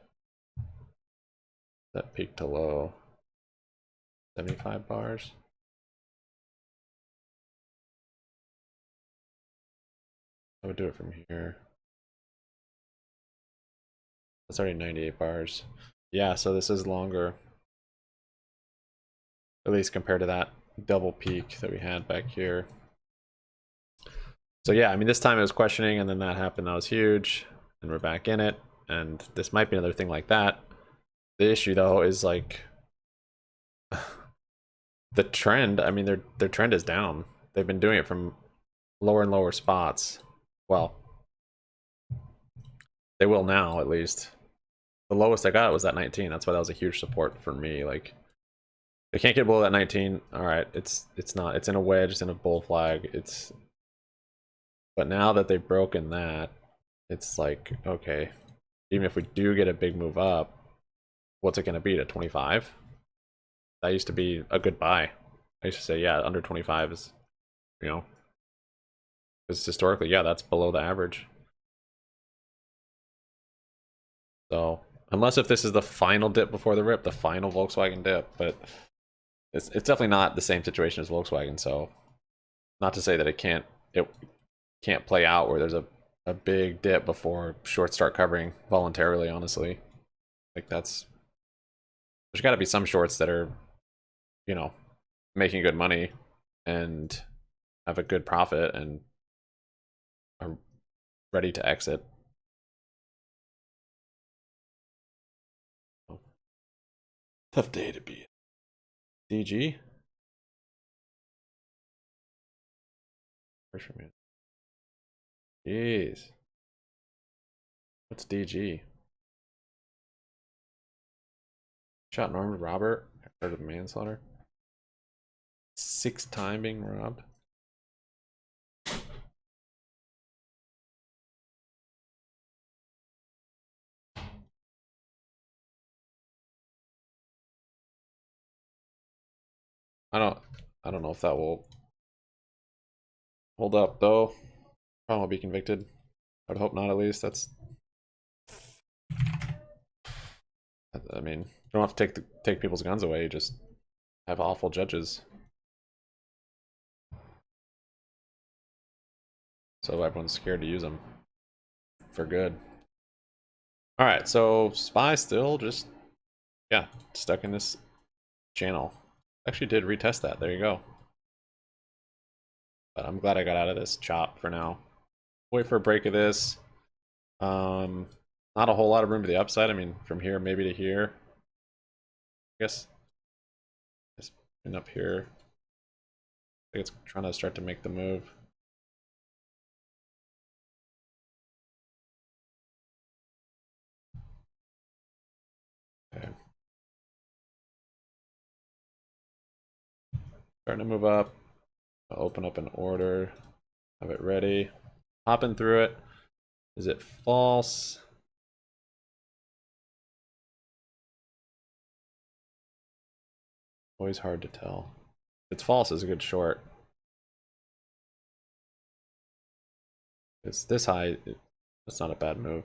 That peak to low, 75 bars. I would do it from here. That's already 98 bars. Yeah, so this is longer. At least compared to that double peak that we had back here. So yeah, I mean, this time it was questioning, and then that happened. That was huge, and we're back in it. And this might be another thing like that. The issue though is like the trend. I mean, their trend is down. They've been doing it from lower and lower spots. Well, they will now, at least. The lowest I got was that 19. That's why that was a huge support for me. Like, they can't get below that 19. All right, it's not. It's in a wedge. It's in a bull flag. But now that they've broken that, it's like, okay, even if we do get a big move up, what's it going to be, to 25? That used to be a good buy. I used to say, yeah, under 25 is, you know, because historically, yeah, that's below the average. So unless if this is the final dip before the rip, the final Volkswagen dip, but it's definitely not the same situation as Volkswagen. So not to say that it can't play out where there's a big dip before shorts start covering voluntarily. Honestly, like there's got to be some shorts that are, you know, making good money and have a good profit and are ready to exit. Tough day to be DG. Pressure man. Jeez. What's DG? Shot Norman Robert after the manslaughter. 6th time being robbed. I don't know if that will hold up though. Probably will be convicted. I would hope not, at least. I mean, you don't have to take people's guns away, you just have awful judges. So everyone's scared to use them for good. Alright, so SPY still just, yeah, stuck in this channel. Actually did retest that, there you go. But I'm glad I got out of this chop for now. Wait for a break of this. Not a whole lot of room to the upside. I mean, from here maybe to here. I guess just up here. I think it's trying to start to make the move. Okay. Starting to move up. I'll open up an order. Have it ready. Hopping through it. Is it false? Always hard to tell. If it's false, it's a good short. It's this high. That's not a bad move.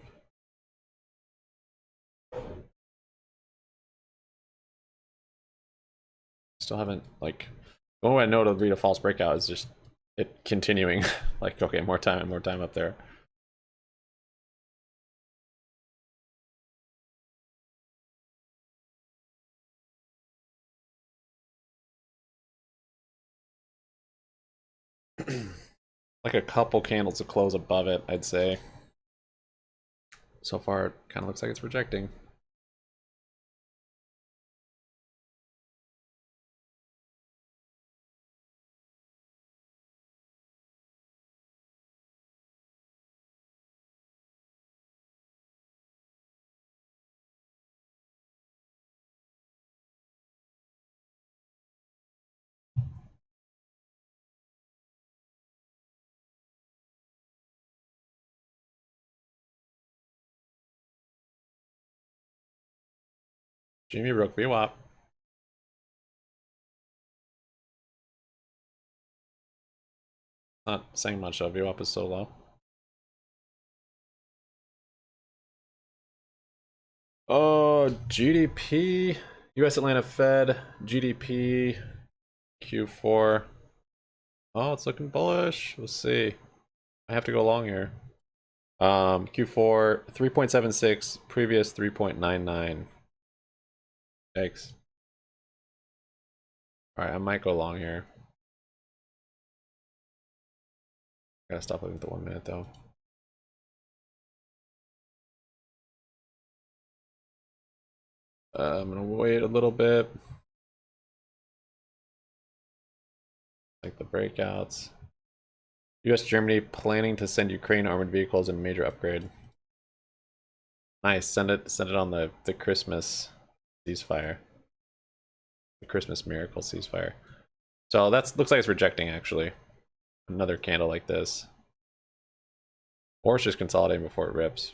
Still haven't, like, the only way I know to read a false breakout is just it continuing. Like, okay, more time up there. Like a couple candles to close above it, I'd say. So far, it kind of looks like it's rejecting. Jimmy Brook VWAP. Not saying much though, VWAP is so low. Oh, GDP, US Atlanta Fed, GDP, Q4. Oh, it's looking bullish. We'll see. I have to go long here. Q4 3.76, previous 3.99. Thanks. All right, I might go long here. Gotta stop looking at the 1 minute though. I'm gonna wait a little bit. Like the breakouts. US Germany planning to send Ukraine armored vehicles in major upgrade. Nice, send it on the Christmas ceasefire. The Christmas miracle ceasefire. So that's looks like it's rejecting actually. Another candle like this. Or it's just consolidating before it rips.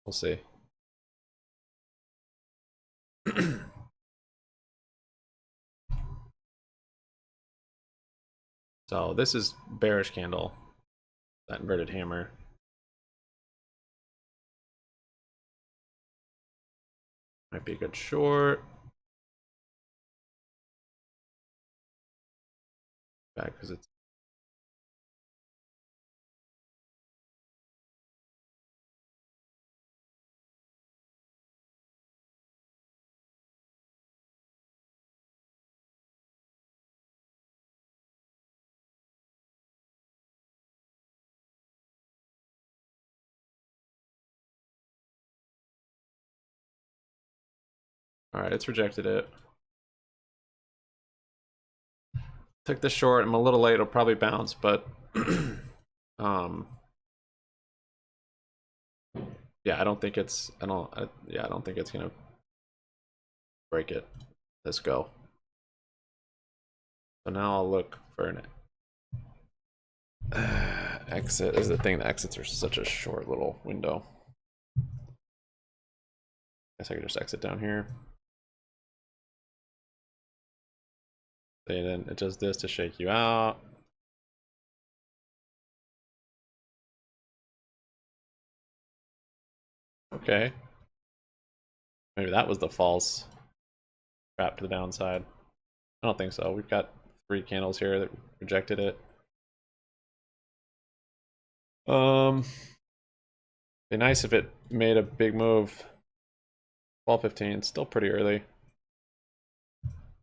We'll see. So this is bearish candle. That inverted hammer. Might be a good short. Back because it's all right, it's rejected it. Took the short. I'm a little late. It'll probably bounce, but yeah, I don't think it's. I don't think it's gonna break it. Let's go. So now I'll look for an exit. This is the thing. The exits are such a short little window. Guess I could just exit down here. And then it does this to shake you out. Okay. Maybe that was the false trap to the downside. I don't think so. We've got 3 candles here that rejected it. Be nice if it made a big move. 12:15, still pretty early.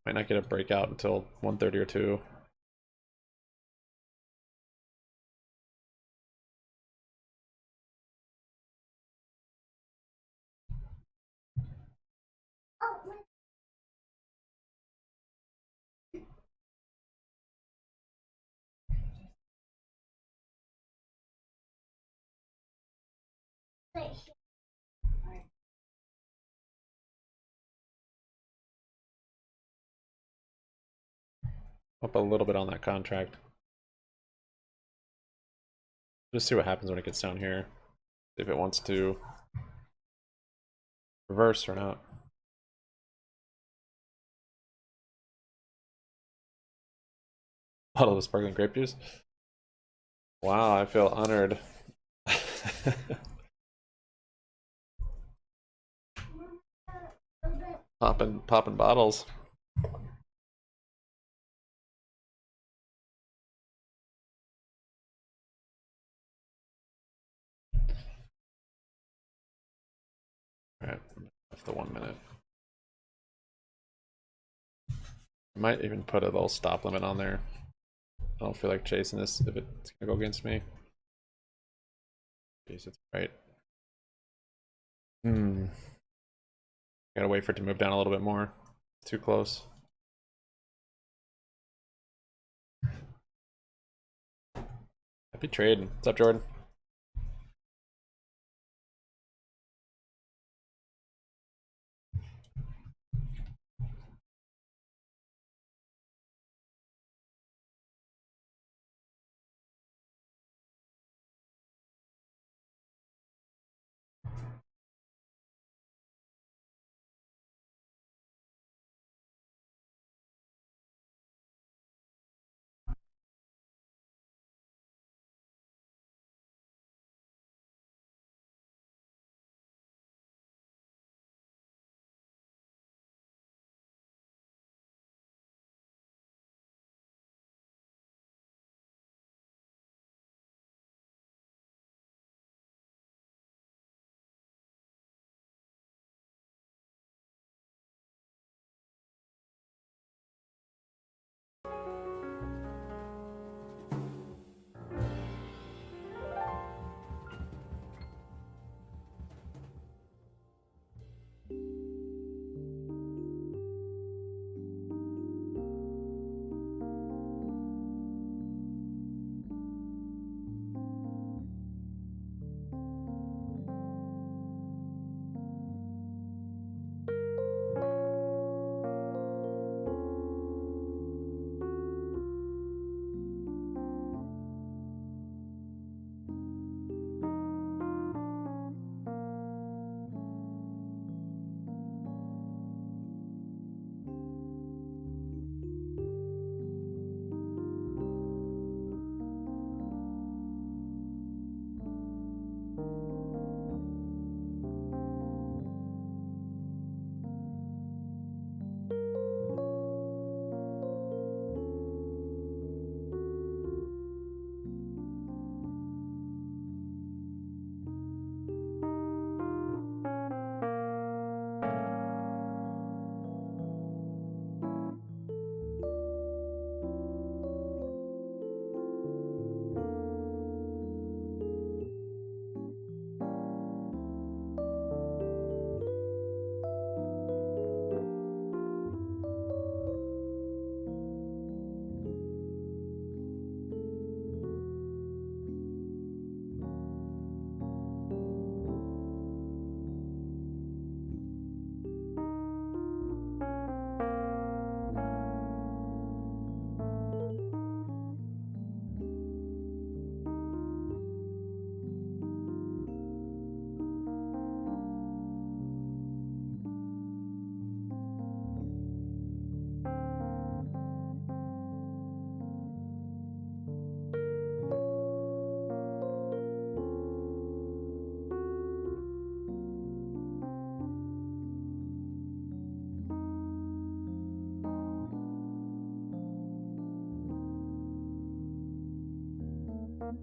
Might not get a breakout until 1:30 or 2. Up a little bit on that contract. Just see what happens when it gets down here. If it wants to reverse or not. Bottle of sparkling grape juice. Wow, I feel honored. Popping bottles. Alright, off the 1 minute. I might even put a little stop limit on there. I don't feel like chasing this if it's gonna go against me. Jeez, it's right. Gotta wait for it to move down a little bit more. Too close. Happy trading. What's up, Jordan? We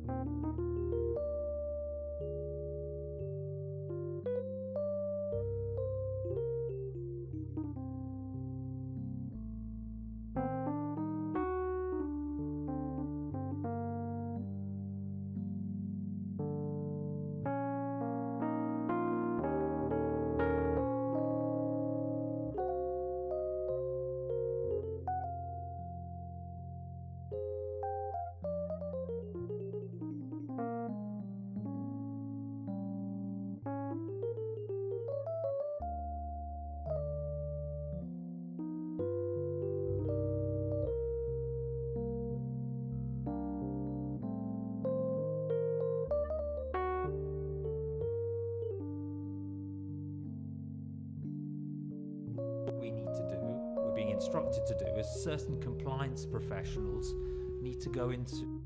need to do, we're being instructed to do, is certain compliance professionals need to go into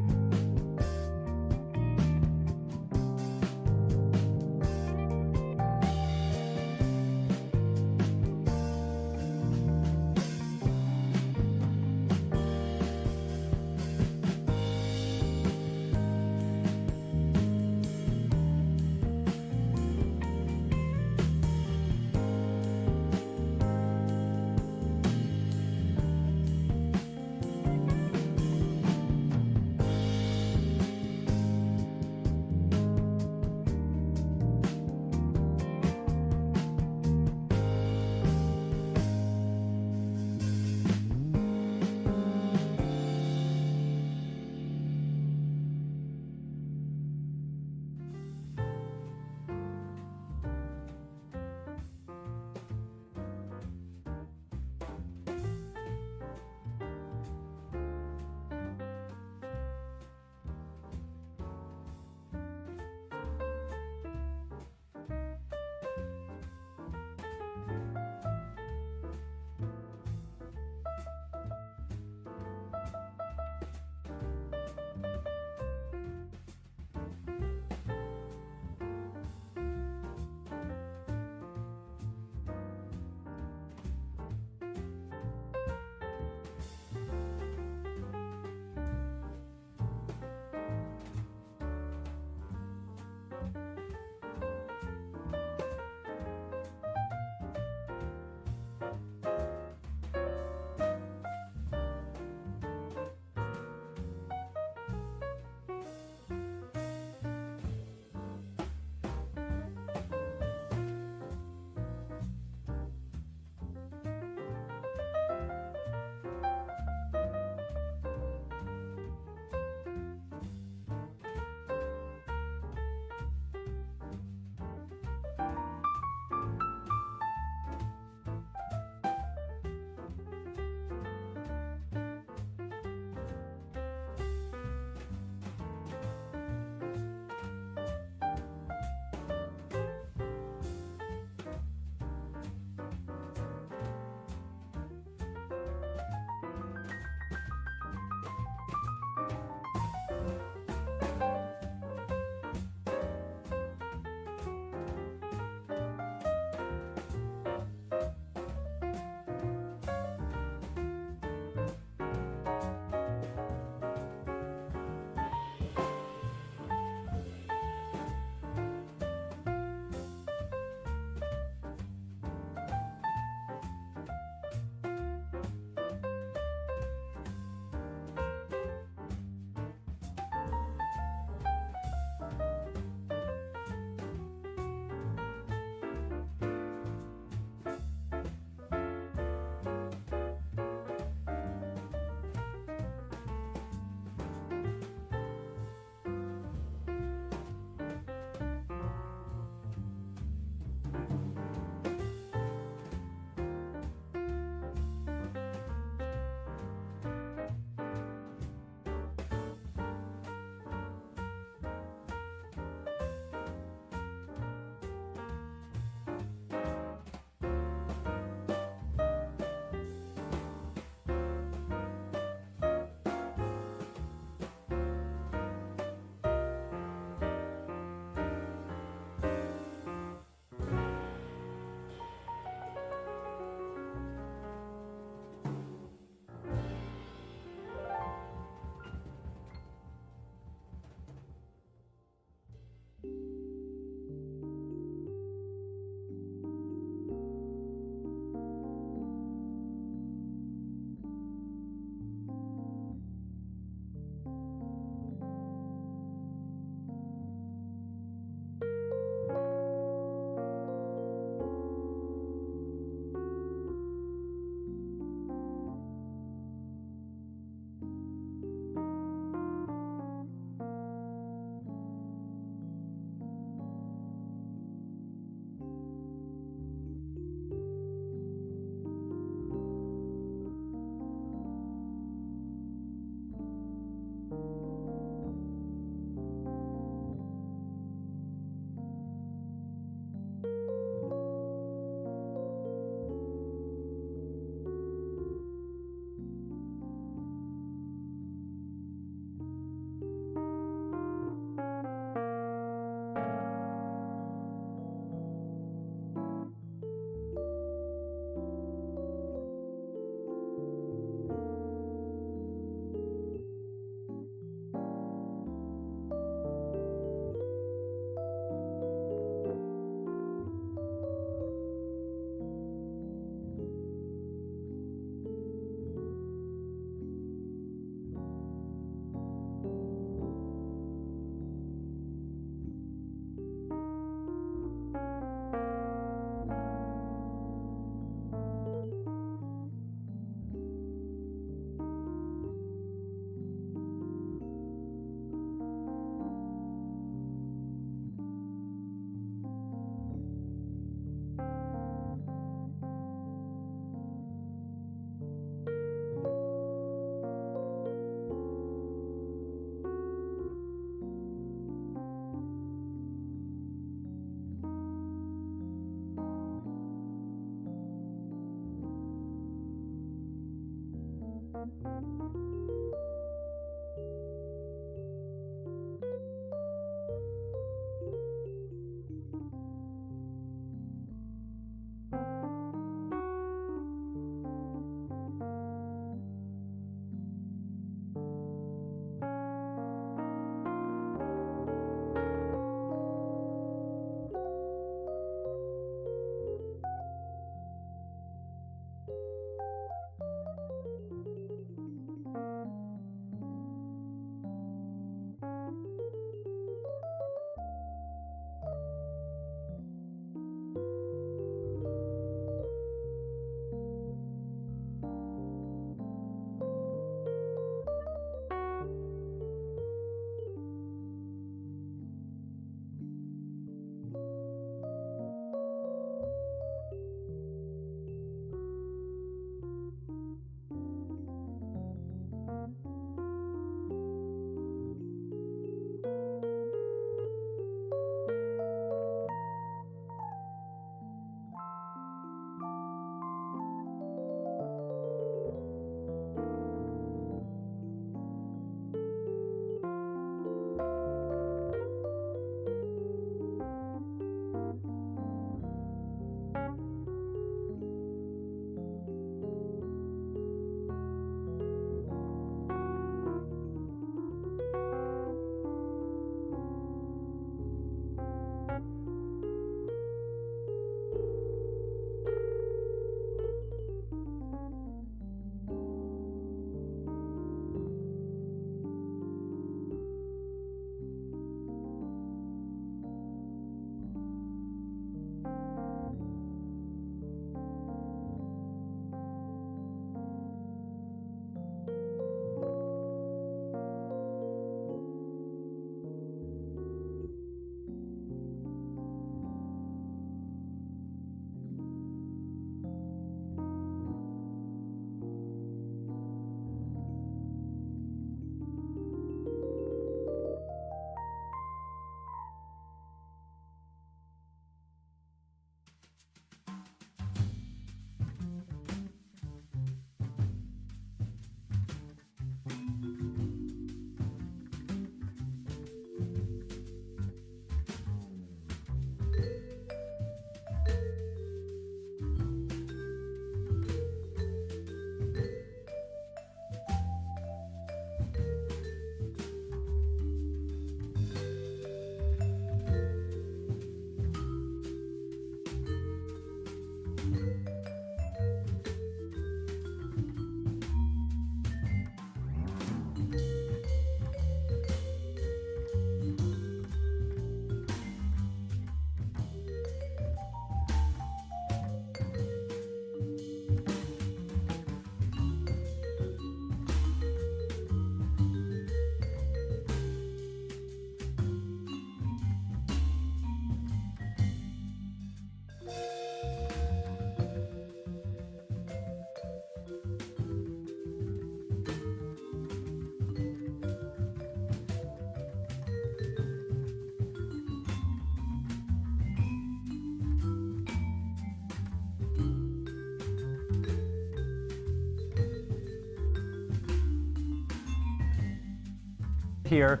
here.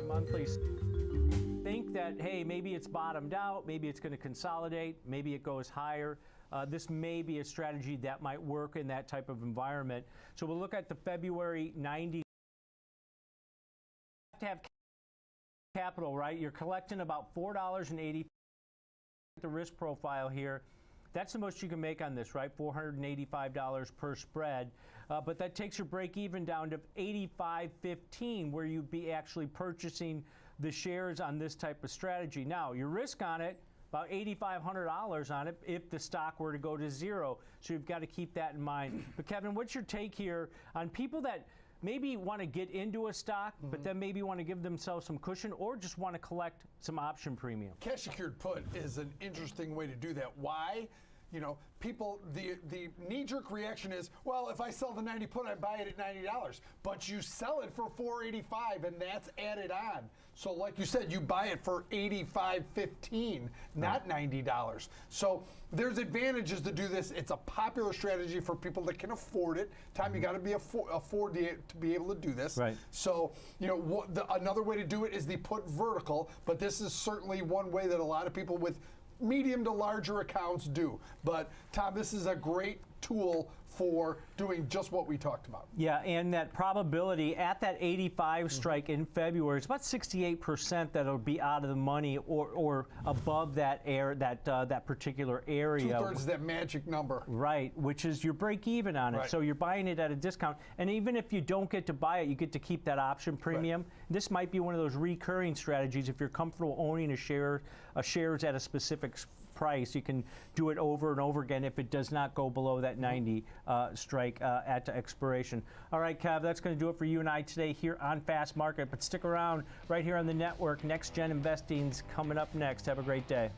Monthly. Think that, hey, maybe it's bottomed out, maybe it's going to consolidate, maybe it goes higher. This may be a strategy that might work in that type of environment. So we'll look at the February 90. You have to have capital, right? You're collecting about $4.80. The risk profile here. That's the most you can make on this, right? $485 per spread. But that takes your break even down to $85.15, where you'd be actually purchasing the shares on this type of strategy. Now, your risk on it, about $8,500 on it if the stock were to go to zero. So you've got to keep that in mind. But Kevin, what's your take here on people that maybe want to get into a stock, but then maybe want to give themselves some cushion or just want to collect some option premium? Cash secured put is an interesting way to do that. Why? You know, people, the knee-jerk reaction is, well, if I sell the 90 put, I buy it at $90. But you sell it for $485, and that's added on. So like you said, you buy it for $85.15, not $90. So there's advantages to do this. It's a popular strategy for people that can afford it. Tom, you got to be afford to be able to do this. Right. So, you know, another way to do it is the put vertical, but this is certainly one way that a lot of people with medium to larger accounts do. But Tom, this is a great tool for doing just what we talked about. Yeah, and that probability at that 85 strike in February, it's about 68% that'll be out of the money or above that that particular area. 2/3 is that magic number. Right, which is your break even on it. Right. So you're buying it at a discount. And even if you don't get to buy it, you get to keep that option premium. Right. This might be one of those recurring strategies. If you're comfortable owning shares at a specific price, you can do it over and over again if it does not go below that 90 strike at expiration. All right, Kev, that's going to do it for you and I today here on Fast Market. But stick around right here on the network. Next Gen Investing's coming up next. Have a great day.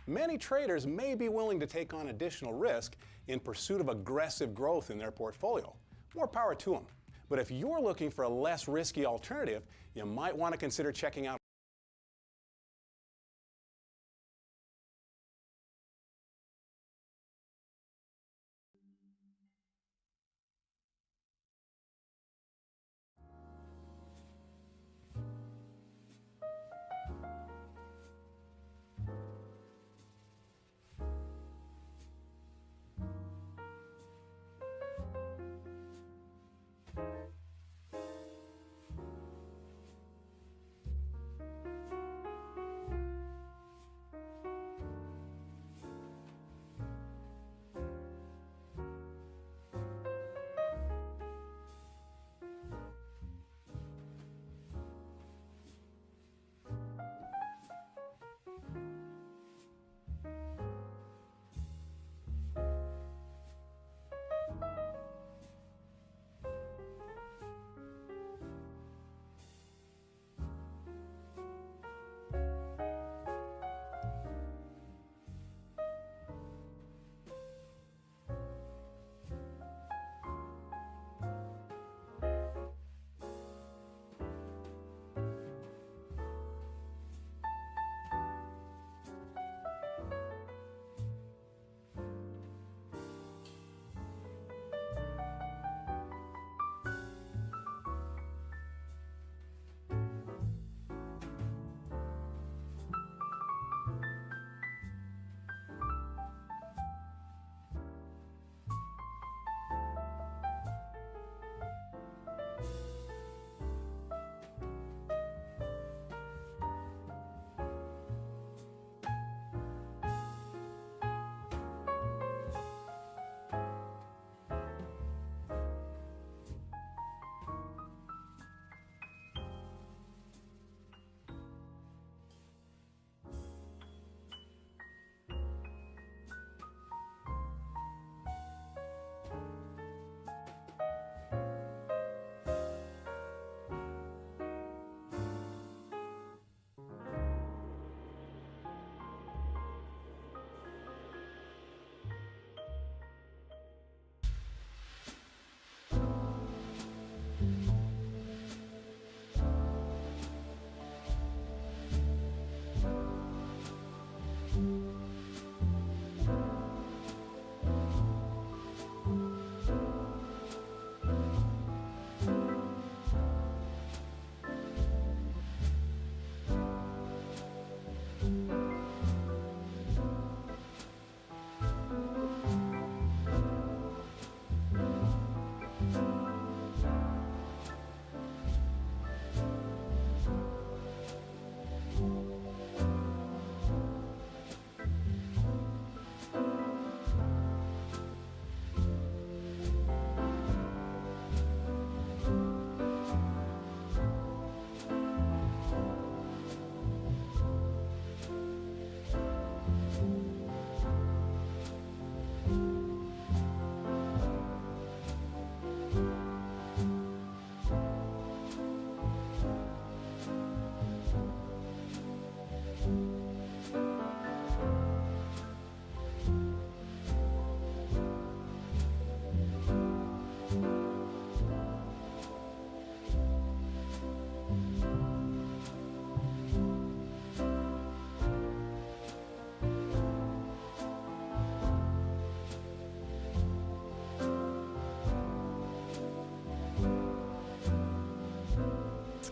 Many traders may be willing to take on additional risk in pursuit of aggressive growth in their portfolio. More power to them. But if you're looking for a less risky alternative, you might want to consider checking out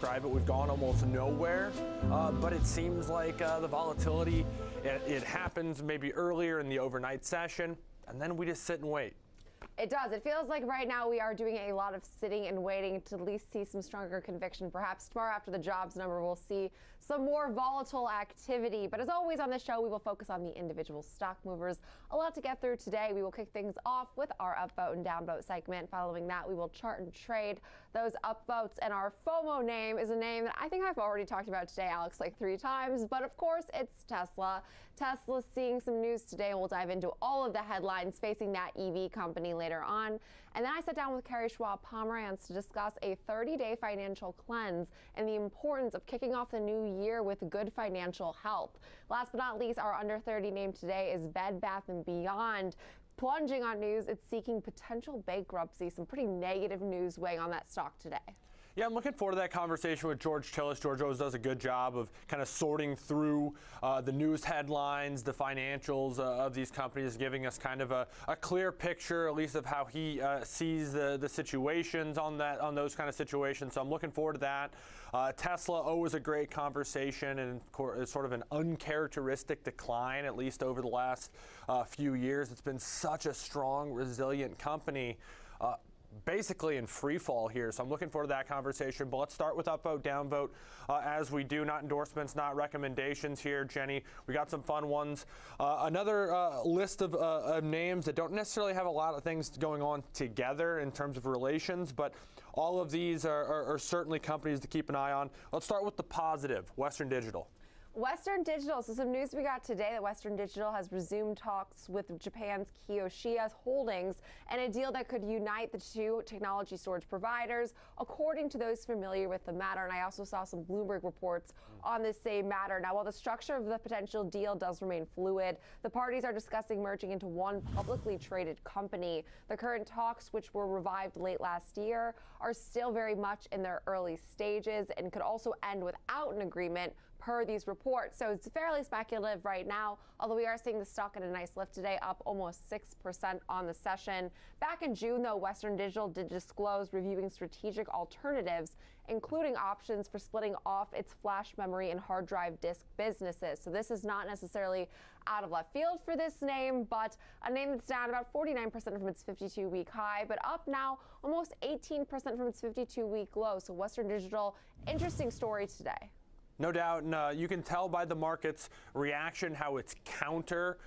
describe it. We've gone almost nowhere, but it seems like the volatility, it happens maybe earlier in the overnight session, and then we just sit and wait. It does. It feels like right now we are doing a lot of sitting and waiting to at least see some stronger conviction. Perhaps tomorrow after the jobs number, we'll see some more volatile activity. But as always on the show, we will focus on the individual stock movers. A lot to get through today. We will kick things off with our upvote and downvote segment. Following that, we will chart and trade those upvotes. And our FOMO name is a name that I think I've already talked about today, Alex, like 3 times. But of course, it's Tesla. Tesla's seeing some news today, and we'll dive into all of the headlines facing that EV company later on. And then I sat down with Carrie Schwab Pomerantz to discuss a 30-day financial cleanse and the importance of kicking off the new year with good financial health. Last but not least, our under 30 name today is Bed Bath & Beyond. Plunging on news, it's seeking potential bankruptcy. Some pretty negative news weighing on that stock today. Yeah, I'm looking forward to that conversation with George Tillis. George always does a good job of kind of sorting through the news headlines, the financials of these companies, giving us kind of a clear picture, at least of how he sees the situations on those kind of situations. So I'm looking forward to that. Tesla, always a great conversation, and sort of an uncharacteristic decline, at least over the last few years. It's been such a strong, resilient company. Basically in free fall here, so I'm looking forward to that conversation. But let's start with upvote, downvote, as we do. Not endorsements, not recommendations here, Jenny. We got some fun ones. Another list of names that don't necessarily have a lot of things going on together in terms of relations, but all of these are certainly companies to keep an eye on. Let's start with the positive, Western Digital. Western Digital, so some news we got today that Western Digital has resumed talks with Japan's Kioxia Holdings and a deal that could unite the two technology storage providers, according to those familiar with the matter. And I also saw some Bloomberg reports on this same matter. Now, while the structure of the potential deal does remain fluid, the parties are discussing merging into one publicly traded company. The current talks, which were revived late last year, are still very much in their early stages and could also end without an agreement per these reports. So it's fairly speculative right now, although we are seeing the stock at a nice lift today, up almost 6% on the session. Back in June, though, Western Digital did disclose reviewing strategic alternatives, including options for splitting off its flash memory and hard drive disk businesses. So this is not necessarily out of left field for this name, but a name that's down about 49% from its 52-week high, but up now almost 18% from its 52-week low. So Western Digital, interesting story today. No doubt, and you can tell by the market's reaction how it's counter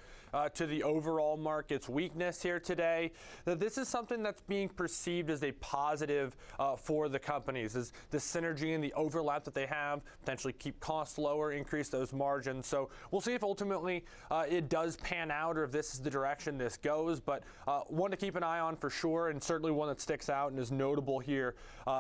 to the overall market's weakness here today, that this is something that's being perceived as a positive for the companies, is the synergy and the overlap that they have, potentially keep costs lower, increase those margins. So we'll see if ultimately it does pan out or if this is the direction this goes, but one to keep an eye on for sure, and certainly one that sticks out and is notable here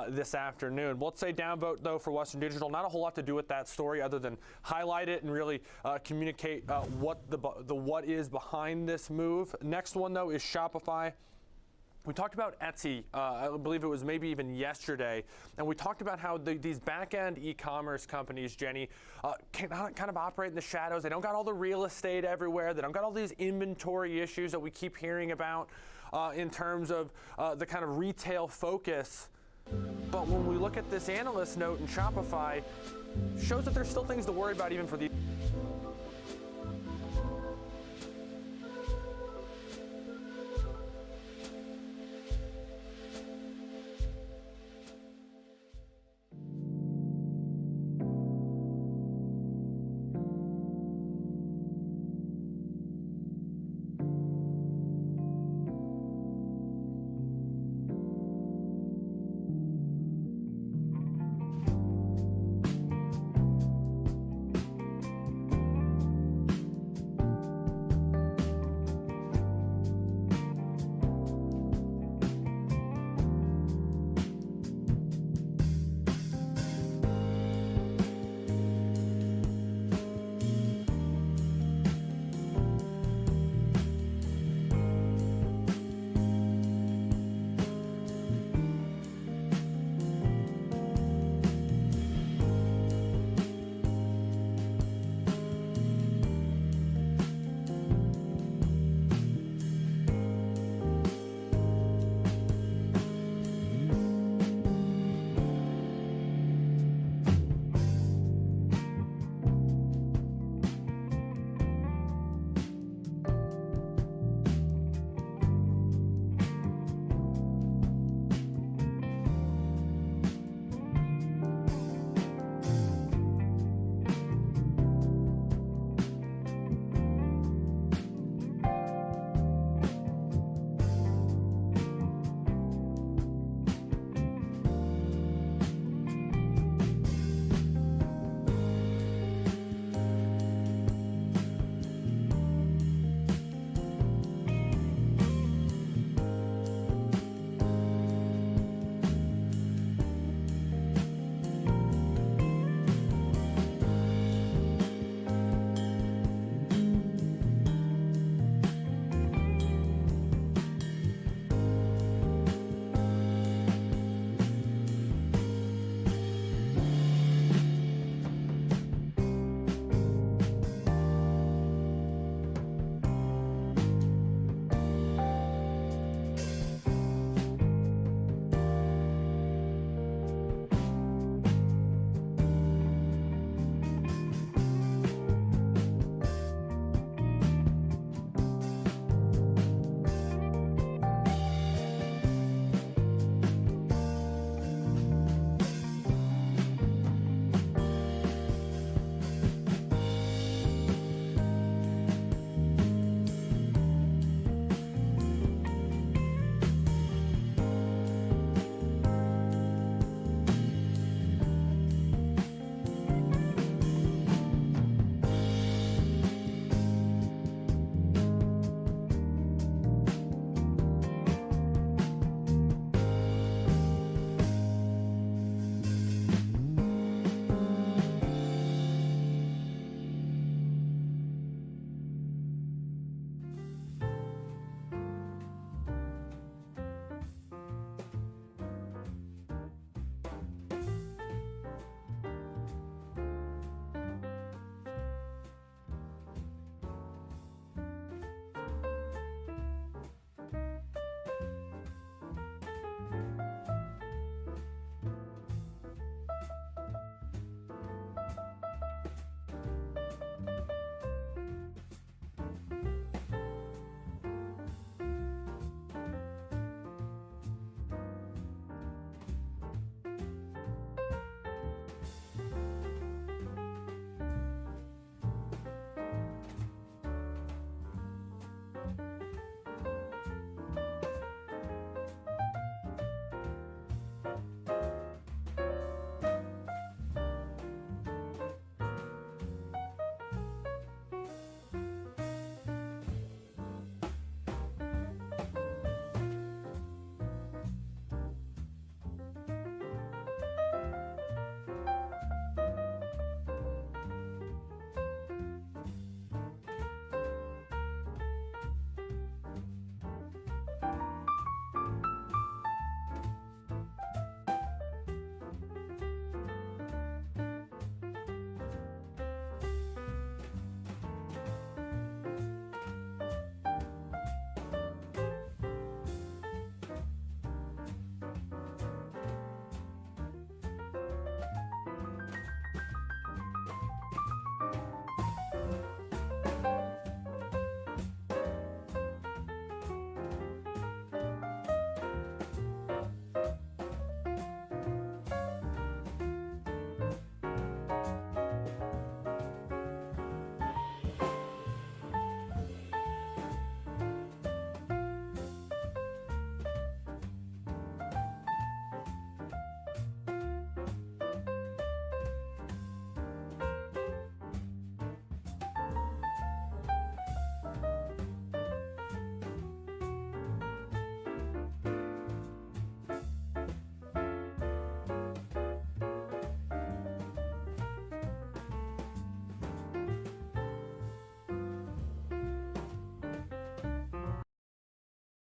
this afternoon. Let's say downvote, though, for Western Digital. Not a whole lot to do with that story other than highlight it and really communicate what what is behind this move. Next one, though, is Shopify. We talked about Etsy, I believe it was maybe even yesterday, and we talked about how these back-end e-commerce companies, Jenny, can kind of operate in the shadows. They don't got all the real estate everywhere. They don't got all these inventory issues that we keep hearing about in terms of the kind of retail focus. But when we look at this analyst note in Shopify, shows that there's still things to worry about even for these.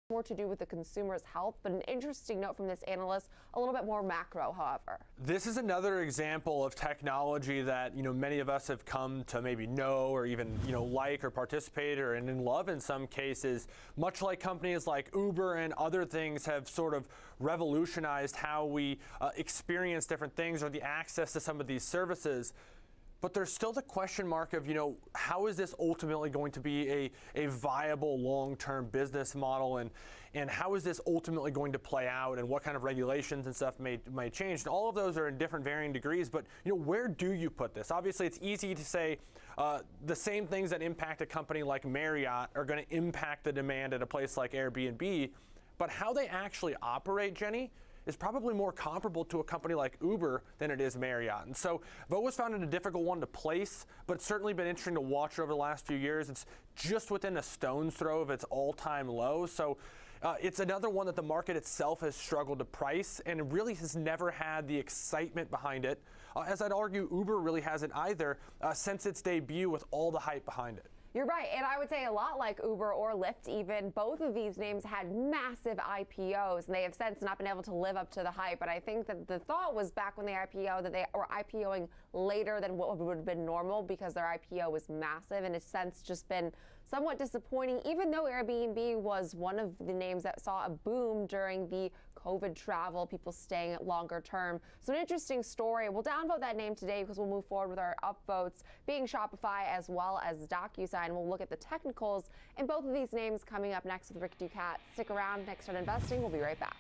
more to do with the consumer's health, but an interesting note from this analyst, a little bit more macro, however. This is another example of technology that, many of us have come to maybe know or even, like or participate or and in love in some cases, much like companies like Uber and other things have sort of revolutionized how we experience different things or the access to some of these services. But there's still the question mark of, how is this ultimately going to be a viable long-term business model, and how is this ultimately going to play out, and what kind of regulations and stuff may change? And all of those are in different varying degrees, but where do you put this? Obviously, it's easy to say the same things that impact a company like Marriott are going to impact the demand at a place like Airbnb, but how they actually operate, Jenny, is probably more comparable to a company like Uber than it is Marriott. And so I've always found it a difficult one to place, but it's certainly been interesting to watch over the last few years. It's just within a stone's throw of its all-time low. So it's another one that the market itself has struggled to price and really has never had the excitement behind it, as I'd argue Uber really hasn't either since its debut with all the hype behind it. You're right, and I would say a lot like Uber or Lyft even, both of these names had massive IPOs, and they have since not been able to live up to the hype. But I think that the thought was back when they IPO that they were IPOing later than what would have been normal because their IPO was massive, and it's since just been somewhat disappointing, even though Airbnb was one of the names that saw a boom during the COVID travel, people staying longer term. So an interesting story. We'll downvote that name today because we'll move forward with our upvotes, being Shopify as well as DocuSign. We'll look at the technicals in both of these names coming up next with Rick Ducat. Stick around. Next on Investing, we'll be right back.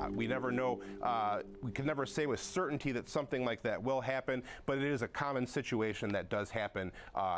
not. We never know, we can never say with certainty that something like that will happen, but it is a common situation that does happen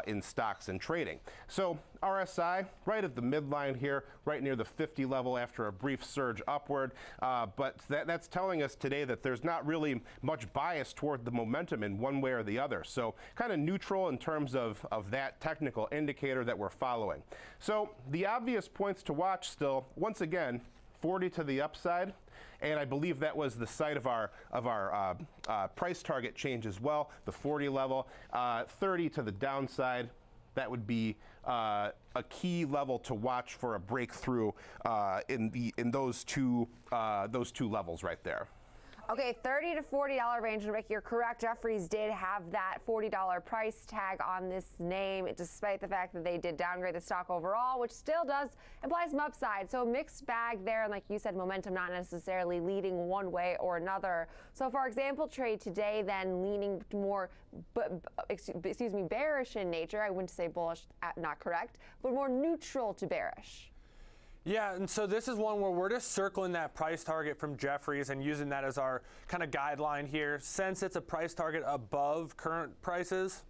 in stocks and trading. So RSI right at the midline here, right near the 50 level after a brief surge upward, but that's telling us today that there's not really much bias toward the momentum in one way or the other. So kind of neutral in terms of that technical indicator that we're following. So the obvious points to watch still, once again, 40 to the upside, and I believe that was the site of our price target change as well, the 40 level, 30 to the downside. That would be a key level to watch for a breakthrough in those two levels right there. Okay, $30 to $40 range, and Rick, you're correct. Jefferies did have that $40 price tag on this name, despite the fact that they did downgrade the stock overall, which still does imply some upside. So a mixed bag there, and like you said, momentum not necessarily leading one way or another. So for example, trade today then leaning more, bearish in nature. I wouldn't say bullish, not correct, but more neutral to bearish. Yeah, and so this is one where we're just circling that price target from Jefferies and using that as our kind of guideline here. Since it's a price target above current prices,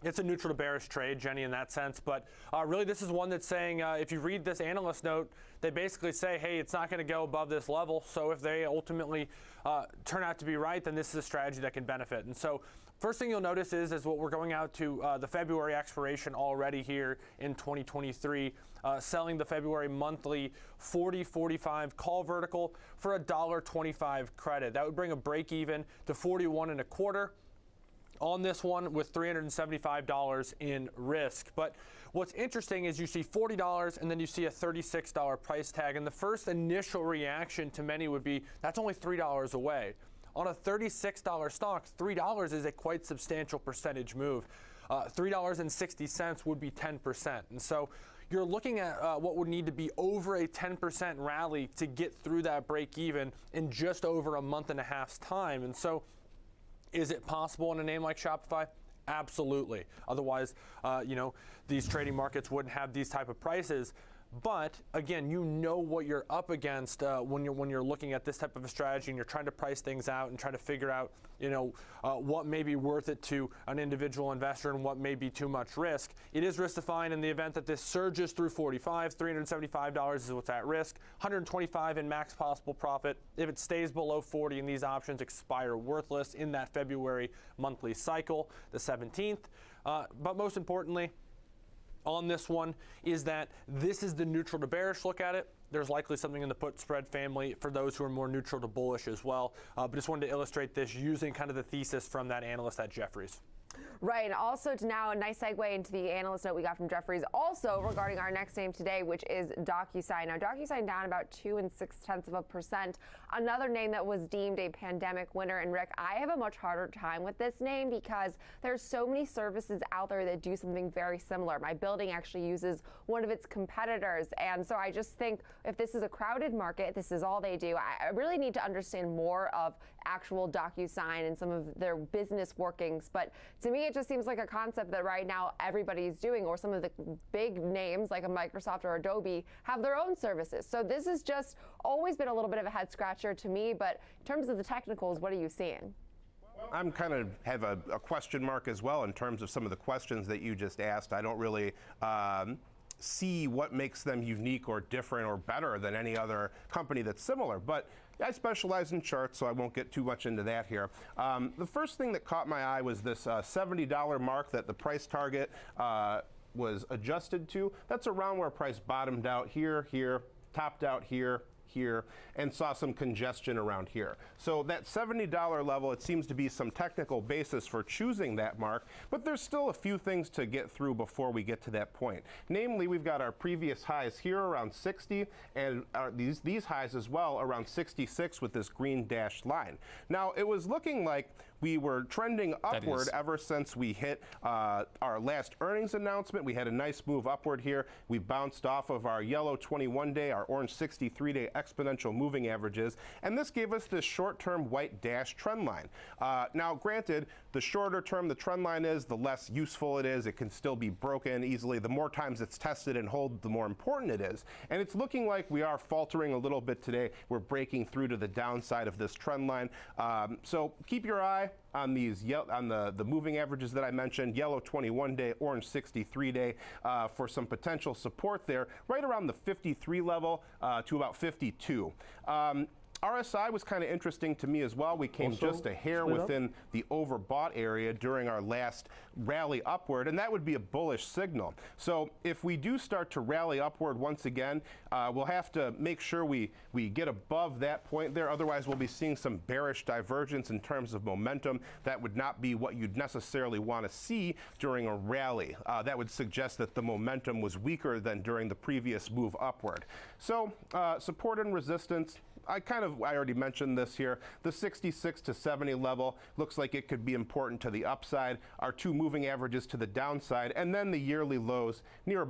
it's a neutral to bearish trade, Jenny, in that sense. But really, this is one that's saying, if you read this analyst note, they basically say, hey, it's not going to go above this level. So if they ultimately turn out to be right, then this is a strategy that can benefit. And so first thing you'll notice is what we're going out to the February expiration already here in 2023, selling the February monthly 40-45 call vertical for $1.25 credit. That would bring a break even to 41.25 on this one with $375 in risk. But what's interesting is you see $40 and then you see a $36 price tag, and the first initial reaction to many would be that's only $3 away. On a $36 stock, $3 is a quite substantial percentage move. $3.60 would be 10%. And so you're looking at what would need to be over a 10% rally to get through that break even in just over a month and a half's time. And so is it possible in a name like Shopify? Absolutely. Otherwise, these trading markets wouldn't have these type of prices. But again, you know what you're up against when you're looking at this type of a strategy and you're trying to price things out and try to figure out, what may be worth it to an individual investor and what may be too much risk. It is risk defined in the event that this surges through 45. $375 is what's at risk. 125 in max possible profit. If it stays below 40 and these options expire worthless in that February monthly cycle, the 17th. But most importantly, on this one is that this is the neutral to bearish look at it. There's likely something in the put spread family for those who are more neutral to bullish as well. But just wanted to illustrate this using kind of the thesis from that analyst at Jefferies. Right, and also to now a nice segue into the analyst note we got from Jefferies also regarding our next name today, which is DocuSign. Now, DocuSign down about 2.6%. Another name that was deemed a pandemic winner. And Rick, I have a much harder time with this name because there's so many services out there that do something very similar. My building actually uses one of its competitors. And so I just think if this is a crowded market, this is all they do. I really need to understand more of actual DocuSign and some of their business workings. But to me, it just seems like a concept that right now everybody's doing, or some of the big names like a Microsoft or Adobe have their own services. So this has just always been a little bit of a head scratcher to me. But in terms of the technicals, what are you seeing? I'm kind of have a question mark as well in terms of some of the questions that you just asked. I don't really see what makes them unique or different or better than any other company that's similar. But I specialize in charts, so I won't get too much into that here. The first thing that caught my eye was this $70 mark that the price target was adjusted to. That's around where price bottomed out here, topped out here, and saw some congestion around here. So that $70 level, it seems to be some technical basis for choosing that mark, but there's still a few things to get through before we get to that point. Namely, we've got our previous highs here around 60, and these highs as well around 66 with this green dashed line. Now, it was looking like we were trending upward ever since we hit our last earnings announcement. We had a nice move upward here. We bounced off of our yellow 21-day, our orange 63-day exponential moving averages, and this gave us this short-term white dash trend line. Now, granted, the shorter term the trend line is, the less useful it is. It can still be broken easily. The more times it's tested and hold, the more important it is. And it's looking like we are faltering a little bit today. We're breaking through to the downside of this trend line. So keep your eye on these on the moving averages that I mentioned, yellow 21-day, orange 63-day, for some potential support there, right around the 53 level to about 52. RSI was kind of interesting to me as well. We came just a hair within the overbought area during our last rally upward, and that would be a bullish signal. So if we do start to rally upward once again, we'll have to make sure we get above that point there. Otherwise, we'll be seeing some bearish divergence in terms of momentum. That would not be what you'd necessarily want to see during a rally. That would suggest that the momentum was weaker than during the previous move upward. So support and resistance, I already mentioned this here. The 66 to 70 level looks like it could be important to the upside. Our two moving averages to the downside, and then the yearly lows near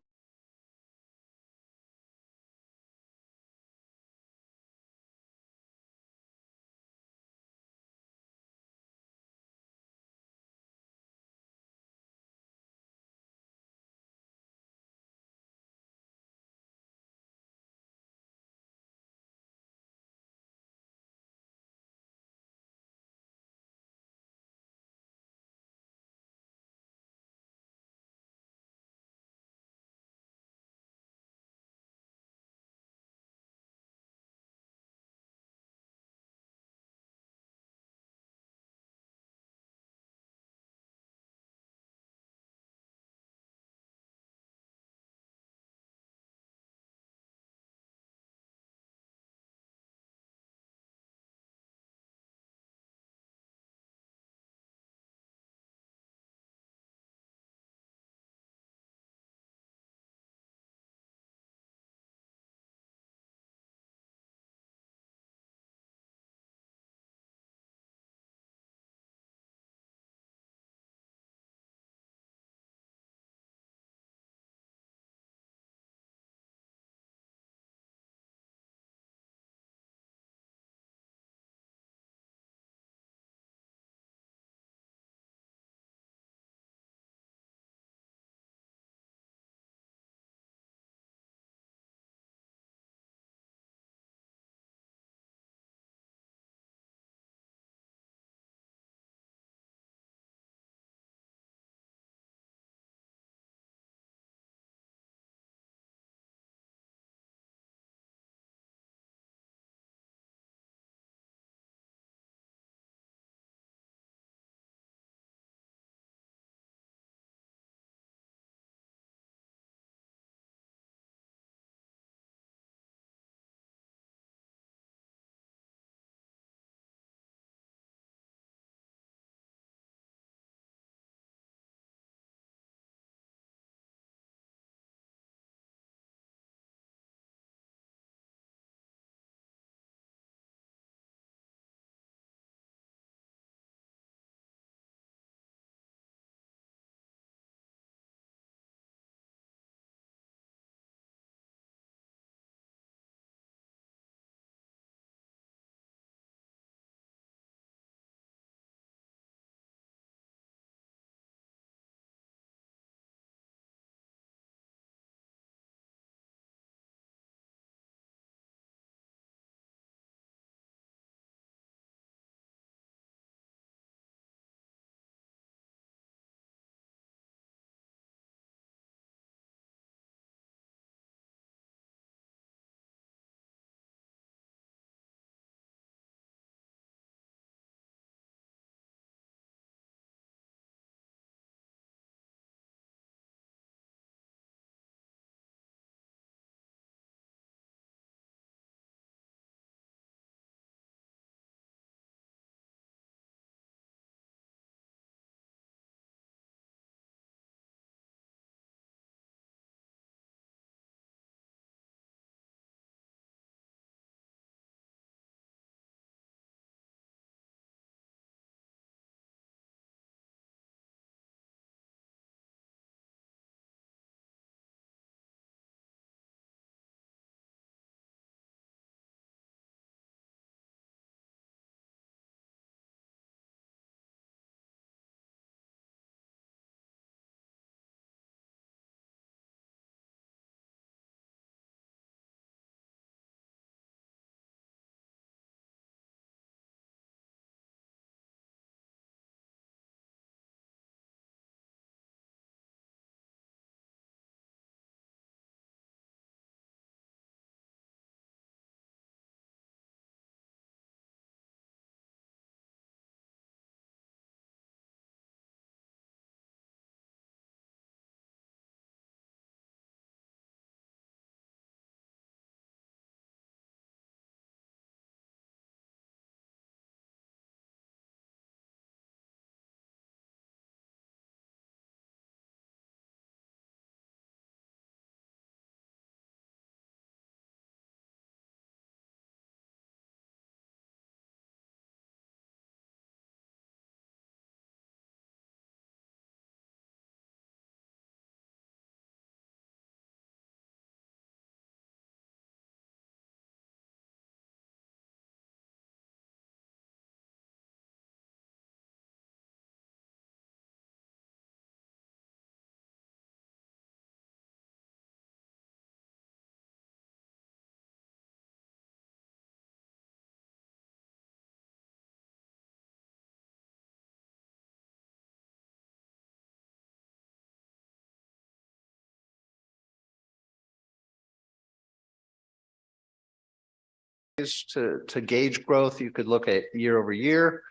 to gauge growth. You could look at year over year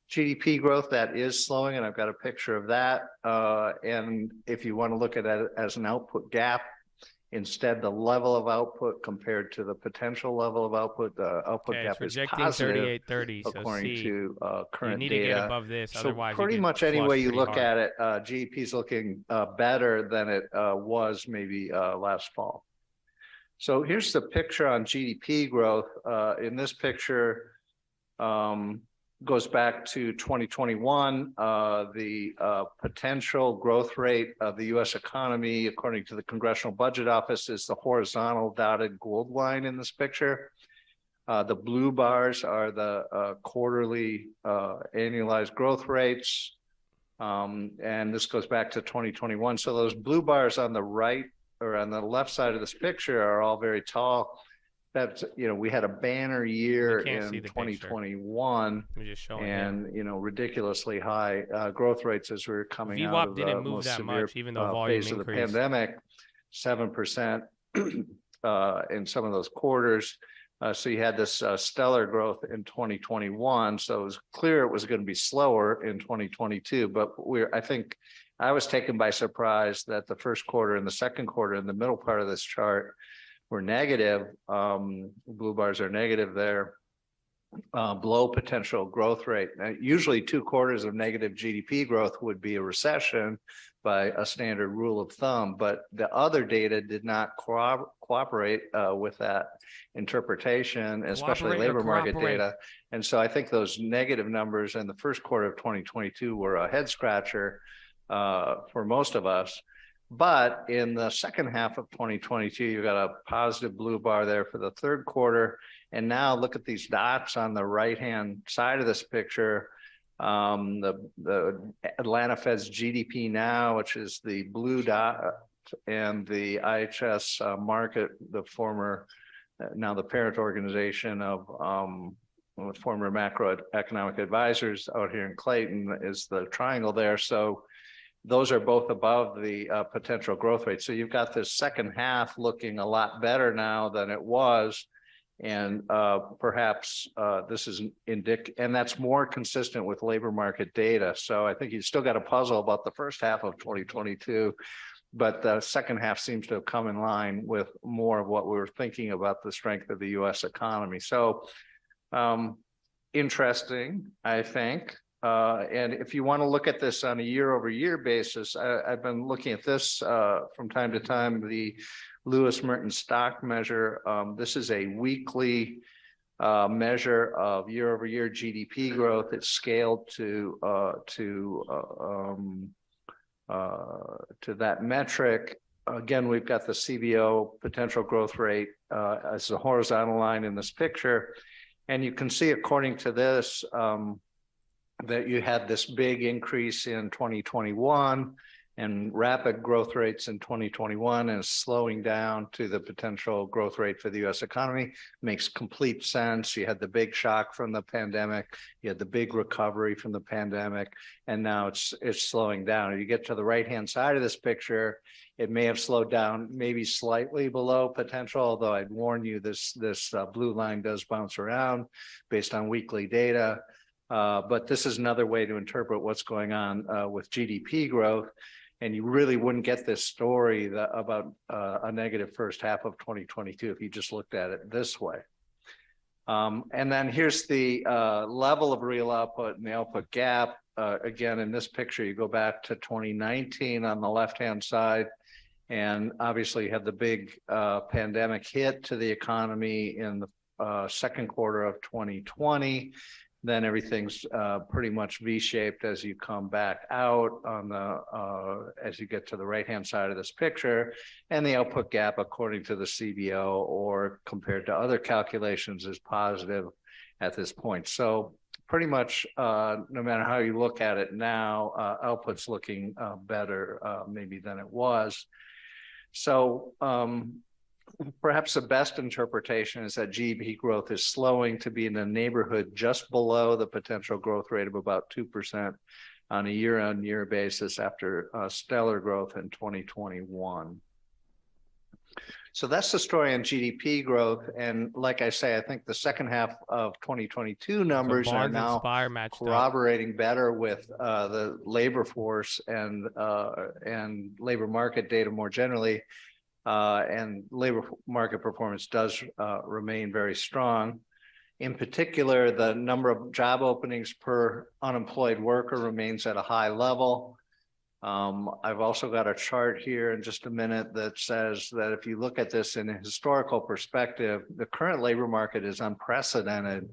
GDP growth. That is slowing, and I've got a picture of that. And if you want to look at it as an output gap, instead the level of output compared to the potential level of output, the output gap is positive 38.30, so according C. to current you need data. to get above this, So otherwise pretty you get much any flushed way you pretty look hard. at it, GDP is looking better than it was maybe last fall. So here's the picture on GDP growth. In this picture, goes back to 2021. The potential growth rate of the U.S. economy, according to the Congressional Budget Office, is the horizontal dotted gold line in this picture. The blue bars are the quarterly annualized growth rates. And this goes back to 2021. So those blue bars on the right or on the left side of this picture are all very tall. That's, we had a banner year in 2021 and, ridiculously high growth rates as we were coming out of the most severe phase of the pandemic, 7% in some of those quarters. So you had this stellar growth in 2021. So it was clear it was going to be slower in 2022, but I think I was taken by surprise that the first quarter and the second quarter in the middle part of this chart were negative. Blue bars are negative there, below potential growth rate. Now, usually 2 quarters of negative GDP growth would be a recession by a standard rule of thumb, but the other data did not cooperate with that interpretation, especially labor market data. And so I think those negative numbers in the first quarter of 2022 were a head scratcher for most of us. But in the second half of 2022, you've got a positive blue bar there for the third quarter. And now look at these dots on the right-hand side of this picture. The Atlanta Fed's GDP now, which is the blue dot, and the IHS market, the former, now the parent organization of former macroeconomic advisors out here in Clayton, is the triangle there. So those are both above the potential growth rate. So you've got this second half looking a lot better now than it was. And perhaps this is and that's more consistent with labor market data. So I think you still got a puzzle about the first half of 2022, but the second half seems to have come in line with more of what we were thinking about the strength of the U.S. economy. So interesting, I think. And if you want to look at this on a year-over-year basis, I've been looking at this from time to time, the Lewis Merton stock measure. This is a weekly measure of year-over-year GDP growth. It's scaled to that metric. Again, we've got the CBO potential growth rate as a horizontal line in this picture. And you can see, according to this, that you had this big increase in 2021 and rapid growth rates in 2021 and slowing down to the potential growth rate for the U.S. economy. Makes complete sense. You had the big shock from the pandemic, you had the big recovery from the pandemic, and now it's slowing down. You get to the right-hand side of this picture, it may have slowed down maybe slightly below potential, although I'd warn you this blue line does bounce around based on weekly data. But this is another way to interpret what's going on with GDP growth. And you really wouldn't get this story about a negative first half of 2022 if you just looked at it this way. And then here's the level of real output and the output gap. Again, in this picture, you go back to 2019 on the left-hand side. And obviously you had the big pandemic hit to the economy in the second quarter of 2020. Then everything's pretty much V-shaped as you come back out on the as you get to the right-hand side of this picture, and the output gap, according to the CBO or compared to other calculations, is positive at this point. So pretty much, no matter how you look at it now, output's looking better maybe than it was. So perhaps the best interpretation is that GDP growth is slowing to be in the neighborhood just below the potential growth rate of about 2% on a year-on-year basis after stellar growth in 2021. So that's the story on GDP growth. And like I say, I think the second half of 2022 numbers are now corroborating better with the labor force and labor market data more generally. And labor market performance does remain very strong. In particular, the number of job openings per unemployed worker remains at a high level. I've also got a chart here in just a minute that says that if you look at this in a historical perspective, the current labor market is unprecedented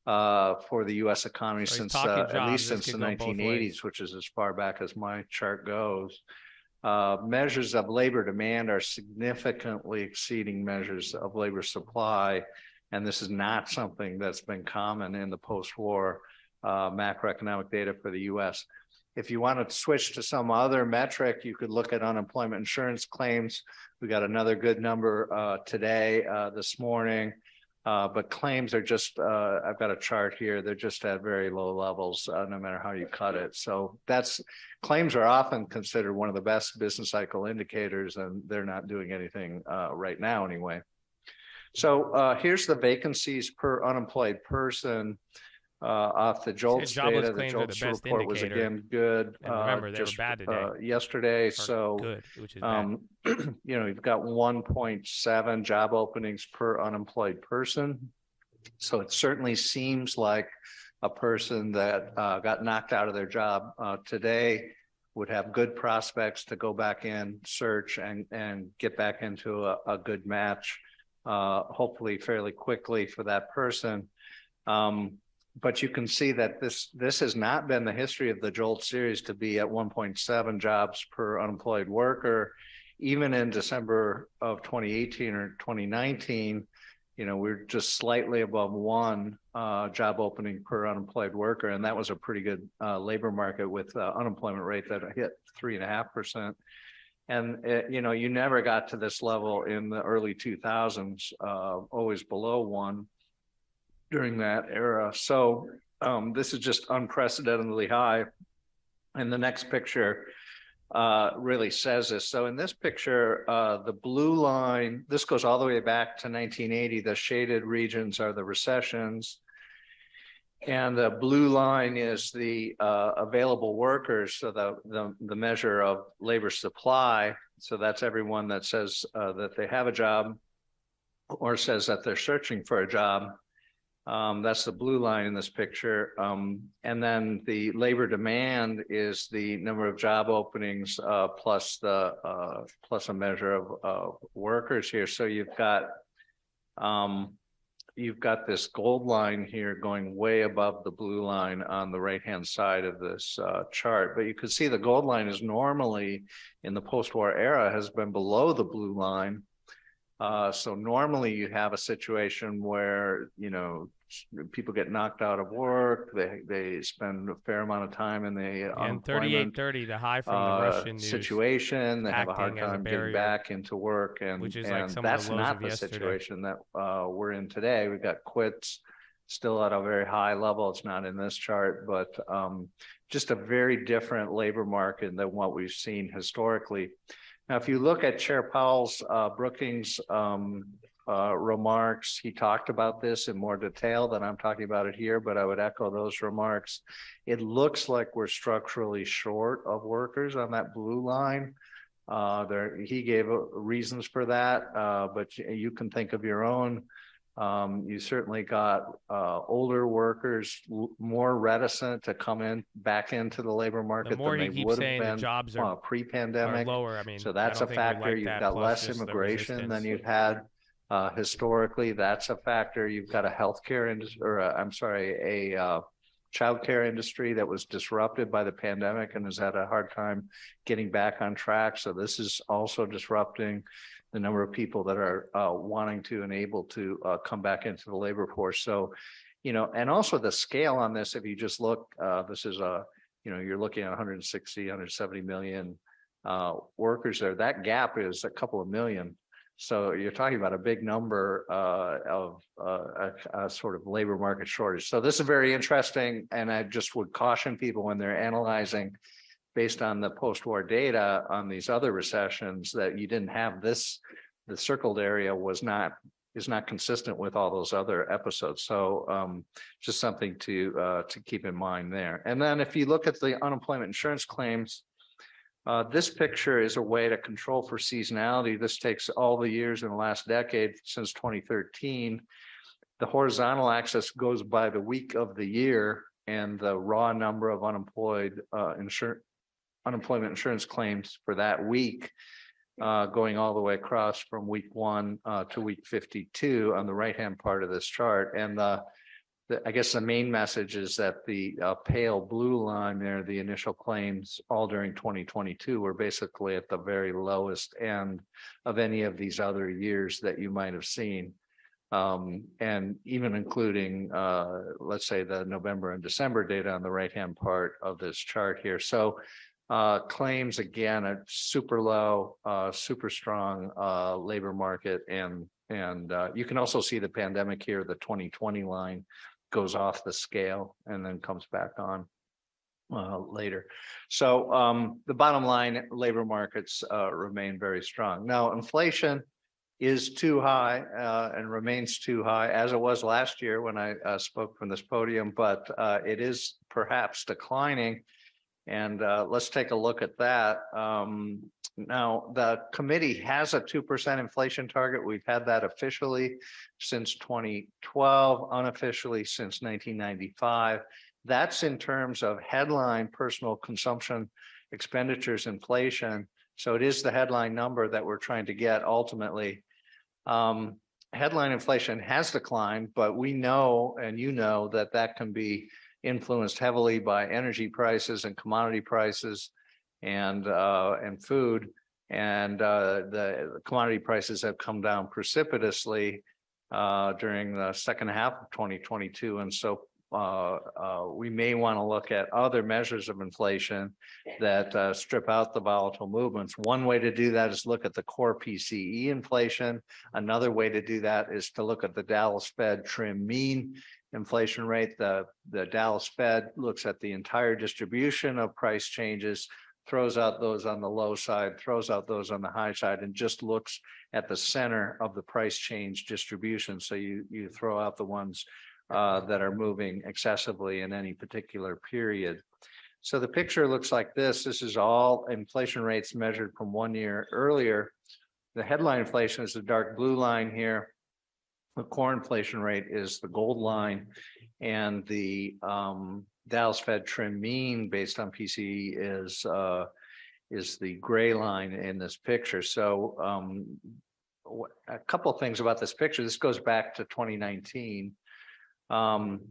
for the U.S. economy since at least since the 1980s, which is as far back as my chart goes. Measures of labor demand are significantly exceeding measures of labor supply, and this is not something that's been common in the post-war macroeconomic data for the U.S. If you want to switch to some other metric, you could look at unemployment insurance claims. We got another good number today, this morning, but claims are just, I've got a chart here, they're just at very low levels, no matter how you cut it. So claims are often considered one of the best business cycle indicators, and they're not doing anything right now anyway. So here's the vacancies per unemployed person. Off the JOLTS data, the JOLTS report was again good. And remember, they were bad today. Yesterday, so good, which is bad. you know, you've got 1.7 job openings per unemployed person. So it certainly seems like a person that got knocked out of their job today would have good prospects to go back in, search, and get back into a good match, hopefully fairly quickly for that person. But you can see that this has not been the history of the JOLTS series to be at 1.7 jobs per unemployed worker. Even in December of 2018 or 2019, you know, we're just slightly above one job opening per unemployed worker. And that was a pretty good labor market with unemployment rate that hit 3.5%. And, you know, you never got to this level in the early 2000s, always below one during that era. So this is just unprecedentedly high. And the next picture really says this. So in this picture, the blue line, this goes all the way back to 1980. The shaded regions are the recessions. And the blue line is the available workers, so the measure of labor supply. So that's everyone that says that they have a job or says that they're searching for a job. That's the blue line in this picture. And then the labor demand is the number of job openings plus a measure of workers here. So you've got this gold line here going way above the blue line on the right-hand side of this chart. But you can see the gold line is normally in the post-war era has been below the blue line. So normally you have a situation where, you know, people get knocked out of work, they spend a fair amount of time in the and 3830, the high from the Russian news situation, they have a hard time getting back into work, and that's not the situation that we're in today. We've got quits still at a very high level. It's not in this chart, but just a very different labor market than what we've seen historically. Now, if you look at Chair Powell's Brookings remarks, he talked about this in more detail than I'm talking about it here, but I would echo those remarks. It looks like we're structurally short of workers on that blue line. He gave reasons for that, but you can think of your own. You certainly got older workers more reticent to come back into the labor market than they would have been jobs pre-pandemic. Lower. I mean, so that's a factor. You've got less immigration than you've had historically. That's a factor. You've got a healthcare industry, or a childcare industry that was disrupted by the pandemic and has had a hard time getting back on track. So this is also disrupting the number of people that are wanting to and able to come back into the labor force. So, you know, and also the scale on this, if you just look, this is you're looking at 160, 170 million workers there. That gap is a couple of million. So you're talking about a big number of a sort of labor market shortage. So this is very interesting. And I just would caution people when they're analyzing based on the post-war data on these other recessions that you didn't have this the circled area is not consistent with all those other episodes. So just something to keep in mind there. And then if you look at the unemployment insurance claims, this picture is a way to control for seasonality. This takes all the years in the last decade since 2013. The horizontal axis goes by the week of the year, and the raw number of unemployment insurance claims for that week, going all the way across from week 1 to week 52 on the right-hand part of this chart. And I guess the main message is that the pale blue line there, the initial claims all during 2022 were basically at the very lowest end of any of these other years that you might have seen. And even including, let's say, the November and December data on the right-hand part of this chart here. So claims, again, are super low, super strong labor market. And you can also see the pandemic here, the 2020 line goes off the scale and then comes back on later. So the bottom line, labor markets remain very strong. Now, inflation is too high and remains too high, as it was last year when I spoke from this podium, but it is perhaps declining. And let's take a look at that. Now, the committee has a 2% inflation target. We've had that officially since 2012, unofficially since 1995. That's in terms of headline personal consumption expenditures inflation. So it is the headline number that we're trying to get ultimately. Headline inflation has declined, but we know, and you know, that that can be influenced heavily by energy prices and commodity prices and food. And the commodity prices have come down precipitously during the second half of 2022. And so we may want to look at other measures of inflation that strip out the volatile movements. One way to do that is look at the core PCE inflation. Another way to do that is to look at the Dallas Fed trim mean inflation rate. The Dallas Fed looks at the entire distribution of price changes, throws out those on the low side, throws out those on the high side, and just looks at the center of the price change distribution. So you throw out the ones that are moving excessively in any particular period. So the picture looks like this. This is all inflation rates measured from 1 year earlier. The headline inflation is the dark blue line here. The core inflation rate is the gold line, and the Dallas Fed trim mean based on PCE is the gray line in this picture. So a couple of things about this picture. This goes back to 2019. And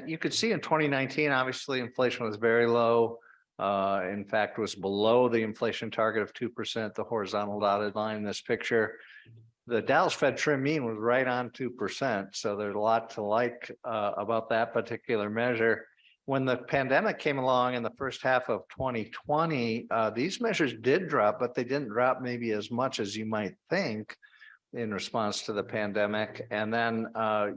you could see in 2019, obviously, inflation was very low. In fact, was below the inflation target of 2%, the horizontal dotted line in this picture. The Dallas Fed trim mean was right on 2%. So there's a lot to like about that particular measure. When the pandemic came along in the first half of 2020, these measures did drop, but they didn't drop maybe as much as you might think in response to the pandemic. And then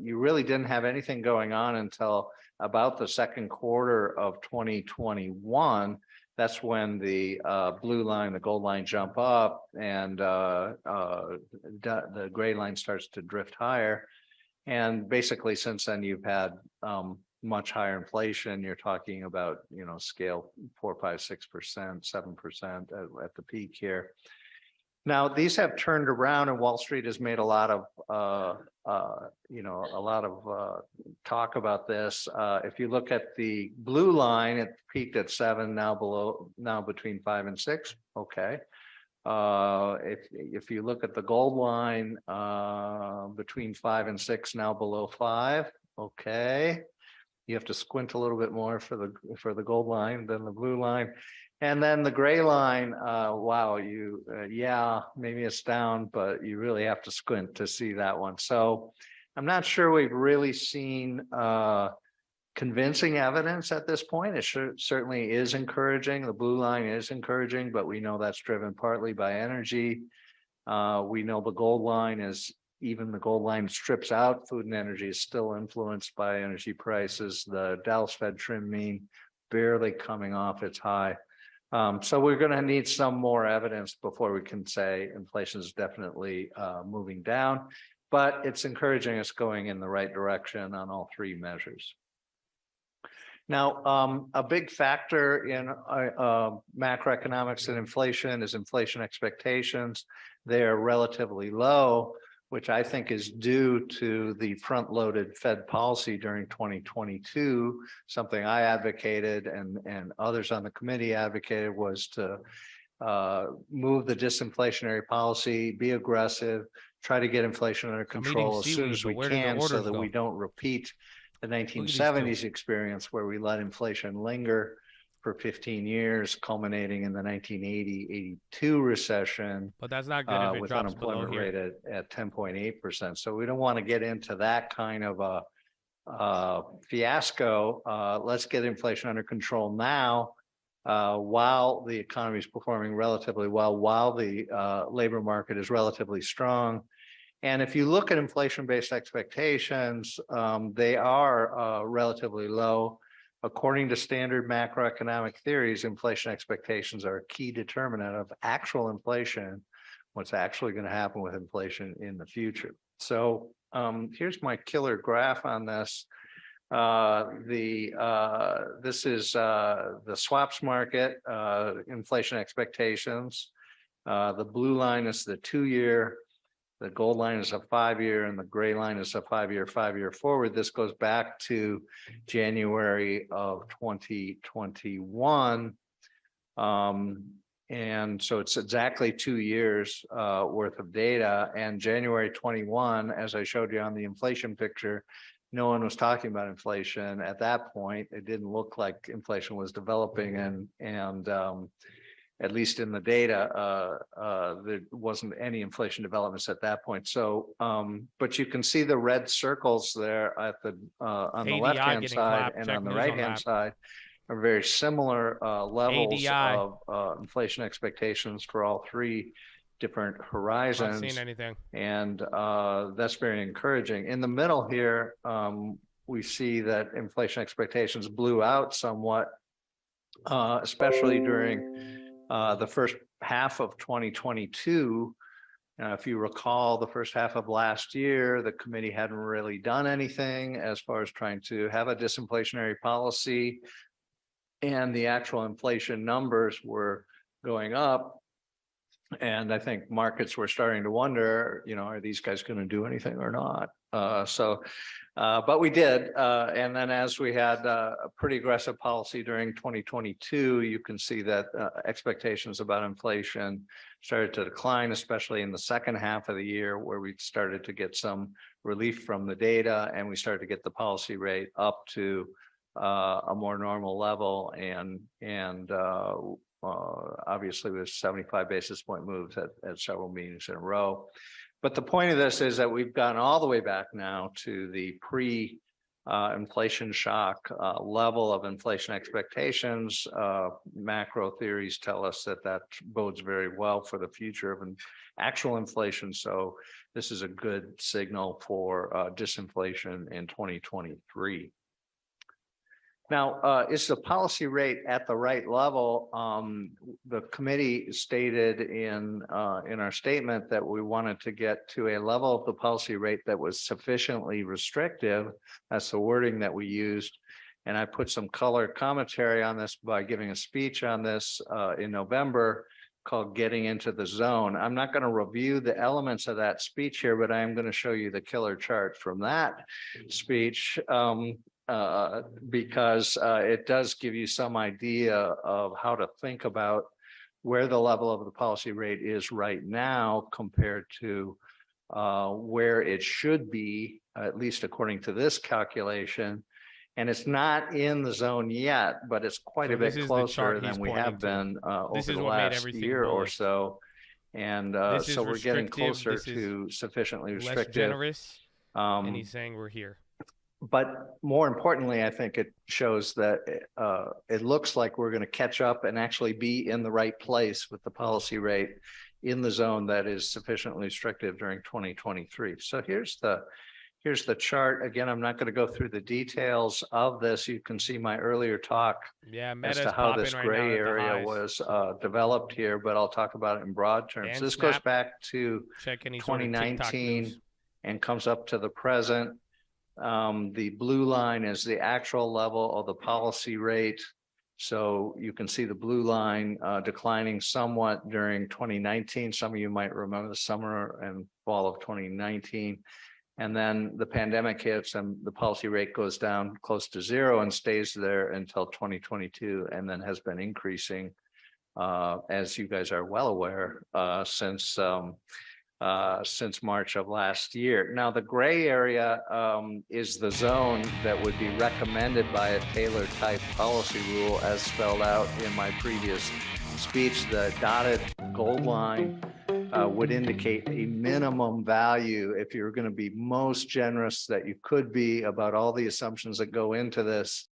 you really didn't have anything going on until about the second quarter of 2021. That's when the blue line, the gold line jump up, and the gray line starts to drift higher. And basically since then you've had much higher inflation. You're talking about, scale 4, 5, 6%, 7% at the peak here. Now, these have turned around, and Wall Street has made a lot of, talk about this. If you look at the blue line, it peaked at 7, now between 5 and 6. Okay. If you look at the gold line, between 5 and 6, now below 5. Okay. You have to squint a little bit more for the gold line than the blue line. And then the gray line, wow, maybe it's down, but you really have to squint to see that one. So I'm not sure we've really seen convincing evidence at this point. It certainly is encouraging. The blue line is encouraging, but we know that's driven partly by energy. We know the gold line even the gold line strips out food and energy is still influenced by energy prices. The Dallas Fed trim mean barely coming off its high So we're going to need some more evidence before we can say inflation is definitely moving down, but it's encouraging us going in the right direction on all three measures. Now, a big factor in macroeconomics and inflation is inflation expectations. They are relatively low, which I think is due to the front-loaded Fed policy during 2022. Something I advocated and others on the committee advocated was to move the disinflationary policy, be aggressive, try to get inflation under control as soon as we can so that we don't repeat the 1970s experience where we let inflation linger for 15 years, culminating in the 1980-82 recession. But that's not good if it with drops below unemployment rate at 10.8%. So we don't want to get into that kind of a fiasco. Let's get inflation under control now while the economy is performing relatively well, while the labor market is relatively strong. And if you look at inflation-based expectations, they are relatively low. According to standard macroeconomic theories, inflation expectations are a key determinant of actual inflation, what's actually going to happen with inflation in the future. So here's my killer graph on this. This is the swaps market, inflation expectations. The blue line is the 2-year. The gold line is a 5-year and the gray line is a 5-year forward. This goes back to January of 2021. And so it's exactly 2 years worth of data. And January 21, as I showed you on the inflation picture, no one was talking about inflation at that point. It didn't look like inflation was developing, and at least in the data, there wasn't any inflation developments at that point. So, but you can see the red circles there at the on the left-hand side and on the right-hand side are very similar levels of inflation expectations for all three different horizons. Not seen anything. And that's very encouraging. In the middle here, we see that inflation expectations blew out somewhat, especially during the first half of 2022. If you recall, the first half of last year, the committee hadn't really done anything as far as trying to have a disinflationary policy, and the actual inflation numbers were going up. And I think markets were starting to wonder, are these guys going to do anything or not? But we did. And then as we had a pretty aggressive policy during 2022, you can see that expectations about inflation started to decline, especially in the second half of the year, where we started to get some relief from the data and we started to get the policy rate up to a more normal level. And obviously with 75 basis point moves at several meetings in a row. But the point of this is that we've gotten all the way back now to the pre-inflation shock level of inflation expectations. Macro theories tell us that bodes very well for the future of actual inflation. So this is a good signal for disinflation in 2023. Now, is the policy rate at the right level? The committee stated in our statement that we wanted to get to a level of the policy rate that was sufficiently restrictive. That's the wording that we used. And I put some color commentary on this by giving a speech on this in November called Getting into the Zone. I'm not going to review the elements of that speech here, but I am going to show you the killer chart from that speech. Because it does give you some idea of how to think about where the level of the policy rate is right now compared to where it should be, at least according to this calculation. And it's not in the zone yet, but it's quite a bit closer than we have been over the last year or so. And so we're getting closer to sufficiently restrictive. Less generous, and he's saying we're here. But more importantly, I think it shows that it looks like we're going to catch up and actually be in the right place with the policy rate in the zone that is sufficiently restrictive during 2023. So here's Here's the chart. Again, I'm not going to go through the details of this. You can see my earlier talk Yeah, as Meta's to how popping this right gray now at the area highs. was developed here, but I'll talk about it in broad terms. And This goes Snap. back to Check any sort of TikTok 2019 news. and comes up to the present. The blue line is the actual level of the policy rate. So you can see the blue line declining somewhat during 2019. Some of you might remember the summer and fall of 2019. And then the pandemic hits and the policy rate goes down close to zero and stays there until 2022, and then has been increasing, as you guys are well aware, since March of last year. Now, the gray area is the zone that would be recommended by a Taylor type policy rule as spelled out in my previous speech. The dotted gold line would indicate a minimum value if you're going to be most generous that you could be about all the assumptions that go into this.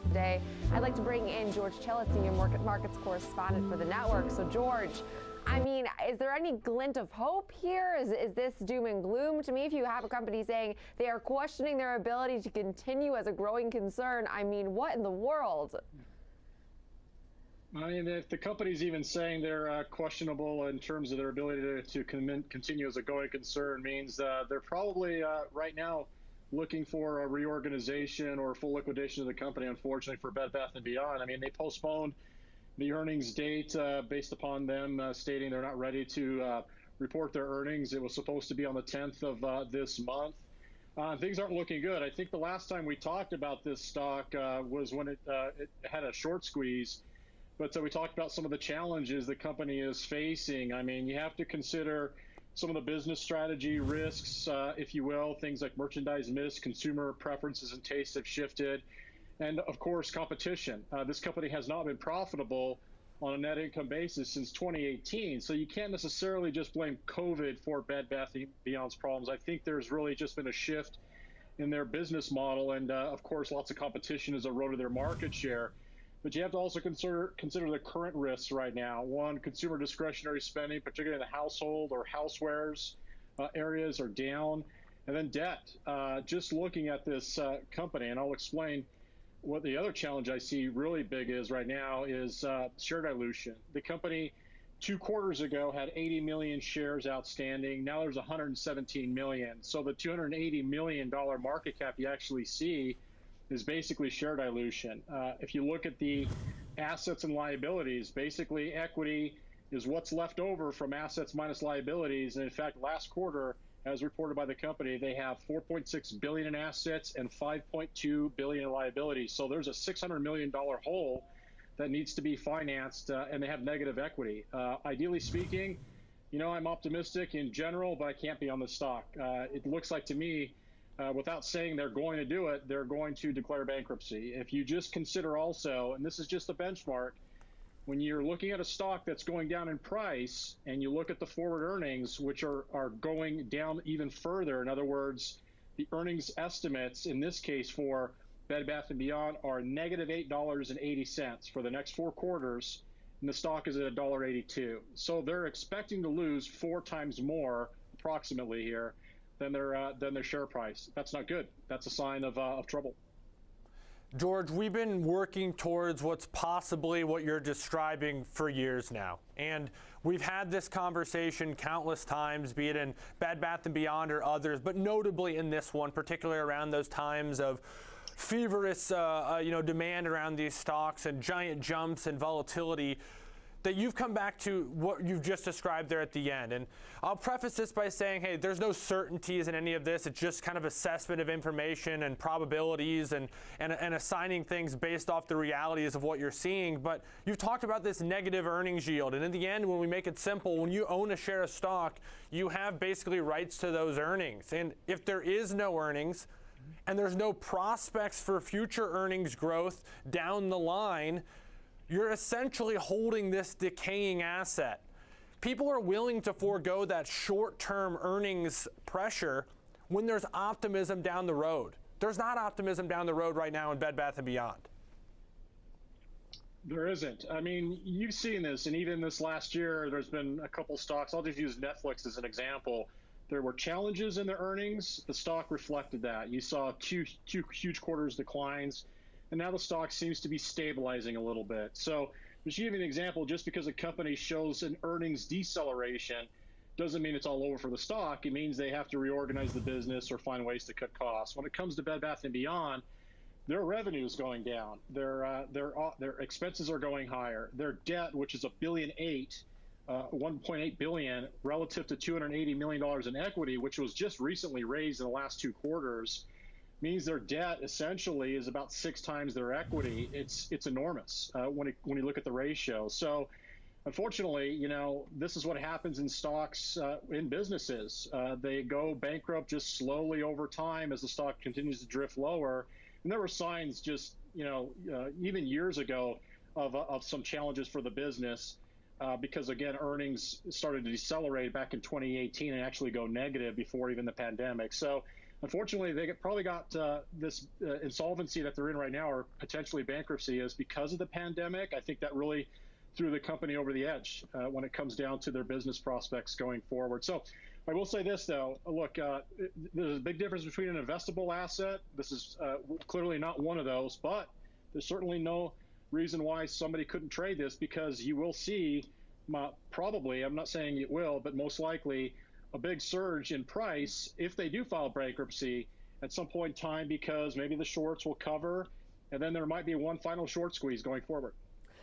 Today, I'd like to bring in George Chela, Senior Markets Correspondent for the network. So, George, I mean, is there any glint of hope here? Is this doom and gloom? To me, if you have a company saying they are questioning their ability to continue as a growing concern, I mean, what in the world? I mean, if the company's even saying they're questionable in terms of their ability to continue as a going concern, means they're probably right now looking for a reorganization or full liquidation of the company, unfortunately, for Bed Bath & Beyond. I mean, they postponed the earnings date based upon them stating they're not ready to report their earnings. It was supposed to be on the 10th of this month. Things aren't looking good. I think the last time we talked about this stock was when it had a short squeeze. But so we talked about some of the challenges the company is facing. I mean, you have to consider some of the business strategy risks, if you will, things like merchandise mix, consumer preferences and tastes have shifted, and of course, competition. This company has not been profitable on a net income basis since 2018, so you can't necessarily just blame COVID for Bed Bath & Beyond's problems. I think there's really just been a shift in their business model, and of course, lots of competition has eroded their market share. But you have to also consider the current risks right now. One, consumer discretionary spending, particularly in the household or housewares areas, are down. And then debt. Just looking at this company, and I'll explain what the other challenge I see really big is right now is share dilution. The company 2 quarters ago had 80 million shares outstanding. Now there's 117 million. So the $280 million market cap you actually see is basically share dilution. If you look at the assets and liabilities, basically equity is what's left over from assets minus liabilities. And in fact, last quarter, as reported by the company, they have 4.6 billion in assets and 5.2 billion in liabilities. So there's a $600 million hole that needs to be financed, and they have negative equity. Ideally speaking, I'm optimistic in general, but I can't be on the stock. It looks like to me, without saying they're going to do it, they're going to declare bankruptcy. If you just consider also, and this is just a benchmark, when you're looking at a stock that's going down in price and you look at the forward earnings, which are going down even further, in other words, the earnings estimates in this case for Bed Bath & Beyond are negative $8.80 for the next 4 quarters, and the stock is at $1.82. So they're expecting to lose 4 times more, approximately here, than their share price. That's not good. That's a sign of trouble. George, we've been working towards what's possibly what you're describing for years now. And we've had this conversation countless times, be it in Bed Bath & Beyond or others, but notably in this one, particularly around those times of feverish demand around these stocks and giant jumps and volatility, that you've come back to what you've just described there at the end. And I'll preface this by saying, hey, there's no certainties in any of this. It's just kind of assessment of information and probabilities and assigning things based off the realities of what you're seeing. But you've talked about this negative earnings yield. And in the end, when we make it simple, when you own a share of stock, you have basically rights to those earnings. And if there is no earnings, and there's no prospects for future earnings growth down the line, you're essentially holding this decaying asset. People are willing to forego that short-term earnings pressure when there's optimism down the road. There's not optimism down the road right now in Bed Bath & Beyond. There isn't. I mean, you've seen this, and even this last year, there's been a couple stocks. I'll just use Netflix as an example. There were challenges in the earnings. The stock reflected that. You saw two huge quarters declines, and now the stock seems to be stabilizing a little bit. So just to give you an example, just because a company shows an earnings deceleration doesn't mean it's all over for the stock. It means they have to reorganize the business or find ways to cut costs. When it comes to Bed Bath & Beyond, their revenue is going down. Their expenses are going higher. Their debt, which is $1.8 billion relative to $280 million in equity, which was just recently raised in the last 2 quarters, means their debt essentially is about 6 times their equity. It's enormous when you look at the ratio. So unfortunately, this is what happens in stocks, in businesses. They go bankrupt just slowly over time as the stock continues to drift lower. And there were signs just, even years ago of some challenges for the business because, again, earnings started to decelerate back in 2018 and actually go negative before even the pandemic. So unfortunately, they probably got this insolvency that they're in right now, or potentially bankruptcy, is because of the pandemic. I think that really threw the company over the edge when it comes down to their business prospects going forward. So I will say this, though. Look, there's a big difference between an investable asset. This is clearly not one of those, but there's certainly no reason why somebody couldn't trade this, because you will see probably, I'm not saying it will, but most likely, a big surge in price if they do file bankruptcy at some point in time, because maybe the shorts will cover, and then there might be one final short squeeze going forward.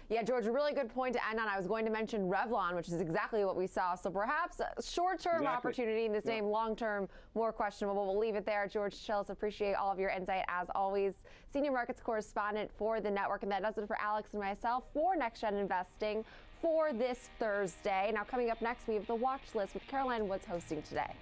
Yeah, George, a really good point to end on. I was going to mention Revlon, which is exactly what we saw. So perhaps a short-term opportunity in this name, long-term, more questionable. We'll leave it there. George Chillis, appreciate all of your insight as always. Senior markets correspondent for the network. And that does it for Alex and myself for Next Gen Investing for this Thursday. Now coming up next, we have the watch list with Caroline Woods hosting today.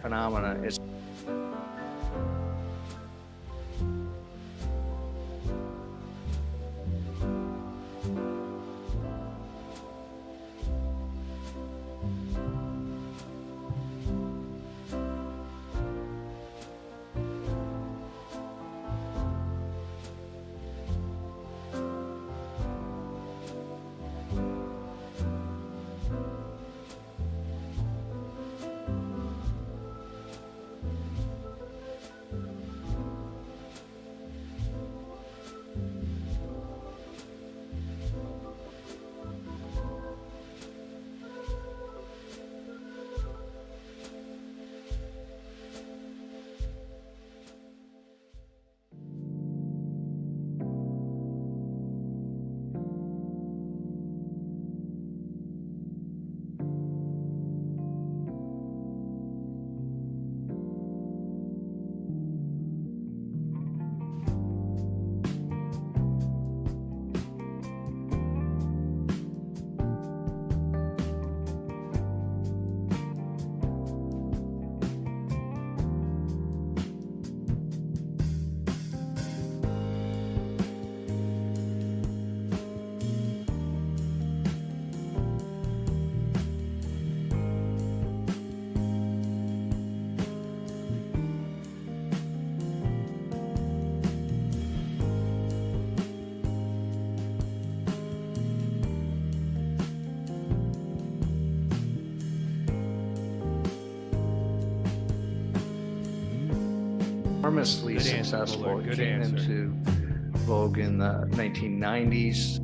phenomena. It's enormously Good answer, successful. Bullard. It Good came answer. into vogue in the 1990s.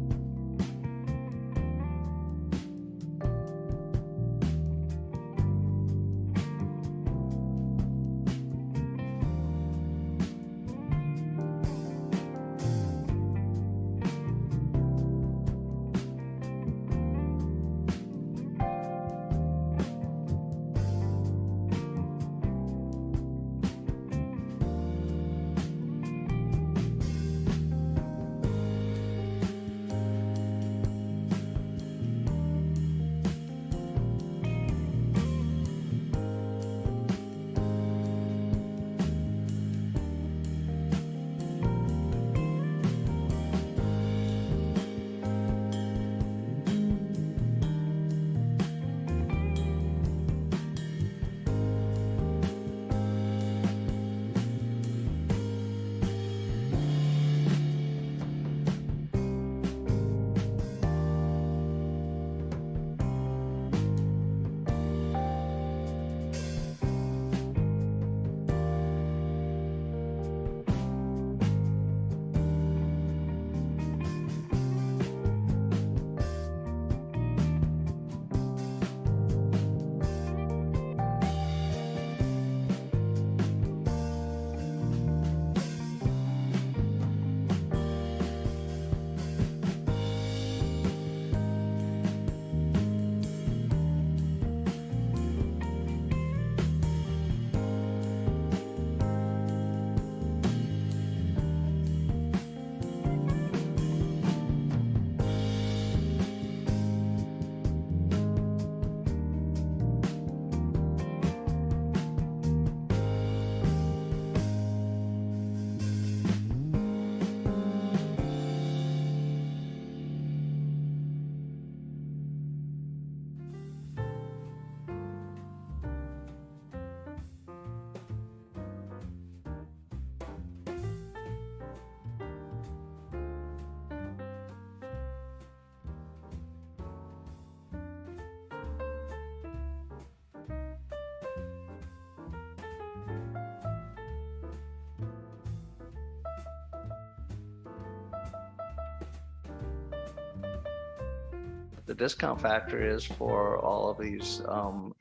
The discount factor is for all of these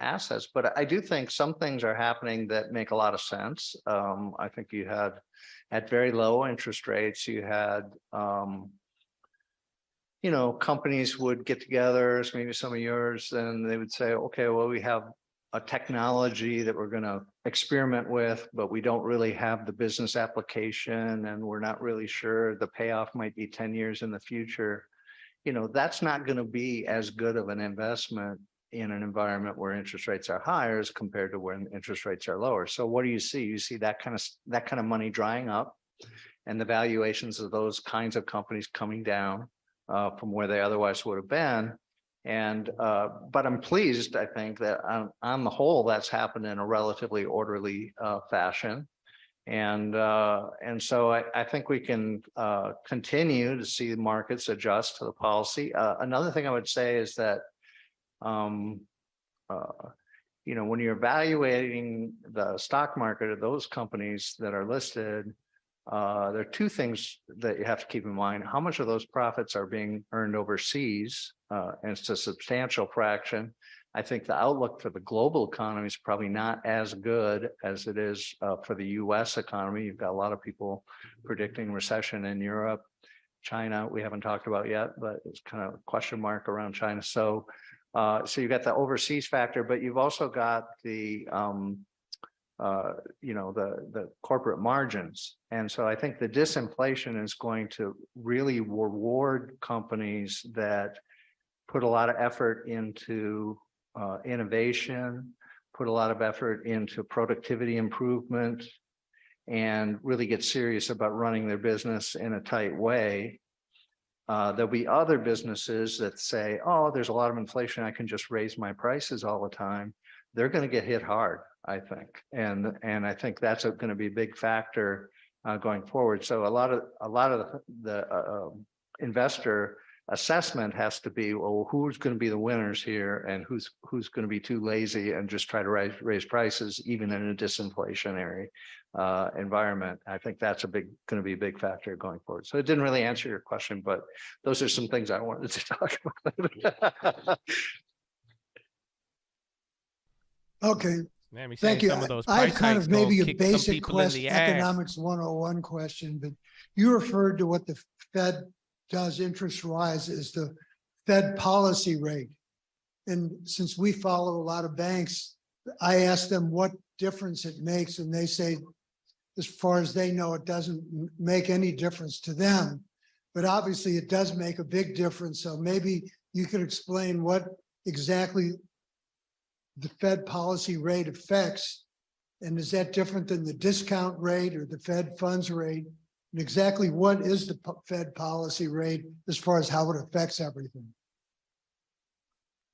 assets. But I do think some things are happening that make a lot of sense. I think you had, at very low interest rates, you had, companies would get together, maybe some of yours, and they would say, okay, well, we have a technology that we're going to experiment with, but we don't really have the business application, and we're not really sure the payoff might be 10 years in the future. That's not going to be as good of an investment in an environment where interest rates are higher as compared to when interest rates are lower. So what do you see? You see that kind of money drying up, and the valuations of those kinds of companies coming down from where they otherwise would have been. And but I'm pleased, I think, that on the whole, that's happened in a relatively orderly fashion. And so I think we can continue to see the markets adjust to the policy. Another thing I would say is that, when you're evaluating the stock market of those companies that are listed, there are two things that you have to keep in mind. How much of those profits are being earned overseas? And it's a substantial fraction. I think the outlook for the global economy is probably not as good as it is for the US economy. You've got a lot of people predicting recession in Europe. China, we haven't talked about yet, but it's kind of a question mark around China. So you've got the overseas factor, but you've also got the corporate margins. And so I think the disinflation is going to really reward companies that put a lot of effort into innovation, put a lot of effort into productivity improvement, and really get serious about running their business in a tight way. There'll be other businesses that say, oh, there's a lot of inflation, I can just raise my prices all the time. They're going to get hit hard, I think. And I think that's going to be a big factor going forward. So a lot of the investor assessment has to be, well, who's going to be the winners here, and who's going to be too lazy and just try to raise prices even in a disinflationary environment. I think that's going to be a big factor going forward. So it didn't really answer your question, but those are some things I wanted to talk about. Okay. Thank you. I have kind of maybe a basic question, economics 101 question, but you referred to what the Fed does interest rise is the Fed policy rate. And since we follow a lot of banks, I asked them what difference it makes, and they say, as far as they know, it doesn't make any difference to them. But obviously it does make a big difference. So maybe you could explain what exactly the Fed policy rate affects, and is that different than the discount rate or the Fed funds rate? And exactly what is the Fed policy rate as far as how it affects everything?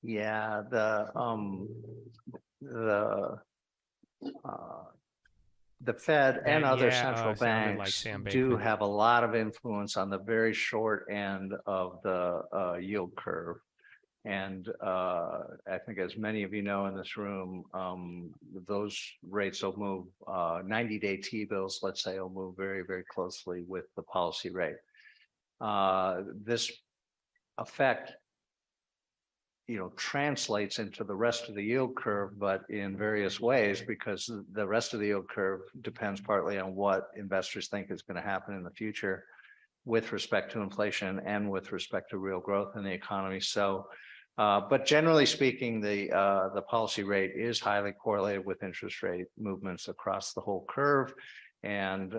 Yeah, the Fed and other central banks do have a lot of influence on the very short end of the yield curve. And I think, as many of you know in this room, those rates will move, 90-day T-bills, let's say, will move very, very closely with the policy rate. This effect, translates into the rest of the yield curve, but in various ways, because the rest of the yield curve depends partly on what investors think is going to happen in the future with respect to inflation and with respect to real growth in the economy. So, but generally speaking, the policy rate is highly correlated with interest rate movements across the whole curve, and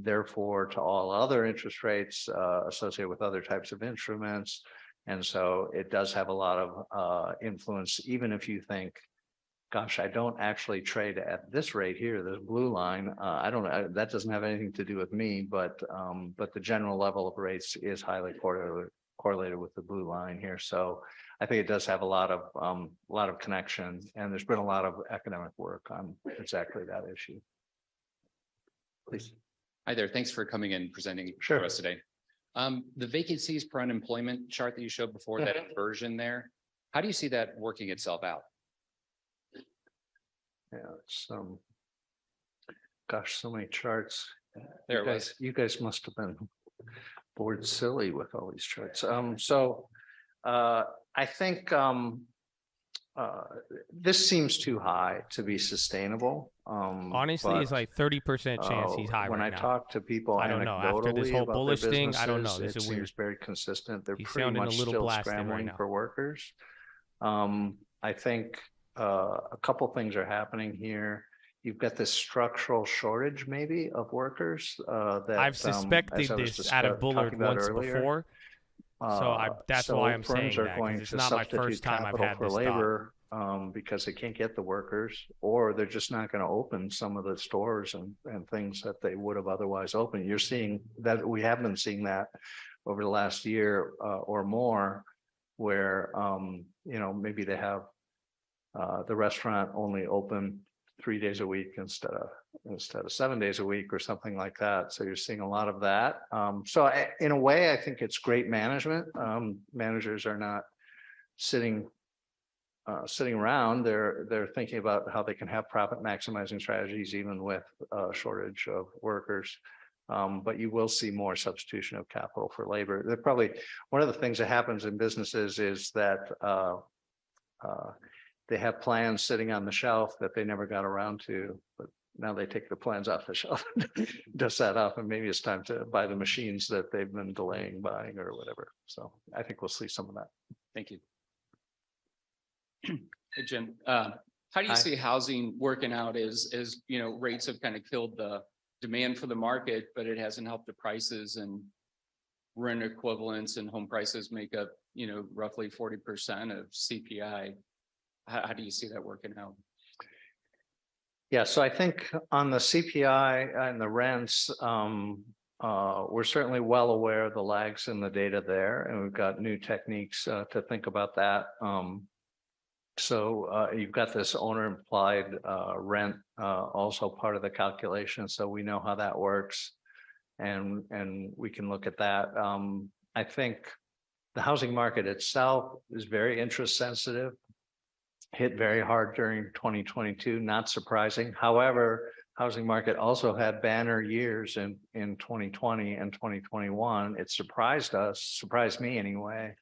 therefore to all other interest rates associated with other types of instruments. And so it does have a lot of influence, even if you think, gosh, I don't actually trade at this rate here, this blue line. I don't know, that doesn't have anything to do with me, but the general level of rates is highly correlated with the blue line here. So I think it does have a lot of connection, and there's been a lot of academic work on exactly that issue. Please. Hi there. Thanks for coming in and presenting Sure. to us today. The vacancies per unemployment chart that you showed before, that inversion there, how do you see that working itself out? Yeah, it's gosh, so many charts. There you guys must have been bored silly with all these charts. I think this seems too high to be sustainable. Honestly, it's like 30% chance he's high when right I now. talk to people I don't know. After this whole bullish thing, I don't know. This is seems weird. very consistent. They're He's pretty sounding a much little still blasted right scrambling now. for workers. I think a couple things are happening here. You've got this structural shortage, maybe, of workers that I've suspected as I was this out of Bullard talking about once earlier. before. that's so why I'm saying firms are that, 'cause going it's to not my substitute first time I've capital had for this thought. labor because they can't get the workers, or they're just not going to open some of the stores and things that they would have otherwise opened. You're seeing that, we have been seeing that over the last year or more, where maybe they have the restaurant only open 3 days a week instead of 7 days a week or something like that. So you're seeing a lot of that. In a way, I think it's great management. Managers are not sitting around. They're thinking about how they can have profit maximizing strategies even with a shortage of workers. But you will see more substitution of capital for labor. They're probably one of the things that happens in businesses is that they have plans sitting on the shelf that they never got around to, but now they take the plans off the shelf, dust that up, and maybe it's time to buy the machines that they've been delaying buying or whatever. So I think we'll see some of that. Thank you. Hey, Jim, how do you see housing working out as rates have kind of killed the demand for the market, but it hasn't helped the prices, and rent equivalents and home prices make up, roughly 40% of CPI. How do you see that working out? Yeah, so I think on the CPI and the rents, we're certainly well aware of the lags in the data there, and we've got new techniques to think about that. So you've got this owner implied rent also part of the calculation, so we know how that works, and we can look at that. I think the housing market itself is very interest sensitive, hit very hard during 2022, not surprising. However, housing market also had banner years in 2020 and 2021. It surprised me anyway,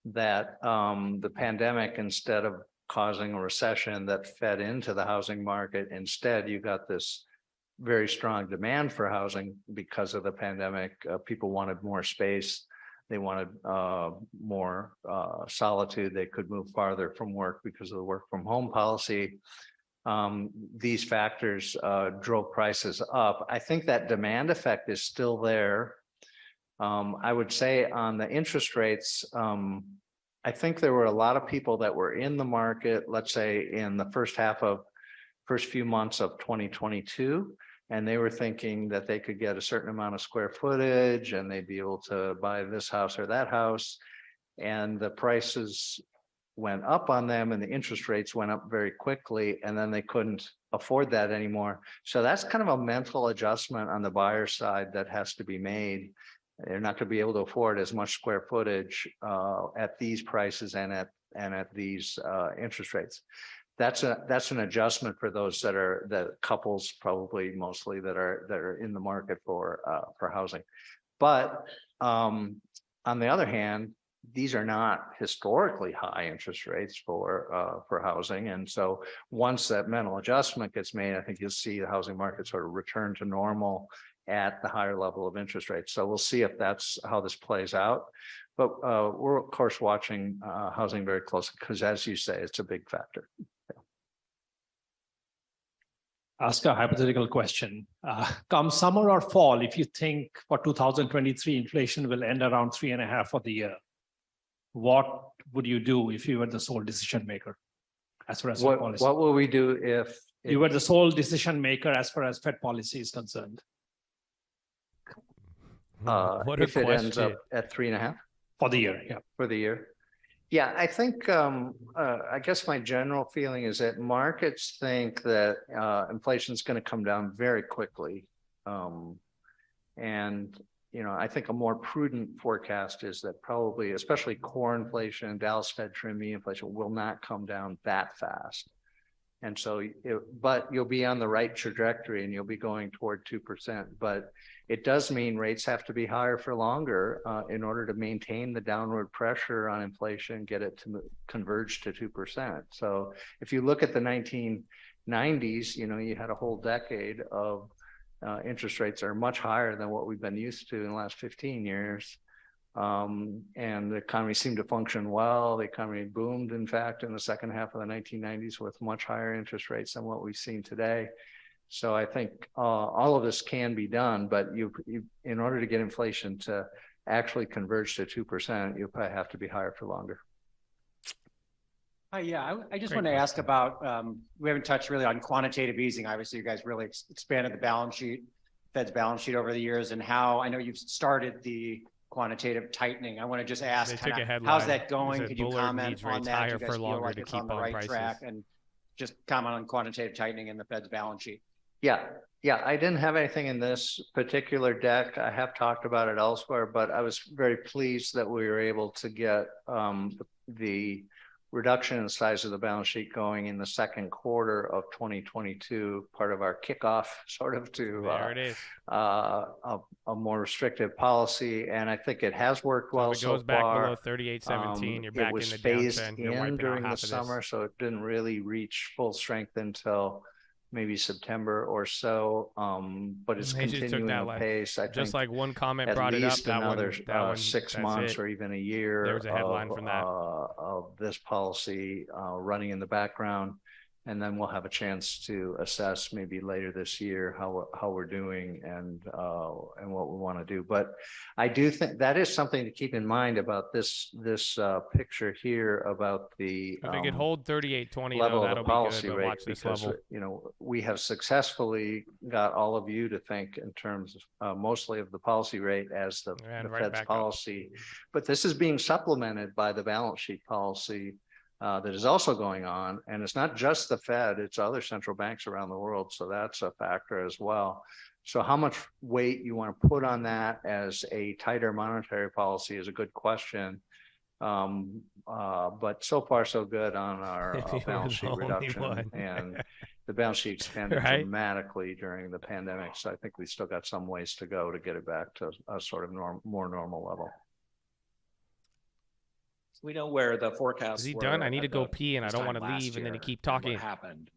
that the pandemic, instead of causing a recession that fed into the housing market, instead you got this very strong demand for housing because of the pandemic. People wanted more space. They wanted more solitude. They could move farther from work because of the work from home policy. These factors drove prices up. I think that demand effect is still there. I would say on the interest rates, I think there were a lot of people that were in the market, let's say in the first few months of 2022, and they were thinking that they could get a certain amount of square footage and they'd be able to buy this house or that house. And the prices went up on them and the interest rates went up very quickly, and then they couldn't afford that anymore. So that's kind of a mental adjustment on the buyer side that has to be made. They're not going to be able to afford as much square footage at these prices and at these interest rates. That's an adjustment for those that couples, probably mostly, that are in the market for housing. But on the other hand, these are not historically high interest rates for housing, and so once that mental adjustment gets made, I think you'll see the housing market sort of return to normal at the higher level of interest rates. So we'll see if that's how this plays out. But we're of course watching housing very closely because, as you say, it's a big factor. Ask a hypothetical question. Come summer or fall, if you think for 2023 inflation will end around 3.5% for the year, what would you do if you were the sole decision maker as far as Fed policy? What will we do if you were the sole decision maker as far as Fed policy is concerned? If it ends up at 3.5% for the year, yeah. For the year. Yeah, I think, I guess my general feeling is that markets think that inflation is going to come down very quickly. And, I think a more prudent forecast is that probably, especially core inflation, Dallas Fed trim inflation will not come down that fast. And so, but you'll be on the right trajectory and you'll be going toward 2%. But it does mean rates have to be higher for longer in order to maintain the downward pressure on inflation, get it to converge to 2%. So if you look at the 1990s, you had a whole decade of interest rates are much higher than what we've been used to in the last 15 years. And the economy seemed to function well. The economy boomed, in fact, in the second half of the 1990s with much higher interest rates than what we've seen today. So I think all of this can be done, but you in order to get inflation to actually converge to 2%, you'll probably have to be higher for longer. Yeah, I just want to ask about, we haven't touched really on quantitative easing. Obviously, you guys really expanded the balance sheet, Fed's balance sheet over the years, and how I know you've started the quantitative tightening. I want to just ask, how's that going? Could you comment on that? Do you guys feel like it's on the right track? And just comment on quantitative tightening in the Fed's balance sheet. Yeah, I didn't have anything in this particular deck. I have talked about it elsewhere, but I was very pleased that we were able to get the reduction in the size of the balance sheet going in the second quarter of 2022, part of our kickoff sort of to a more restrictive policy. And I think it has worked well so far. It goes back below 38.17, you're back in the downtrend. It was phased in during the summer, so it didn't really reach full strength until maybe September or so, but it's continuing at pace. I think like one comment brought it up. Another 6 months or even a year. There was a headline from that of this policy running in the background, and then we'll have a chance to assess maybe later this year how we're doing and what we want to do. But I do think that is something to keep in mind about this picture here about the if they could hold 38.20 level that'll of the policy be good, rate, watch this because level. We have successfully got all of you to think in terms of mostly of the policy rate as the Fed's policy, but this is being supplemented by the balance sheet policy that is also going on. And it's not just the Fed, it's other central banks around the world. So that's a factor as well. So how much weight you want to put on that as a tighter monetary policy is a good question. But so far so good on our balance sheet reduction. And the balance sheet expanded dramatically during the pandemic. So I think we still got some ways to go to get it back to a sort of more normal level. We know where the forecasts Is he done? I need to go pee and I don't want to leave and then you keep talking. What happened?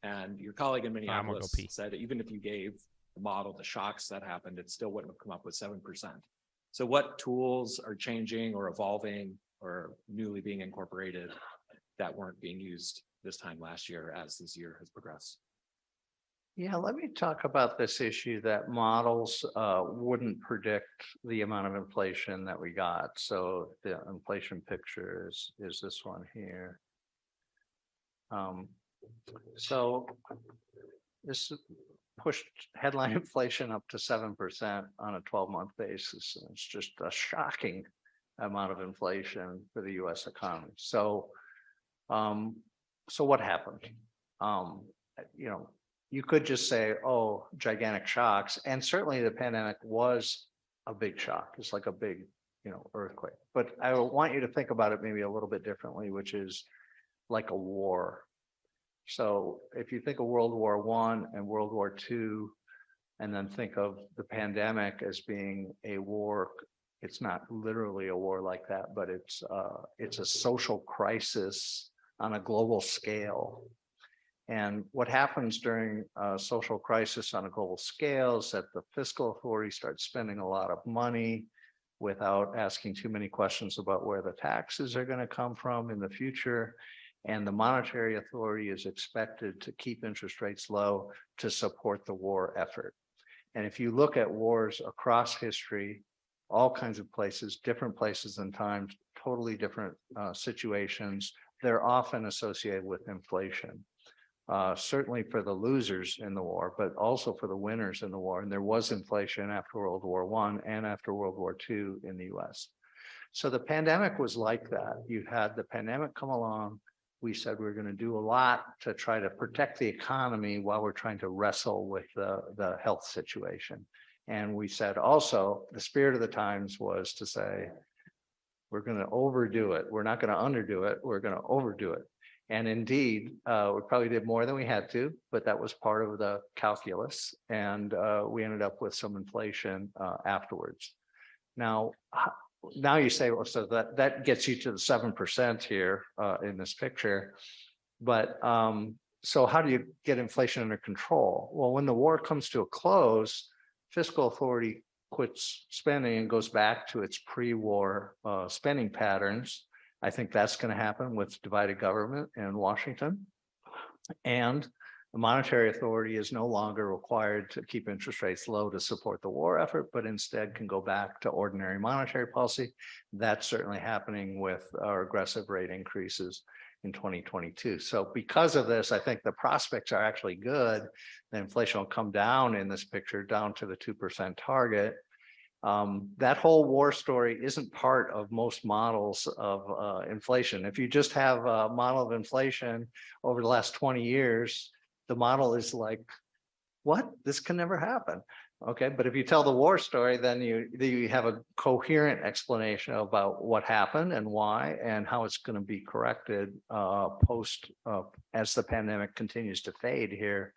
And your colleague in Minneapolis said that even if you gave the model the shocks that happened, it still wouldn't have come up with 7%. So what tools are changing or evolving or newly being incorporated that weren't being used this time last year as this year has progressed? Yeah, let me talk about this issue that models wouldn't predict the amount of inflation that we got. So the inflation picture is this one here. So this pushed headline inflation up to 7% on a 12-month basis. It's just a shocking amount of inflation for the U.S. economy. So, so what happened? You could just say, oh, gigantic shocks. And certainly the pandemic was a big shock. It's like a big, earthquake. But I want you to think about it maybe a little bit differently, which is like a war. So if you think of World War I and World War II, and then think of the pandemic as being a war, it's not literally a war like that, but it's a social crisis on a global scale. And what happens during a social crisis on a global scale is that the fiscal authorities start spending a lot of money without asking too many questions about where the taxes are going to come from in the future. And the monetary authority is expected to keep interest rates low to support the war effort. And if you look at wars across history, all kinds of places, different places and times, totally different situations, they're often associated with inflation. Certainly for the losers in the war, but also for the winners in the war. And there was inflation after World War I and after World War II in the US. So the pandemic was like that. You had the pandemic come along. We said we're going to do a lot to try to protect the economy while we're trying to wrestle with the health situation. And we said also the spirit of the times was to say, we're going to overdo it. We're not going to underdo it. We're going to overdo it. And indeed, we probably did more than we had to, but that was part of the calculus. And we ended up with some inflation afterwards. Now you say, well, so that gets you to the 7% here in this picture. But so how do you get inflation under control? Well, when the war comes to a close, fiscal authority quits spending and goes back to its pre-war spending patterns. I think that's going to happen with divided government in Washington. And The monetary authority is no longer required to keep interest rates low to support the war effort, but instead can go back to ordinary monetary policy. That's certainly happening with our aggressive rate increases in 2022. So because of this, I think the prospects are actually good. The inflation will come down in this picture, down to the 2% target. That whole war story isn't part of most models of inflation. If you just have a model of inflation over the last 20 years, the model is like, what? This can never happen. Okay, but if you tell the war story, then you have a coherent explanation about what happened and why and how it's going to be corrected post as the pandemic continues to fade here,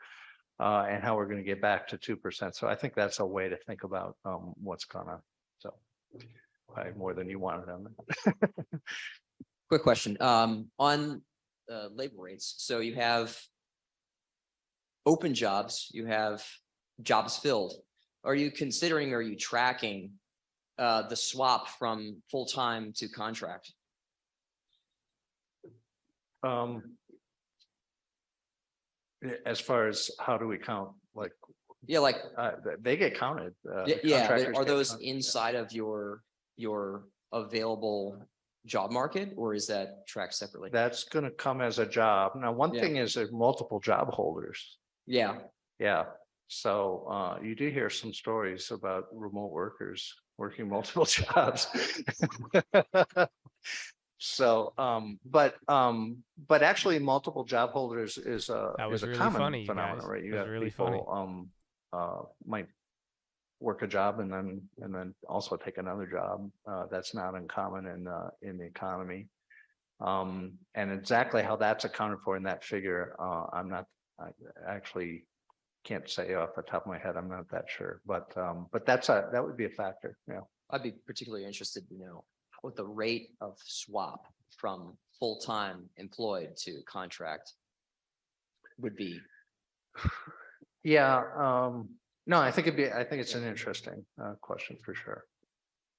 and how we're going to get back to 2%. So I think that's a way to think about what's gonna. So probably more than you wanted on that. Quick question on labor rates. So you have open jobs, you have jobs filled. Are you considering, are you tracking the swap from full-time to contract? As far as how do we count, like, yeah, like they get counted. Yeah, but are those inside of your available job market, or is that tracked separately? That's going to come as a job. Now, one thing is there's multiple job holders. Yeah. Yeah. So you do hear some stories about remote workers working multiple jobs. So, but actually, multiple job holders is a really common funny, phenomenon, right? You have really people might work a job and then also take another job. That's not uncommon in the economy. And exactly how that's accounted for in that figure, I actually can't say off the top of my head. I'm not that sure, but that would be a factor. Yeah, I'd be particularly interested to know what the rate of swap from full-time employed to contract would be. Yeah. No, I think it's an interesting question for sure.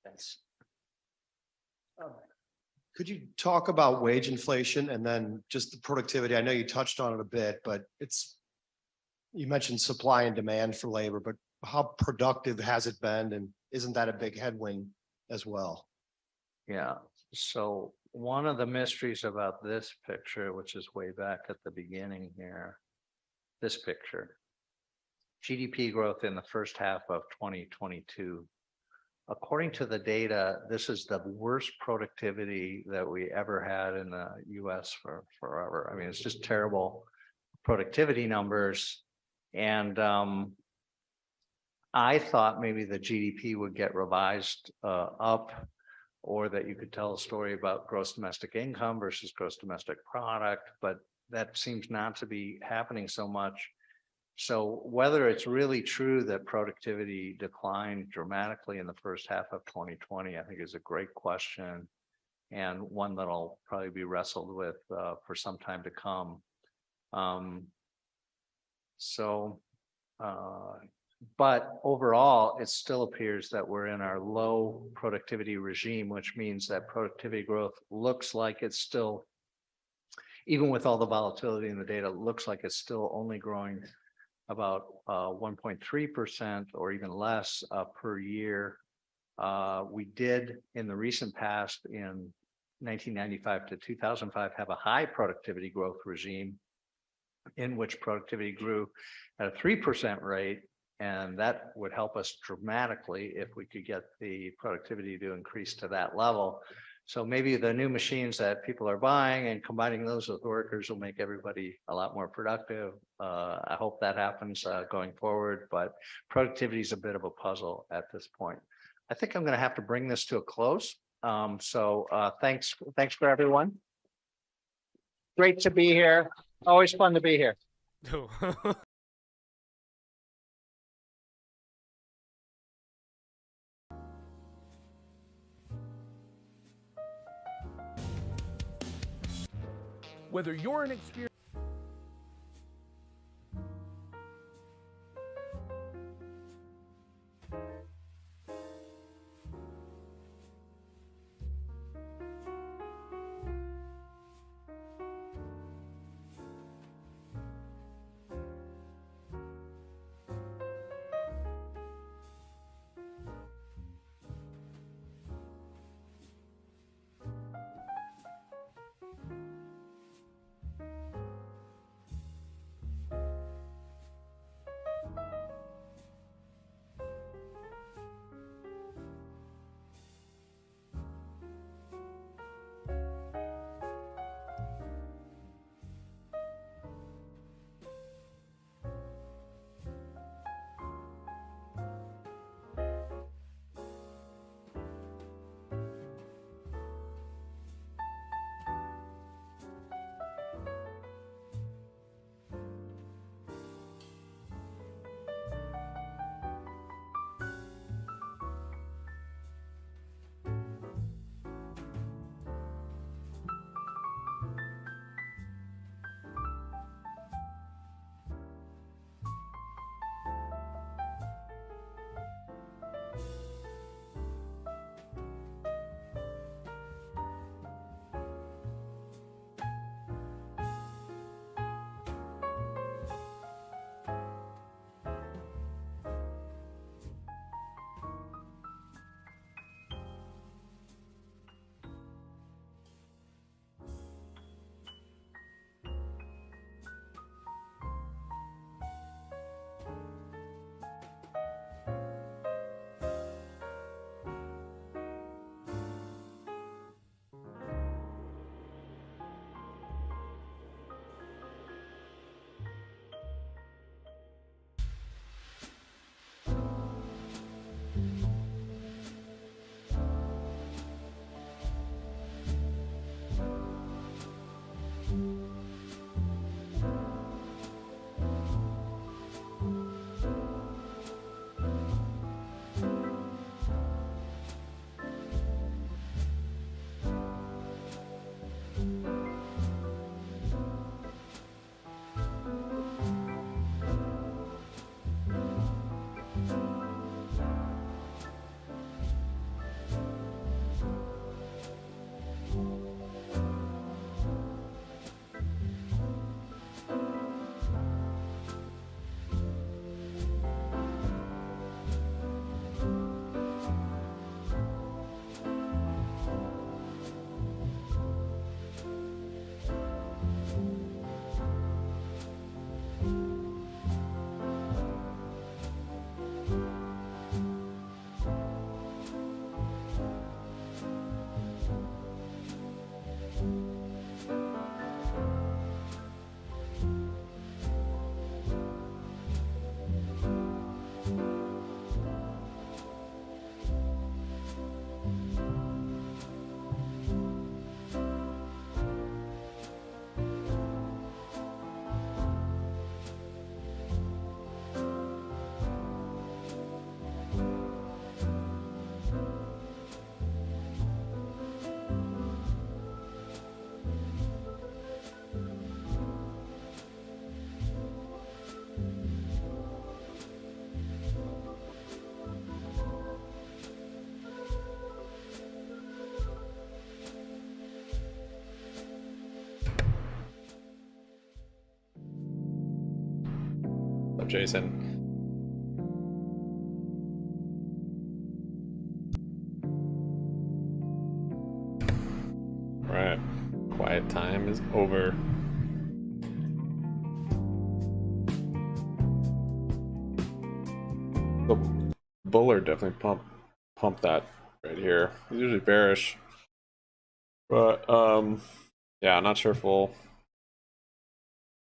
Thanks. Could you talk about wage inflation and then just the productivity? I know you touched on it a bit, but you mentioned supply and demand for labor, but how productive has it been? And isn't that a big headwind as well? Yeah. So one of the mysteries about this picture, which is way back at the beginning here, this picture, GDP growth in the first half of 2022. According to the data, this is the worst productivity that we ever had in the US for forever. I mean, it's just terrible productivity numbers. And I thought maybe the GDP would get revised up, or that you could tell a story about gross domestic income versus gross domestic product, but that seems not to be happening so much. So whether it's really true that productivity declined dramatically in the first half of 2020, I think is a great question, and one that'll probably be wrestled with for some time to come. But overall, it still appears that we're in our low productivity regime, which means that productivity growth looks like it's still, even with all the volatility in the data, looks like it's still only growing about 1.3% or even less per year. We did in the recent past, in 1995 to 2005, have a high productivity growth regime in which productivity grew at a 3% rate. And that would help us dramatically if we could get the productivity to increase to that level. So maybe the new machines that people are buying and combining those with workers will make everybody a lot more productive. I hope that happens going forward, but productivity is a bit of a puzzle at this point. I think I'm going to have to bring this to a close. Thanks for everyone. Great to be here. Always fun to be here. Whether you're an experienced Jason. Right, quiet time is over. The Bullard definitely pump that right here. He's usually bearish, but yeah, I'm not sure if we'll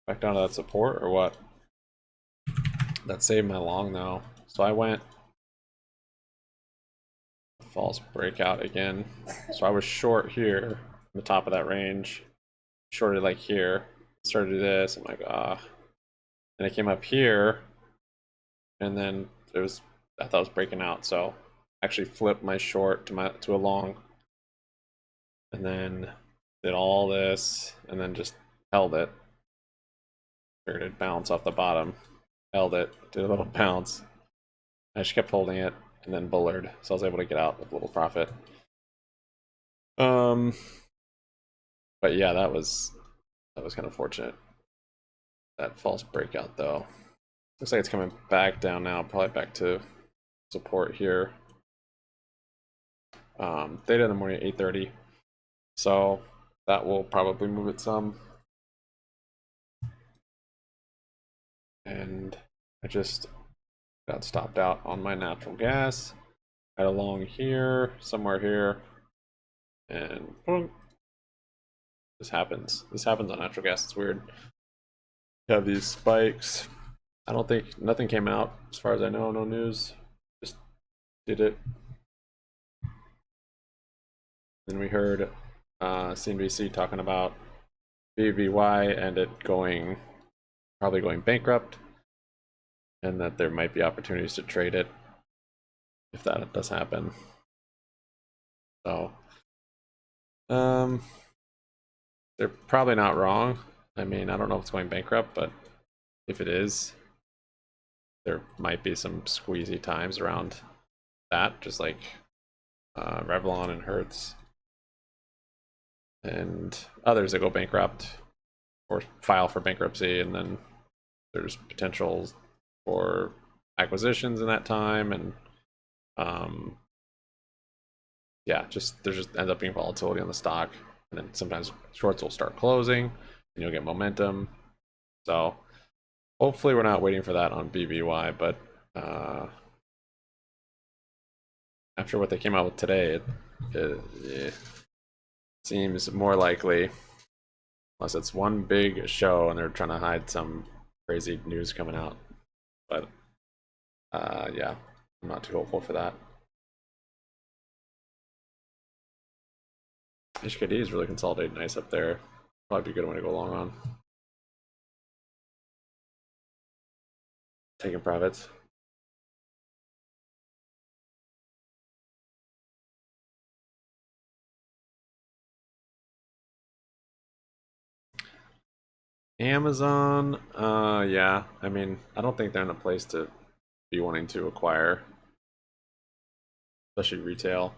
back down to that support or what. That saved my long though, so I went false breakout again. So I was short here, the top of that range, shorted like here, started to do this. I'm like, and I came up here, and then it was, I thought it was breaking out, so I actually flipped my short to a long, and then did all this, and then just held it. Figured it'd bounce off the bottom, held it, did a little bounce. I just kept holding it, and then Bullard, so I was able to get out with a little profit. But yeah, that was kind of fortunate. That false breakout though. Looks like it's coming back down now, probably back to support here. Data in the morning at 8:30, so that will probably move it some. And I just got stopped out on my natural gas. Got a long here, somewhere here, and boom. This happens. This happens on natural gas. It's weird. You have these spikes. I don't think nothing came out as far as I know. No news. Just did it. Then we heard CNBC talking about BBY and it probably going bankrupt, and that there might be opportunities to trade it if that does happen. So they're probably not wrong. I mean, I don't know if it's going bankrupt, but if it is, there might be some squeezy times around that, just like Revlon and Hertz and others that go bankrupt or file for bankruptcy, and then there's potential for acquisitions in that time, and yeah, there just ends up being volatility on the stock, and then sometimes shorts will start closing and you'll get momentum. So hopefully we're not waiting for that on BBY, but after what they came out with today, it seems more likely, unless it's one big show and they're trying to hide some crazy news coming out. But yeah, I'm not too hopeful for that. HKD is really consolidated nice up there. Probably be a good one to go long on. Taking profits. Amazon, yeah, I mean, I don't think they're in a place to be wanting to acquire, especially retail.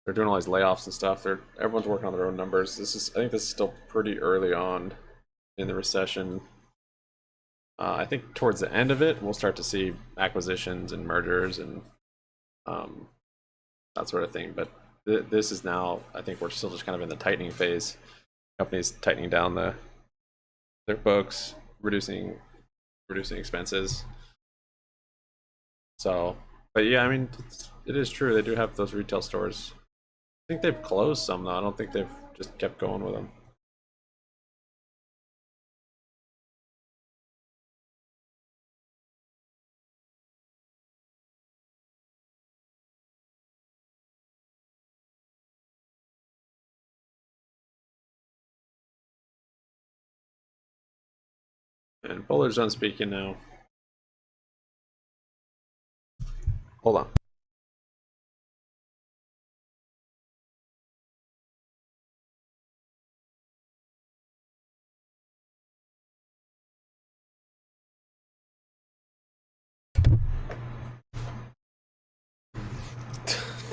They're doing all these layoffs and stuff. Everyone's working on their own numbers. I think this is still pretty early on in the recession. I think towards the end of it, we'll start to see acquisitions and mergers and that sort of thing. But this is now, I think we're still just kind of in the tightening phase. Companies tightening down their books, reducing expenses. So, but yeah, I mean, it is true. They do have those retail stores. I think they've closed some though. I don't think they've just kept going with them. And Bullard's done speaking now. Hold on.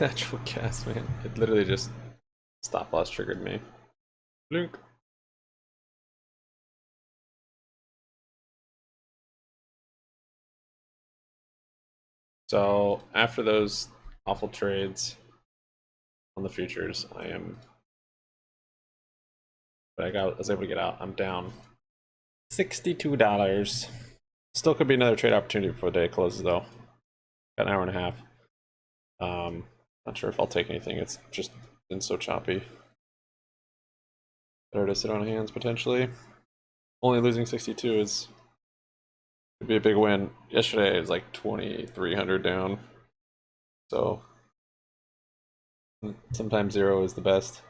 Natural gas, man. It literally just stop loss triggered me. Blink. So after those awful trades on the futures, I was able to get out. I'm down $62. Still could be another trade opportunity before the day closes though. Got an hour and a half. Not sure if I'll take anything. It's just been so choppy. Better to sit on hands potentially. Only losing 62 could be a big win. Yesterday it was like 2,300 down. So sometimes 0 is the best.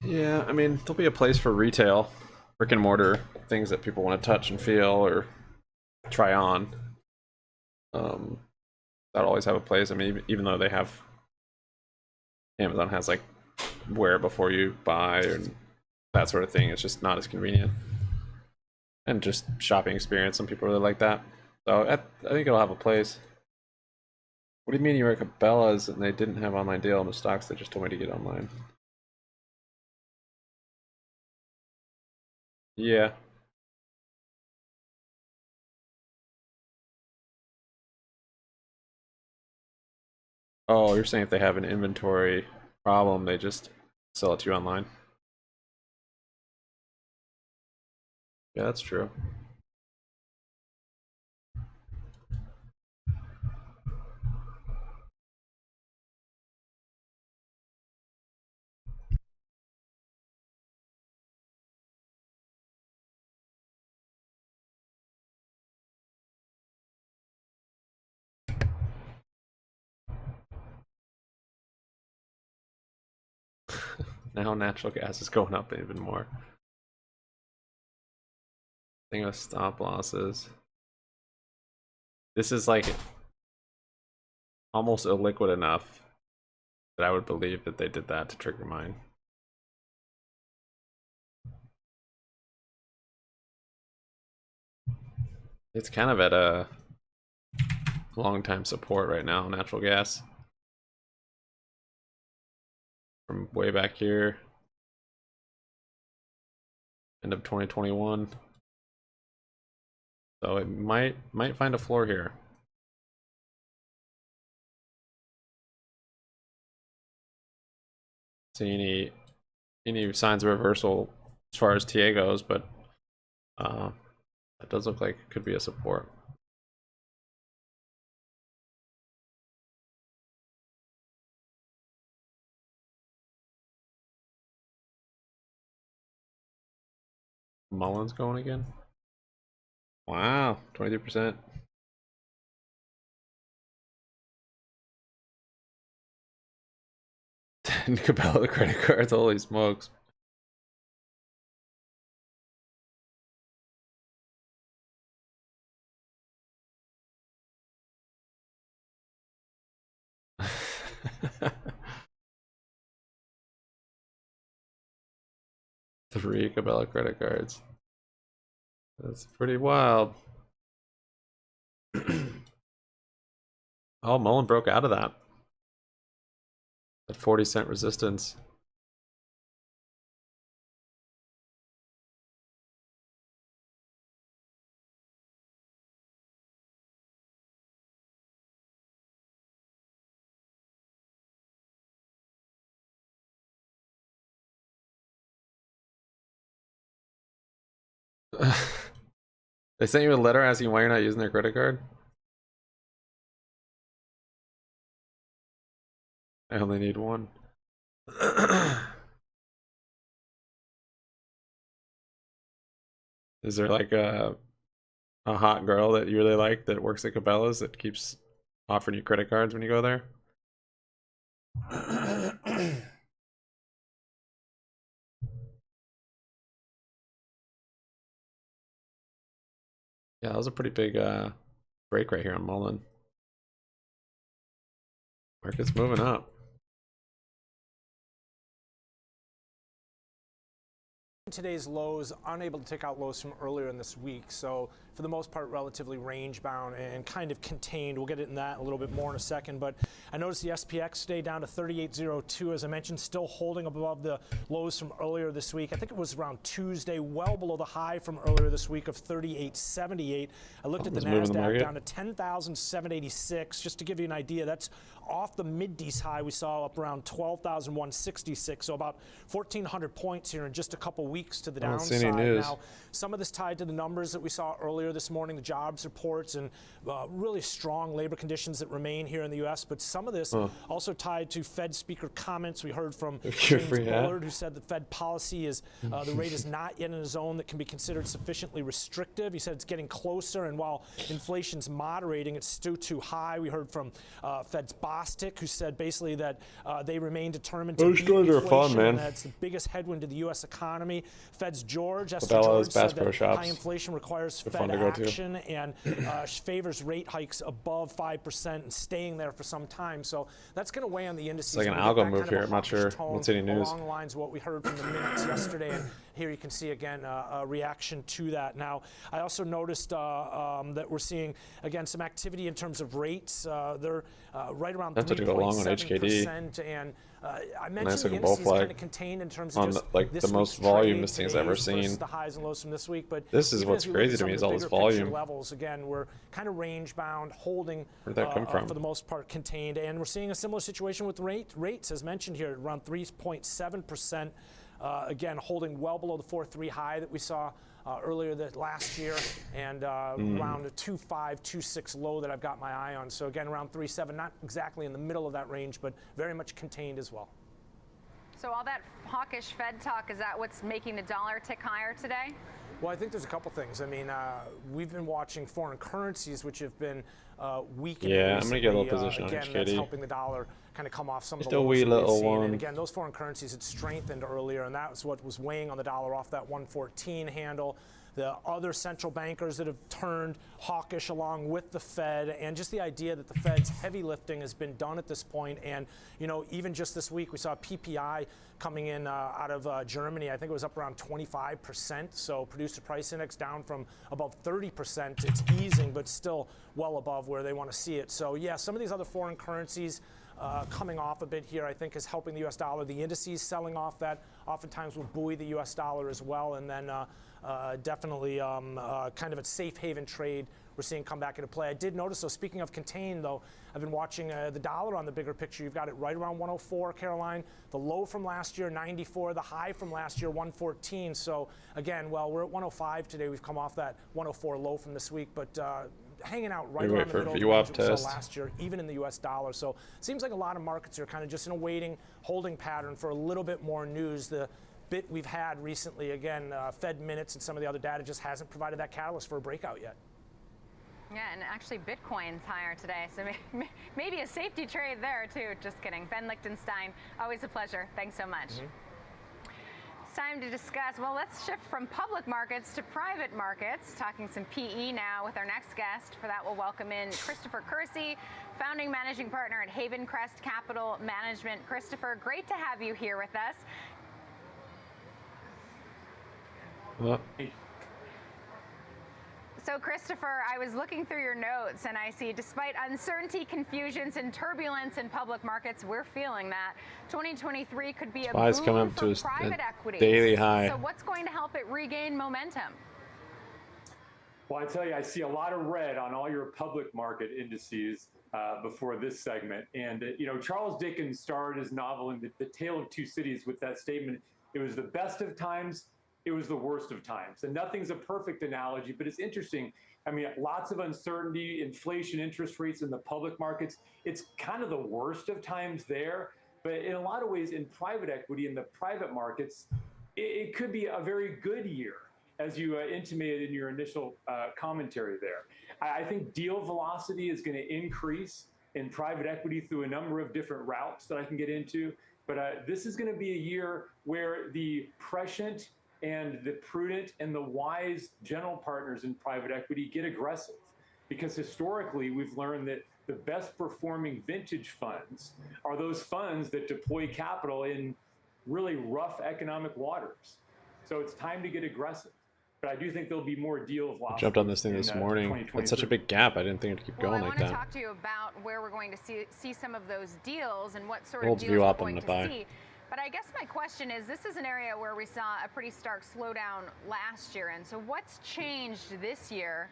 Yeah, I mean, there'll be a place for retail, brick and mortar, things that people want to touch and feel or try on. That'll always have a place. I mean, even though they have, Amazon has like wear it before you buy and that sort of thing, it's just not as convenient. And just shopping experience, some people really like that. So I think it'll have a place. What do you mean you were at Cabela's and they didn't have online deal on the stocks? They just told me to get online. Yeah. Oh, you're saying if they have an inventory problem, they just sell it to you online? Yeah, that's true. Now natural gas is going up even more. Thing of stop losses. This is like almost illiquid enough that I would believe that they did that to trigger mine. It's kind of at a long time support right now, natural gas. From way back here, end of 2021. So it might find a floor here. See any signs of reversal as far as TA goes, but that does look like it could be a support. Mullins going again? Wow, 23%. Cabela credit cards, holy smokes. Three Cabela credit cards. That's pretty wild. Oh, Mullen broke out of that. At 40-cent resistance. They sent you a letter asking why you're not using their credit card? I only need one. Is there like a hot girl that you really like that works at Cabela's that keeps offering you credit cards when you go there? Yeah, that was a pretty big break right here on Mullen. Market's moving up. Today's lows, unable to take out lows from earlier in this week, so for the most part, relatively range bound and kind of contained. We'll get into that a little bit more in a second. But I noticed the SPX today down to 38.02, as I mentioned, still holding above the lows from earlier this week. I think it was around Tuesday, well below the high from earlier this week of 38.78. I looked at the NASDAQ down to 10,786. Just to give you an idea, that's off the mid-D's high we saw up around 12,166. So about 1,400 points here in just a couple weeks to the downside. Now, some of this tied to the numbers that we saw earlier this morning, the jobs reports and really strong labor conditions that remain here in the U.S. But some of this also tied to Fed speaker comments. We heard from James Bullard, who said the Fed policy is the rate is not yet in a zone that can be considered sufficiently restrictive. He said it's getting closer, and while inflation's moderating, it's still too high. We heard from Fed's Bostic, who said basically that they remain determined to beat inflation. That's the biggest headwind to the U.S. economy. Fed's George, Esther George, said that high inflation requires Fed action and favors rate hikes above 5% and staying there for some time. So that's going to weigh on the indices. It's like an algo move here. I'm not sure what's any news. Along the lines of what we heard from the minutes yesterday, and here you can see again a reaction to that. Now, I also noticed that we're seeing again some activity in terms of rates. They're right around 3.7%, and I mentioned the indices kind of contained in terms of just like the most volume this thing's ever seen. The highs and lows from this week, but this is what's crazy to me is all this volume. Levels again, we're kind of range bound, holding Where'd that come from? For the most part contained, and we're seeing a similar situation with rates as mentioned here, around 3.7%. Again, holding well below the 4.3 high that we saw earlier last year, and around a 2.5, 2.6 low that I've got my eye on. So again, around 3.7, not exactly in the middle of that range, but very much contained as well. So all that hawkish Fed talk, is that what's making the dollar tick higher today? Well, I think there's a couple things. I mean, we've been watching foreign currencies, which have been weakening. Yeah, I'm going to get a little position again, on HKD. That's helping the dollar kind of come off some of Just the a wee little one. And again, those foreign currencies had strengthened earlier, and that was what was weighing on the dollar off that 114 handle. The other central bankers that have turned hawkish along with the Fed, and just the idea that the Fed's heavy lifting has been done at this point. And, you know, even just this week, we saw PPI coming in out of Germany. I think it was up around 25%. So producer price index down from above 30%. It's easing, but still well above where they want to see it. So, yeah, some of these other foreign currencies coming off a bit here, I think, is helping the U.S. dollar. The indices selling off that oftentimes will buoy the U.S. dollar as well. And then definitely kind of a safe haven trade we're seeing come back into play. I did notice, though, speaking of contained, though, I've been watching the dollar on the bigger picture. You've got it right around 104, Caroline. The low from last year, 94. The high from last year, 114. So, again, well, we're at 105 today. We've come off that 104 low from this week, but hanging out right around the middle of the range we saw last year, even in the U.S. dollar. So it seems like a lot of markets are kind of just in a waiting, holding pattern for a little bit more news. The bit we've had recently, again, Fed minutes and some of the other data just hasn't provided that catalyst for a breakout yet. Yeah, and actually Bitcoin's higher today, so maybe a safety trade there too. Just kidding. Ben Lichtenstein, always a pleasure. Thanks so much. It's time to discuss, well, let's shift from public markets to private markets, talking some PE now with our next guest. For that, we'll welcome in Christopher Kersey, founding managing partner at Haven Crest Capital Management. Christopher, great to have you here with us. So, Christopher, I was looking through your notes, and I see, despite uncertainty, confusions, and turbulence in public markets, we're feeling that 2023 could be a boom for private equities. Daily high. So what's going to help it regain momentum? Well, I tell you, I see a lot of red on all your public market indices before this segment. And, you know, Charles Dickens started his novel in The Tale of Two Cities with that statement, it was the best of times, it was the worst of times. And nothing's a perfect analogy, but it's interesting. I mean, lots of uncertainty, inflation, interest rates in the public markets. It's kind of the worst of times there. But in a lot of ways, in private equity, in the private markets, it could be a very good year, as you intimated in your initial commentary there. I think deal velocity is going to increase in private equity through a number of different routes that I can get into. But this is going to be a year where the prescient and the prudent and the wise general partners in private equity get aggressive. Because historically, we've learned that the best performing vintage funds are those funds that deploy capital in really rough economic waters. So it's time to get aggressive. but I do think there'll be more deal velocity. I jumped on this thing this morning. It's such a big gap. I didn't think it'd keep going like that. I want to talk to you about where we're going to see some of those deals and what sort of Holds deals we're VWAP going on to the buy. see. But I guess my question is, this is an area where we saw a pretty stark slowdown last year. And so what's changed this year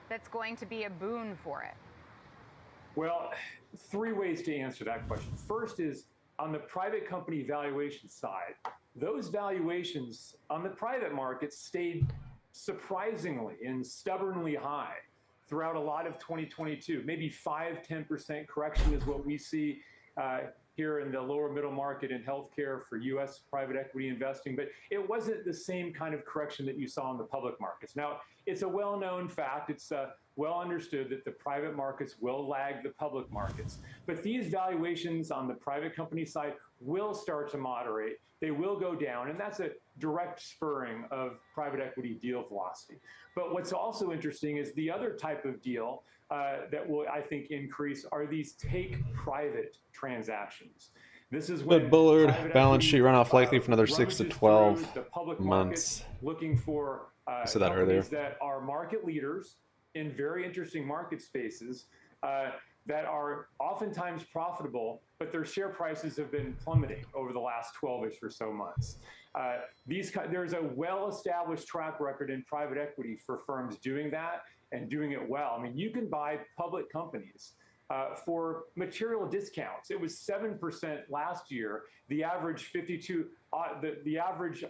that's going to be a boon for it? Well, 3 ways to answer that question. First is on the private company valuation side, those valuations on the private market stayed surprisingly and stubbornly high throughout a lot of 2022. Maybe 5-10% correction is what we see here in the lower middle market in healthcare for U.S. private equity investing, but it wasn't the same kind of correction that you saw in the public markets. Now, it's a well-known fact, it's well understood that the private markets will lag the public markets, but these valuations on the private company side will start to moderate. They will go down, and that's a direct spurring of private equity deal velocity. But what's also interesting is the other type of deal that will, I think, increase are these take-private transactions. This is when Bullard balance sheet runoff likely for another 6 to 12 months. Looking for said that earlier. companies that are market leaders in very interesting market spaces that are oftentimes profitable, but their share prices have been plummeting over the last 12-ish or so months. There's a well-established track record in private equity for firms doing that and doing it well. I mean, you can buy public companies for material discounts. It was 7% last year. The average 52, the average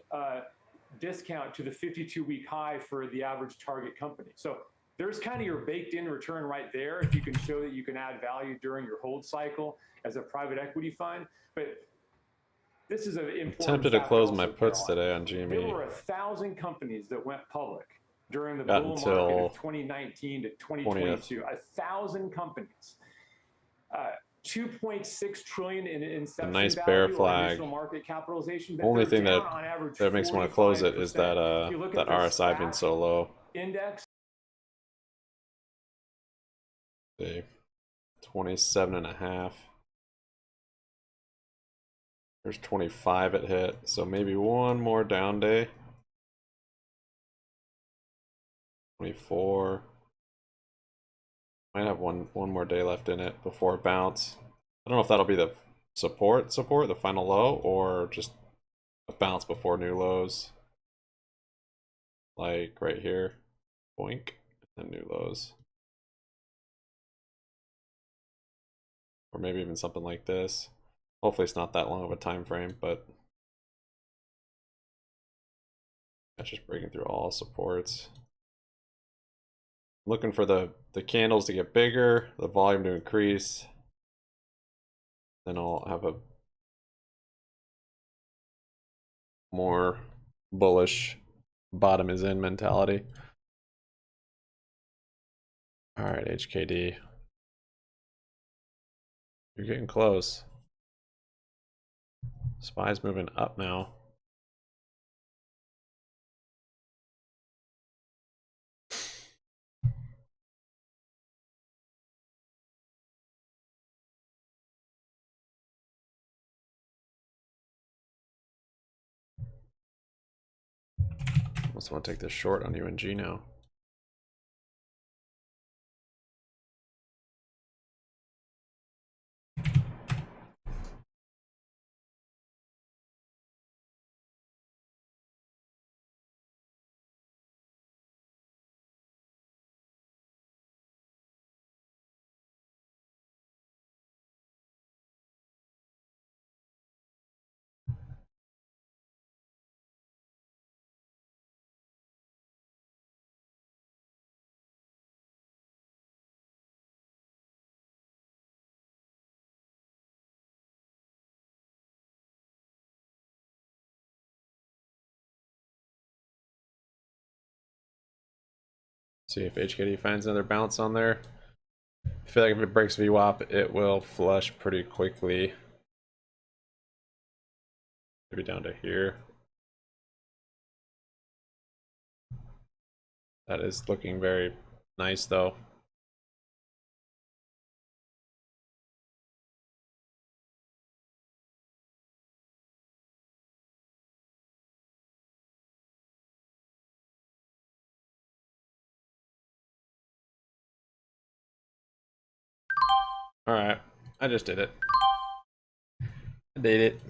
discount to the 52-week high for the average target company. So there's kind of your baked-in return right there if you can show that you can add value during your hold cycle as a private equity fund. But this is an important. Tempted to close my puts today on GME. There were 1,000 companies that went public during the bull market of 2019 to 2022. 1,000 companies. 2.6 trillion in inception a nice value bear or flag. initial market capitalization. Only thing that makes me want to close it is that that RSI being so low. Index. 27.5. There's 25 it hit, so maybe one more down day. 24. Might have one more day left in it before it bounce. I don't know if that'll be the support, the final low, or just a bounce before new lows. Like right here. Boink. And new lows. Or maybe even something like this. Hopefully it's not that long of a time frame, but that's just breaking through all supports. Looking for the candles to get bigger, the volume to increase. Then I'll have a more bullish bottom is in mentality. All right, HKD. You're getting close. SPY's moving up now. Almost want to take this short on UNG now. See if HKD finds another bounce on there. I feel like if it breaks VWAP, it will flush pretty quickly. Maybe down to here. That is looking very nice though. All right, I just did it. I did it.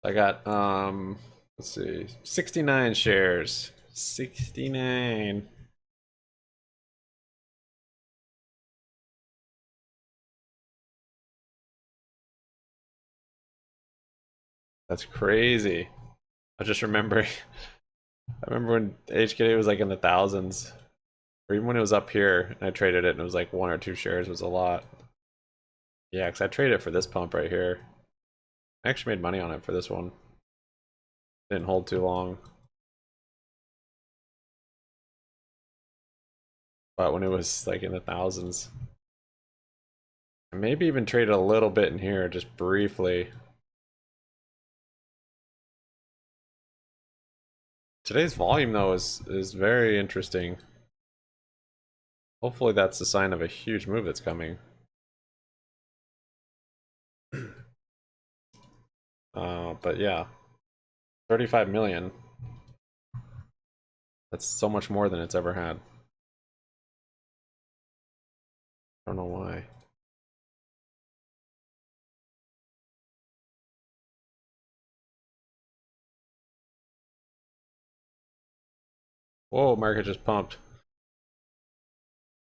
I got let's see, 69 shares. 69. That's crazy. I just remembering. I remember when HKD was like in the thousands, or even when it was up here and I traded it and it was like 1 or 2 shares was a lot. Yeah, because I traded it for this pump right here. I actually made money on it for this one. Didn't hold too long. But when it was like in the thousands. I maybe even traded a little bit in here, just briefly. Today's volume though is very interesting. Hopefully that's a sign of a huge move that's coming. But yeah, 35 million. That's so much more than it's ever had. I don't know why. Whoa, market just pumped.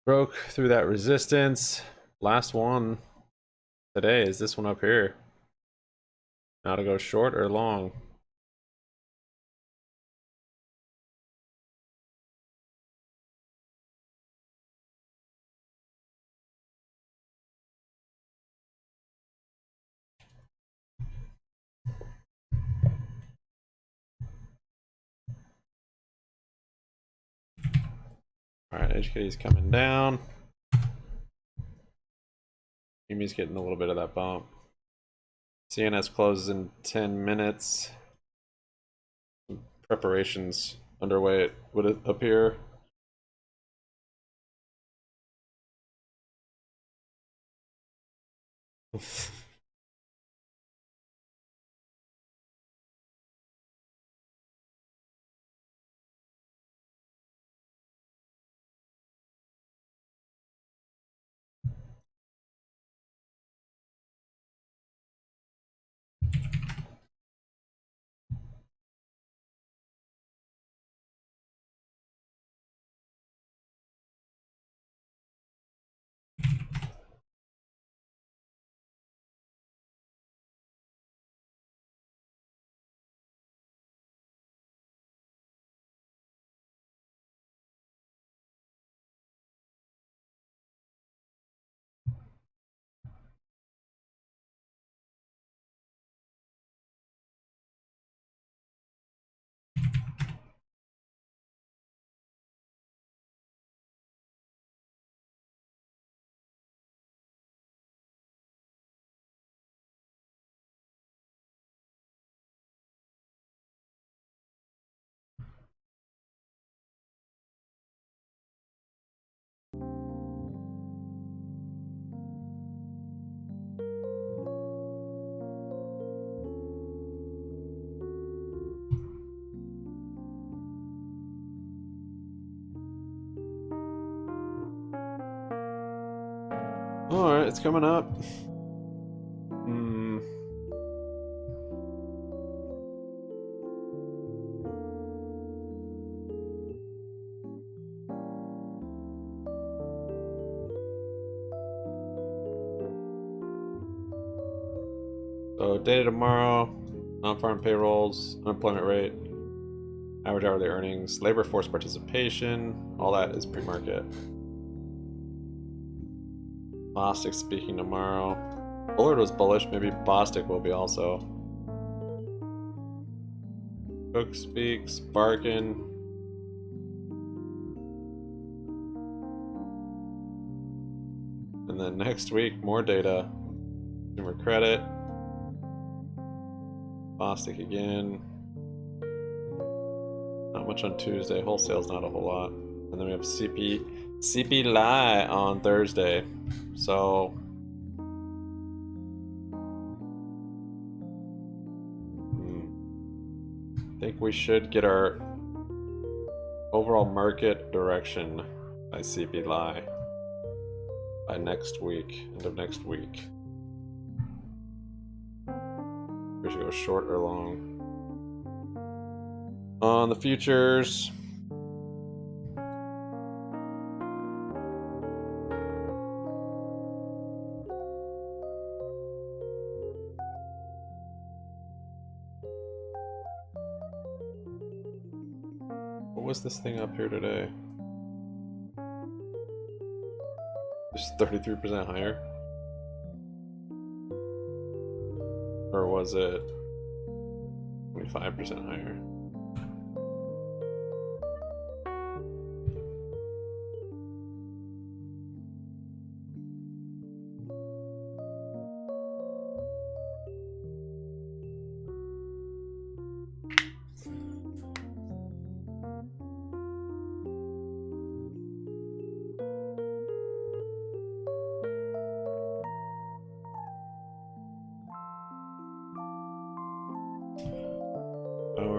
Broke through that resistance. Last one today is this one up here. Now to go short or long. Alright, HKD's coming down. Yumi's getting a little bit of that bump. CNS closes in 10 minutes. Preparations underway, would it appear? Alright, it's coming up. So data tomorrow, non-farm payrolls, unemployment rate, average hourly earnings, labor force participation, all that is pre-market. Bostic speaking tomorrow. Bullard was bullish, maybe Bostic will be also. Cook speaks, Barkin. And then next week, more data. Consumer credit. Bostic again. Not much on Tuesday. Wholesale's not a whole lot. And then we have CPI on Thursday, so I think we should get our overall market direction by CPI by next week, end of next week. We should go short or long. On the futures, what was this thing up here today? Just 33% higher? Or was it 25% higher?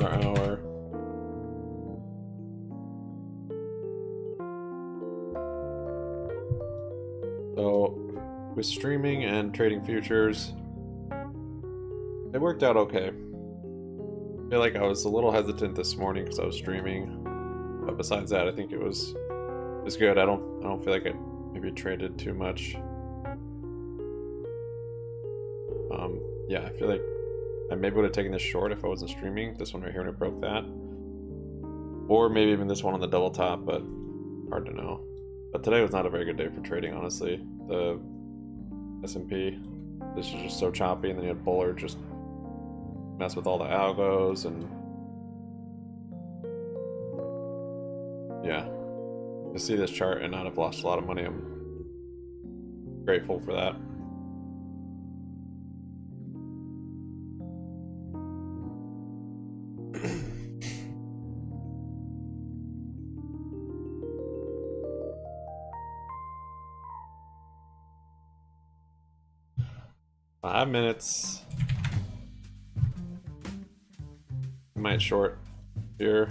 Hour. So, with streaming and trading futures, it worked out okay. I feel like I was a little hesitant this morning because I was streaming, but besides that, I think it was good. I don't feel like I maybe traded too much. Yeah, I feel like I maybe would have taken this short if I wasn't streaming. This one right here when it broke that. Or maybe even this one on the double top, but hard to know. But today was not a very good day for trading, honestly. The S&P, this was just so choppy, and then you had Bullard just mess with all the algos, and yeah. To see this chart and not have lost a lot of money, I'm grateful for that. Five minutes. Might short here.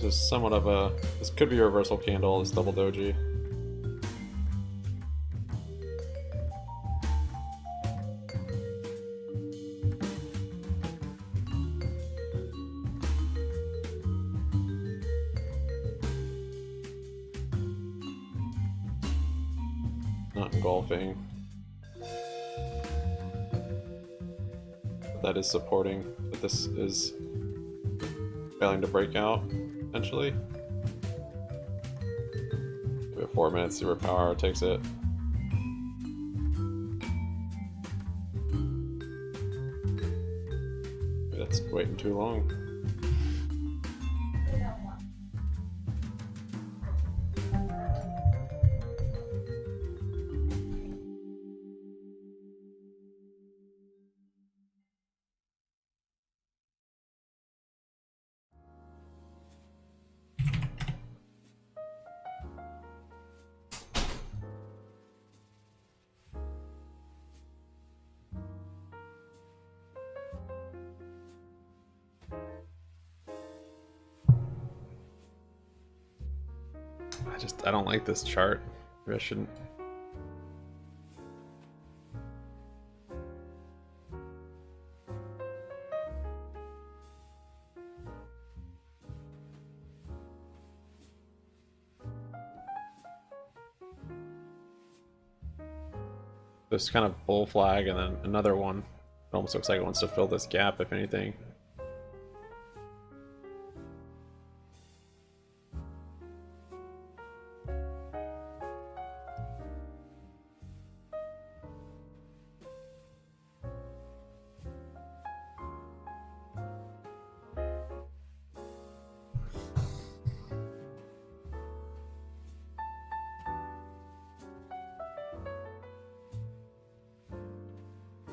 This is somewhat of a, this could be a reversal candle, this double doji. Not engulfing. But that is supporting that this is failing to break out. Potentially. We have 4 minutes, see where power hour takes it. Maybe that's waiting too long. I don't like this chart. Maybe I shouldn't. This kind of bull flag and then another one. It almost looks like it wants to fill this gap, if anything.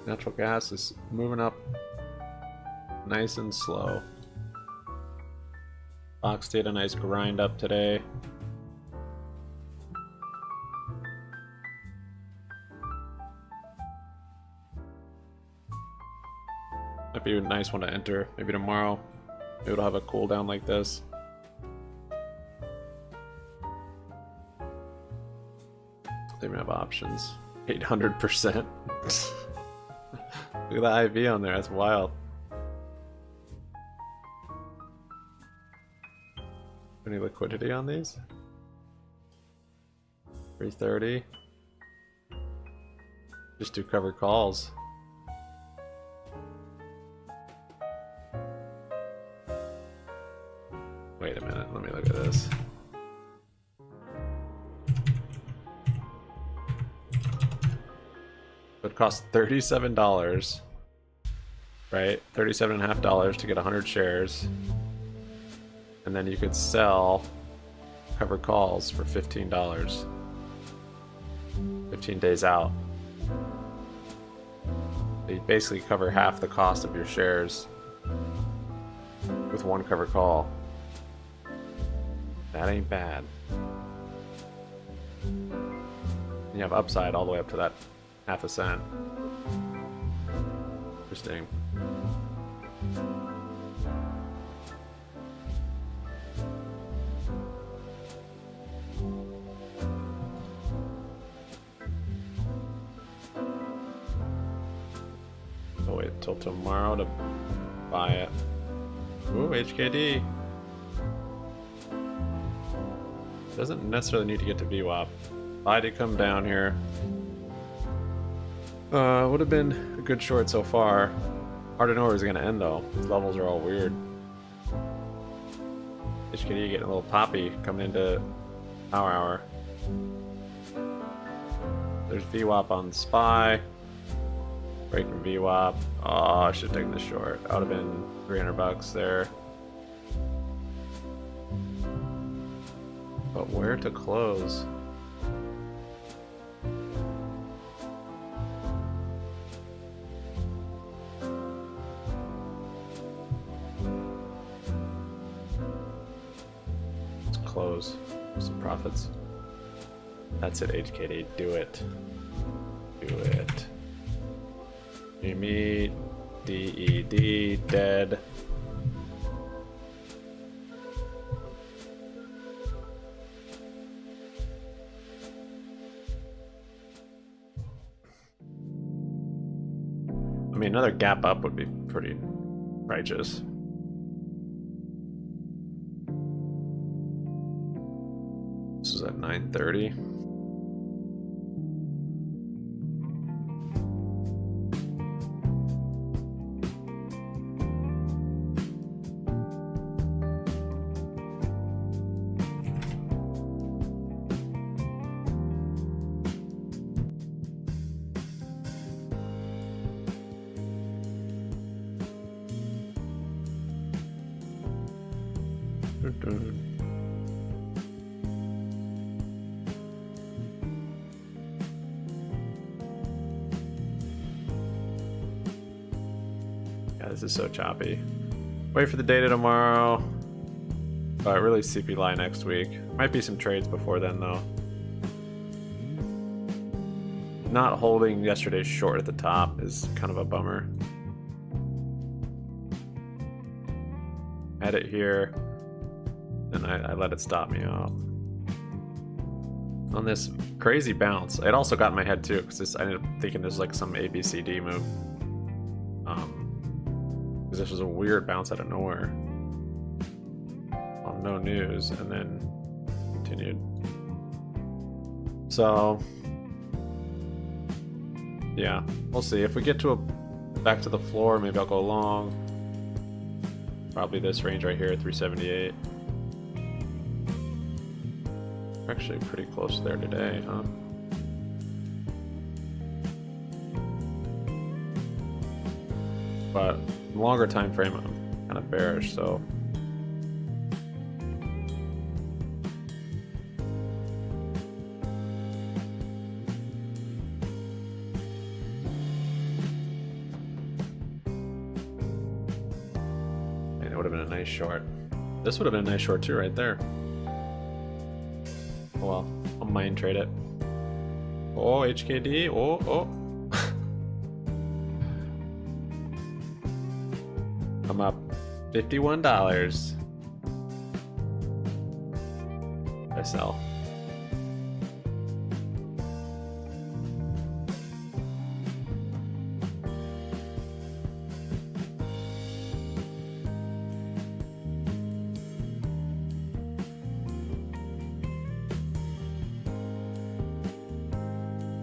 Natural gas is moving up nice and slow. Fox did a nice grind up today. Might be a nice one to enter. Maybe tomorrow. Maybe it'll have a cooldown like this. They even have options. 800%. Look at the IV on there. That's wild. Any liquidity on these? 330. Just do covered calls. Wait a minute, let me look at this. It costs $37, right? $37.50 to get 100 shares. And then you could sell covered calls for $15. 15 days out. You basically cover half the cost of your shares with one covered call. That ain't bad. You have upside all the way up to that half a cent. Interesting. I'll wait till tomorrow to buy it. Ooh, HKD. Doesn't necessarily need to get to VWAP. I did come down here. Would have been a good short so far. Hard to know where it's gonna end though. These levels are all weird. HKD getting a little poppy coming into hour. There's VWAP on SPY. Breaking VWAP. Oh, I should have taken the short. That would have been $300 there. But where to close? Let's close. Some profits. That's it, HKD. Do it. Do it. Jimmy, DED, dead. I mean, another gap up would be pretty righteous. This is at 9:30. Yeah, this is so choppy. Wait for the data tomorrow. But really CPI next week. Might be some trades before then though. Not holding yesterday's short at the top is kind of a bummer. Had it here, and I let it stop me out. On this crazy bounce, it also got in my head too, because I ended up thinking this was like some ABCD move. Because this was a weird bounce out of nowhere. On no news, and then continued. So, yeah, we'll see. If we get to back to the floor, maybe I'll go long. Probably this range right here, 378. We're actually pretty close there today, huh? But longer time frame, I'm kind of bearish, so. would have been a nice short. This would have been a nice short too, right there. Oh well, I'll mine trade it. Oh, HKD. Oh. I'm up $51. I sell.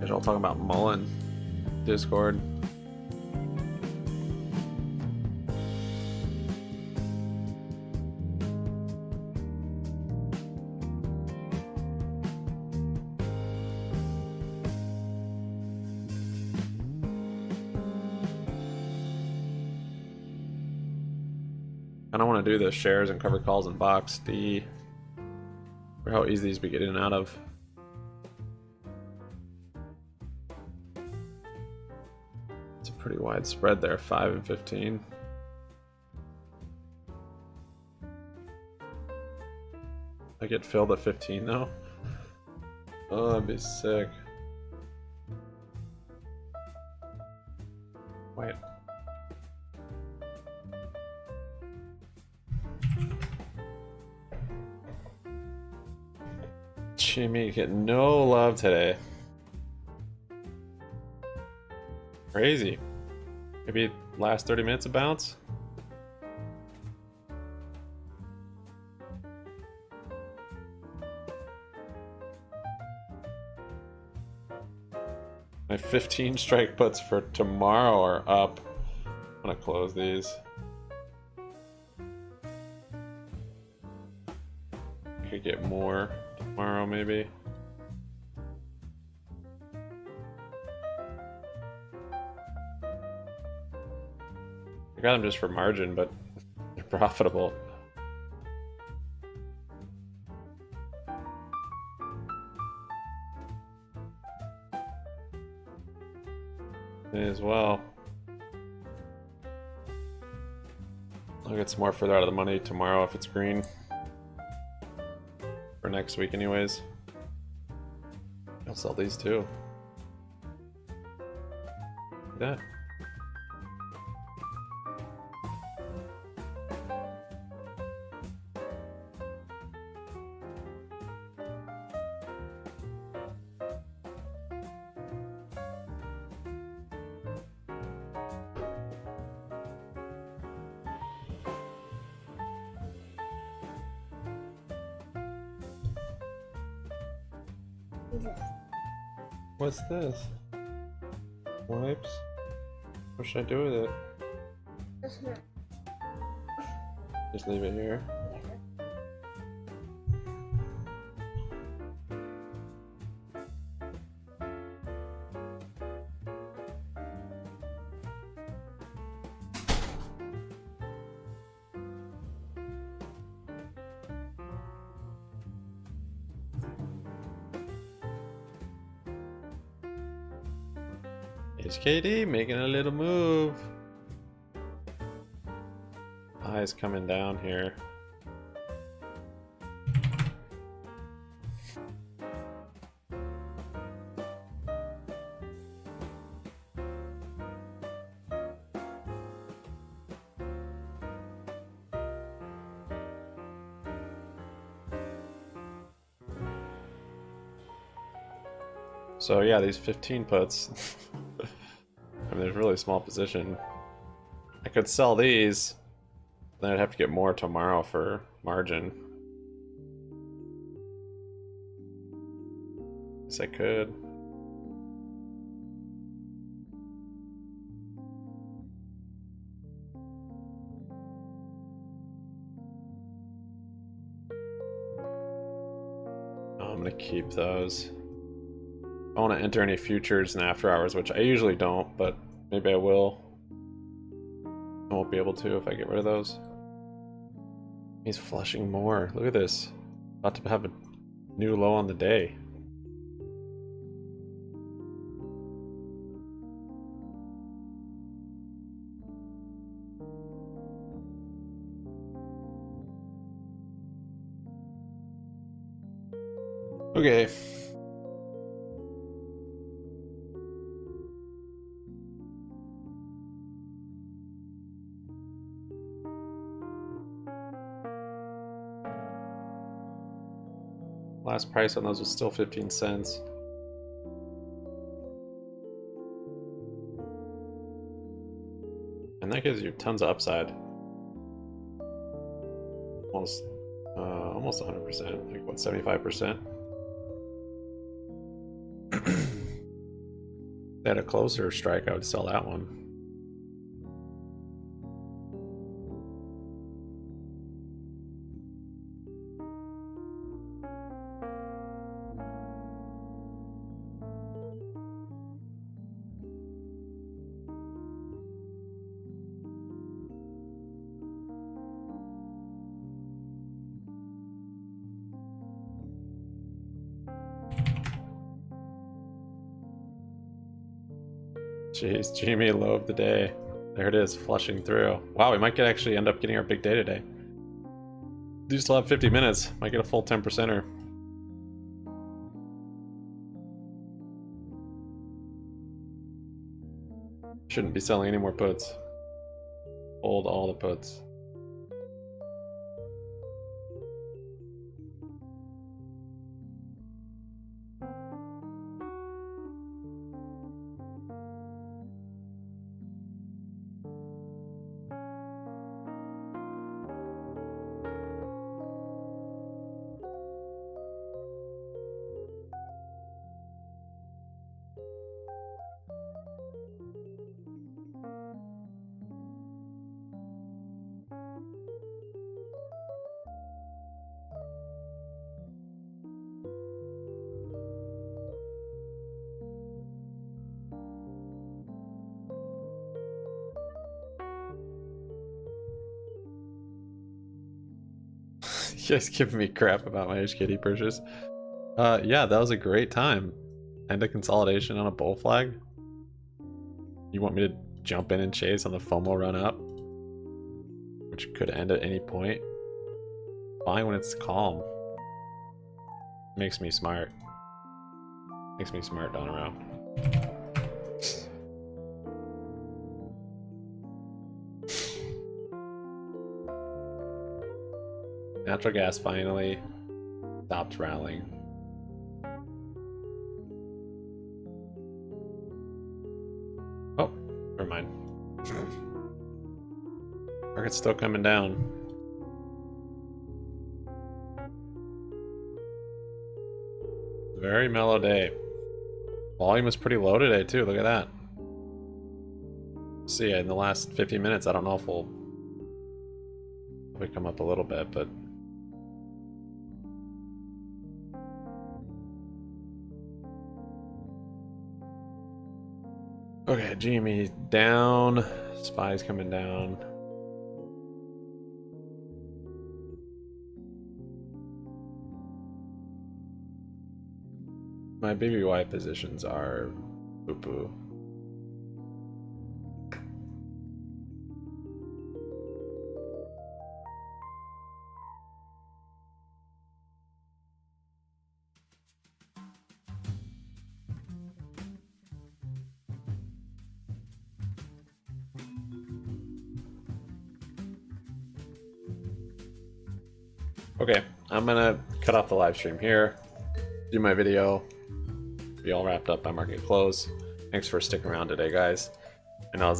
Guys are all talking about Mullen. Discord. I don't want to do the shares and cover calls in box D for how easy these be getting in and out of. It's a pretty wide spread there, 5 and 15. I get filled at 15 though. Oh, that'd be sick. Wait. Jimmy getting no love today. Crazy. Maybe last 30 minutes of bounce. My 15 strike puts for tomorrow are up. I'm gonna close these. I could get more tomorrow, maybe. I got them just for margin, but they're profitable. May as well. I'll get some more further out of the money tomorrow if it's green. For next week anyways. I'll sell these too. Look at that. What's this? Wipes? What should I do with it? Just leave it here. HKD making a little move. Eyes coming down here. So yeah, these 15 puts. I mean, there's a really small position. I could sell these, then I'd have to get more tomorrow for margin. Yes, I could. Oh, I'm gonna keep those. I don't want to enter any futures and after hours, which I usually don't, but maybe I will. I won't be able to if I get rid of those. He's flushing more. Look at this. About to have a new low on the day. Okay. Last price on those was still 15 cents. And that gives you tons of upside. Almost 100%, like what, 75%? If they had a closer strike, I would sell that one. Jeez, GME low of the day. There it is, flushing through. Wow, we might actually end up getting our big day today. Do still have 50 minutes. Might get a full 10%er. Shouldn't be selling any more puts. Hold all the puts. You guys giving me crap about my HKD purchase. Yeah, that was a great time. End of consolidation on a bull flag. You want me to jump in and chase on the FOMO run up? Which could end at any point. Fine when it's calm. Makes me smart. Makes me smart, Donaro. Natural gas finally stopped rallying. Oh, never mind. Market's still coming down. Very mellow day. Volume is pretty low today too, look at that. See, in the last 15 minutes, I don't know if we'll come up a little bit, but okay, GME down, SPY's coming down. My BBY positions are poo-poo. Okay, I'm gonna cut off the live stream here, do my video, be all wrapped up by market close. Thanks for sticking around today, guys. I know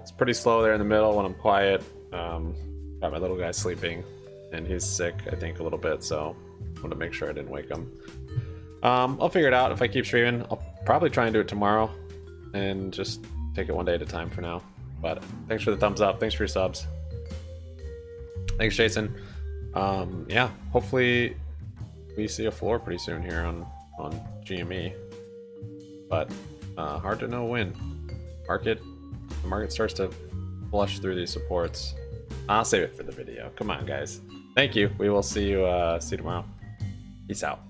it's pretty slow there in the middle when I'm quiet. Got my little guy sleeping, and he's sick, I think, a little bit, so I want to make sure I didn't wake him. I'll figure it out if I keep streaming. I'll probably try and do it tomorrow, and just take it one day at a time for now. But thanks for the thumbs up, thanks for your subs. Thanks, Jason. Yeah, hopefully we see a floor pretty soon here on GME, but hard to know when. The market starts to flush through these supports. I'll save it for the video. Come on, guys. Thank you. We will see you tomorrow. Peace out.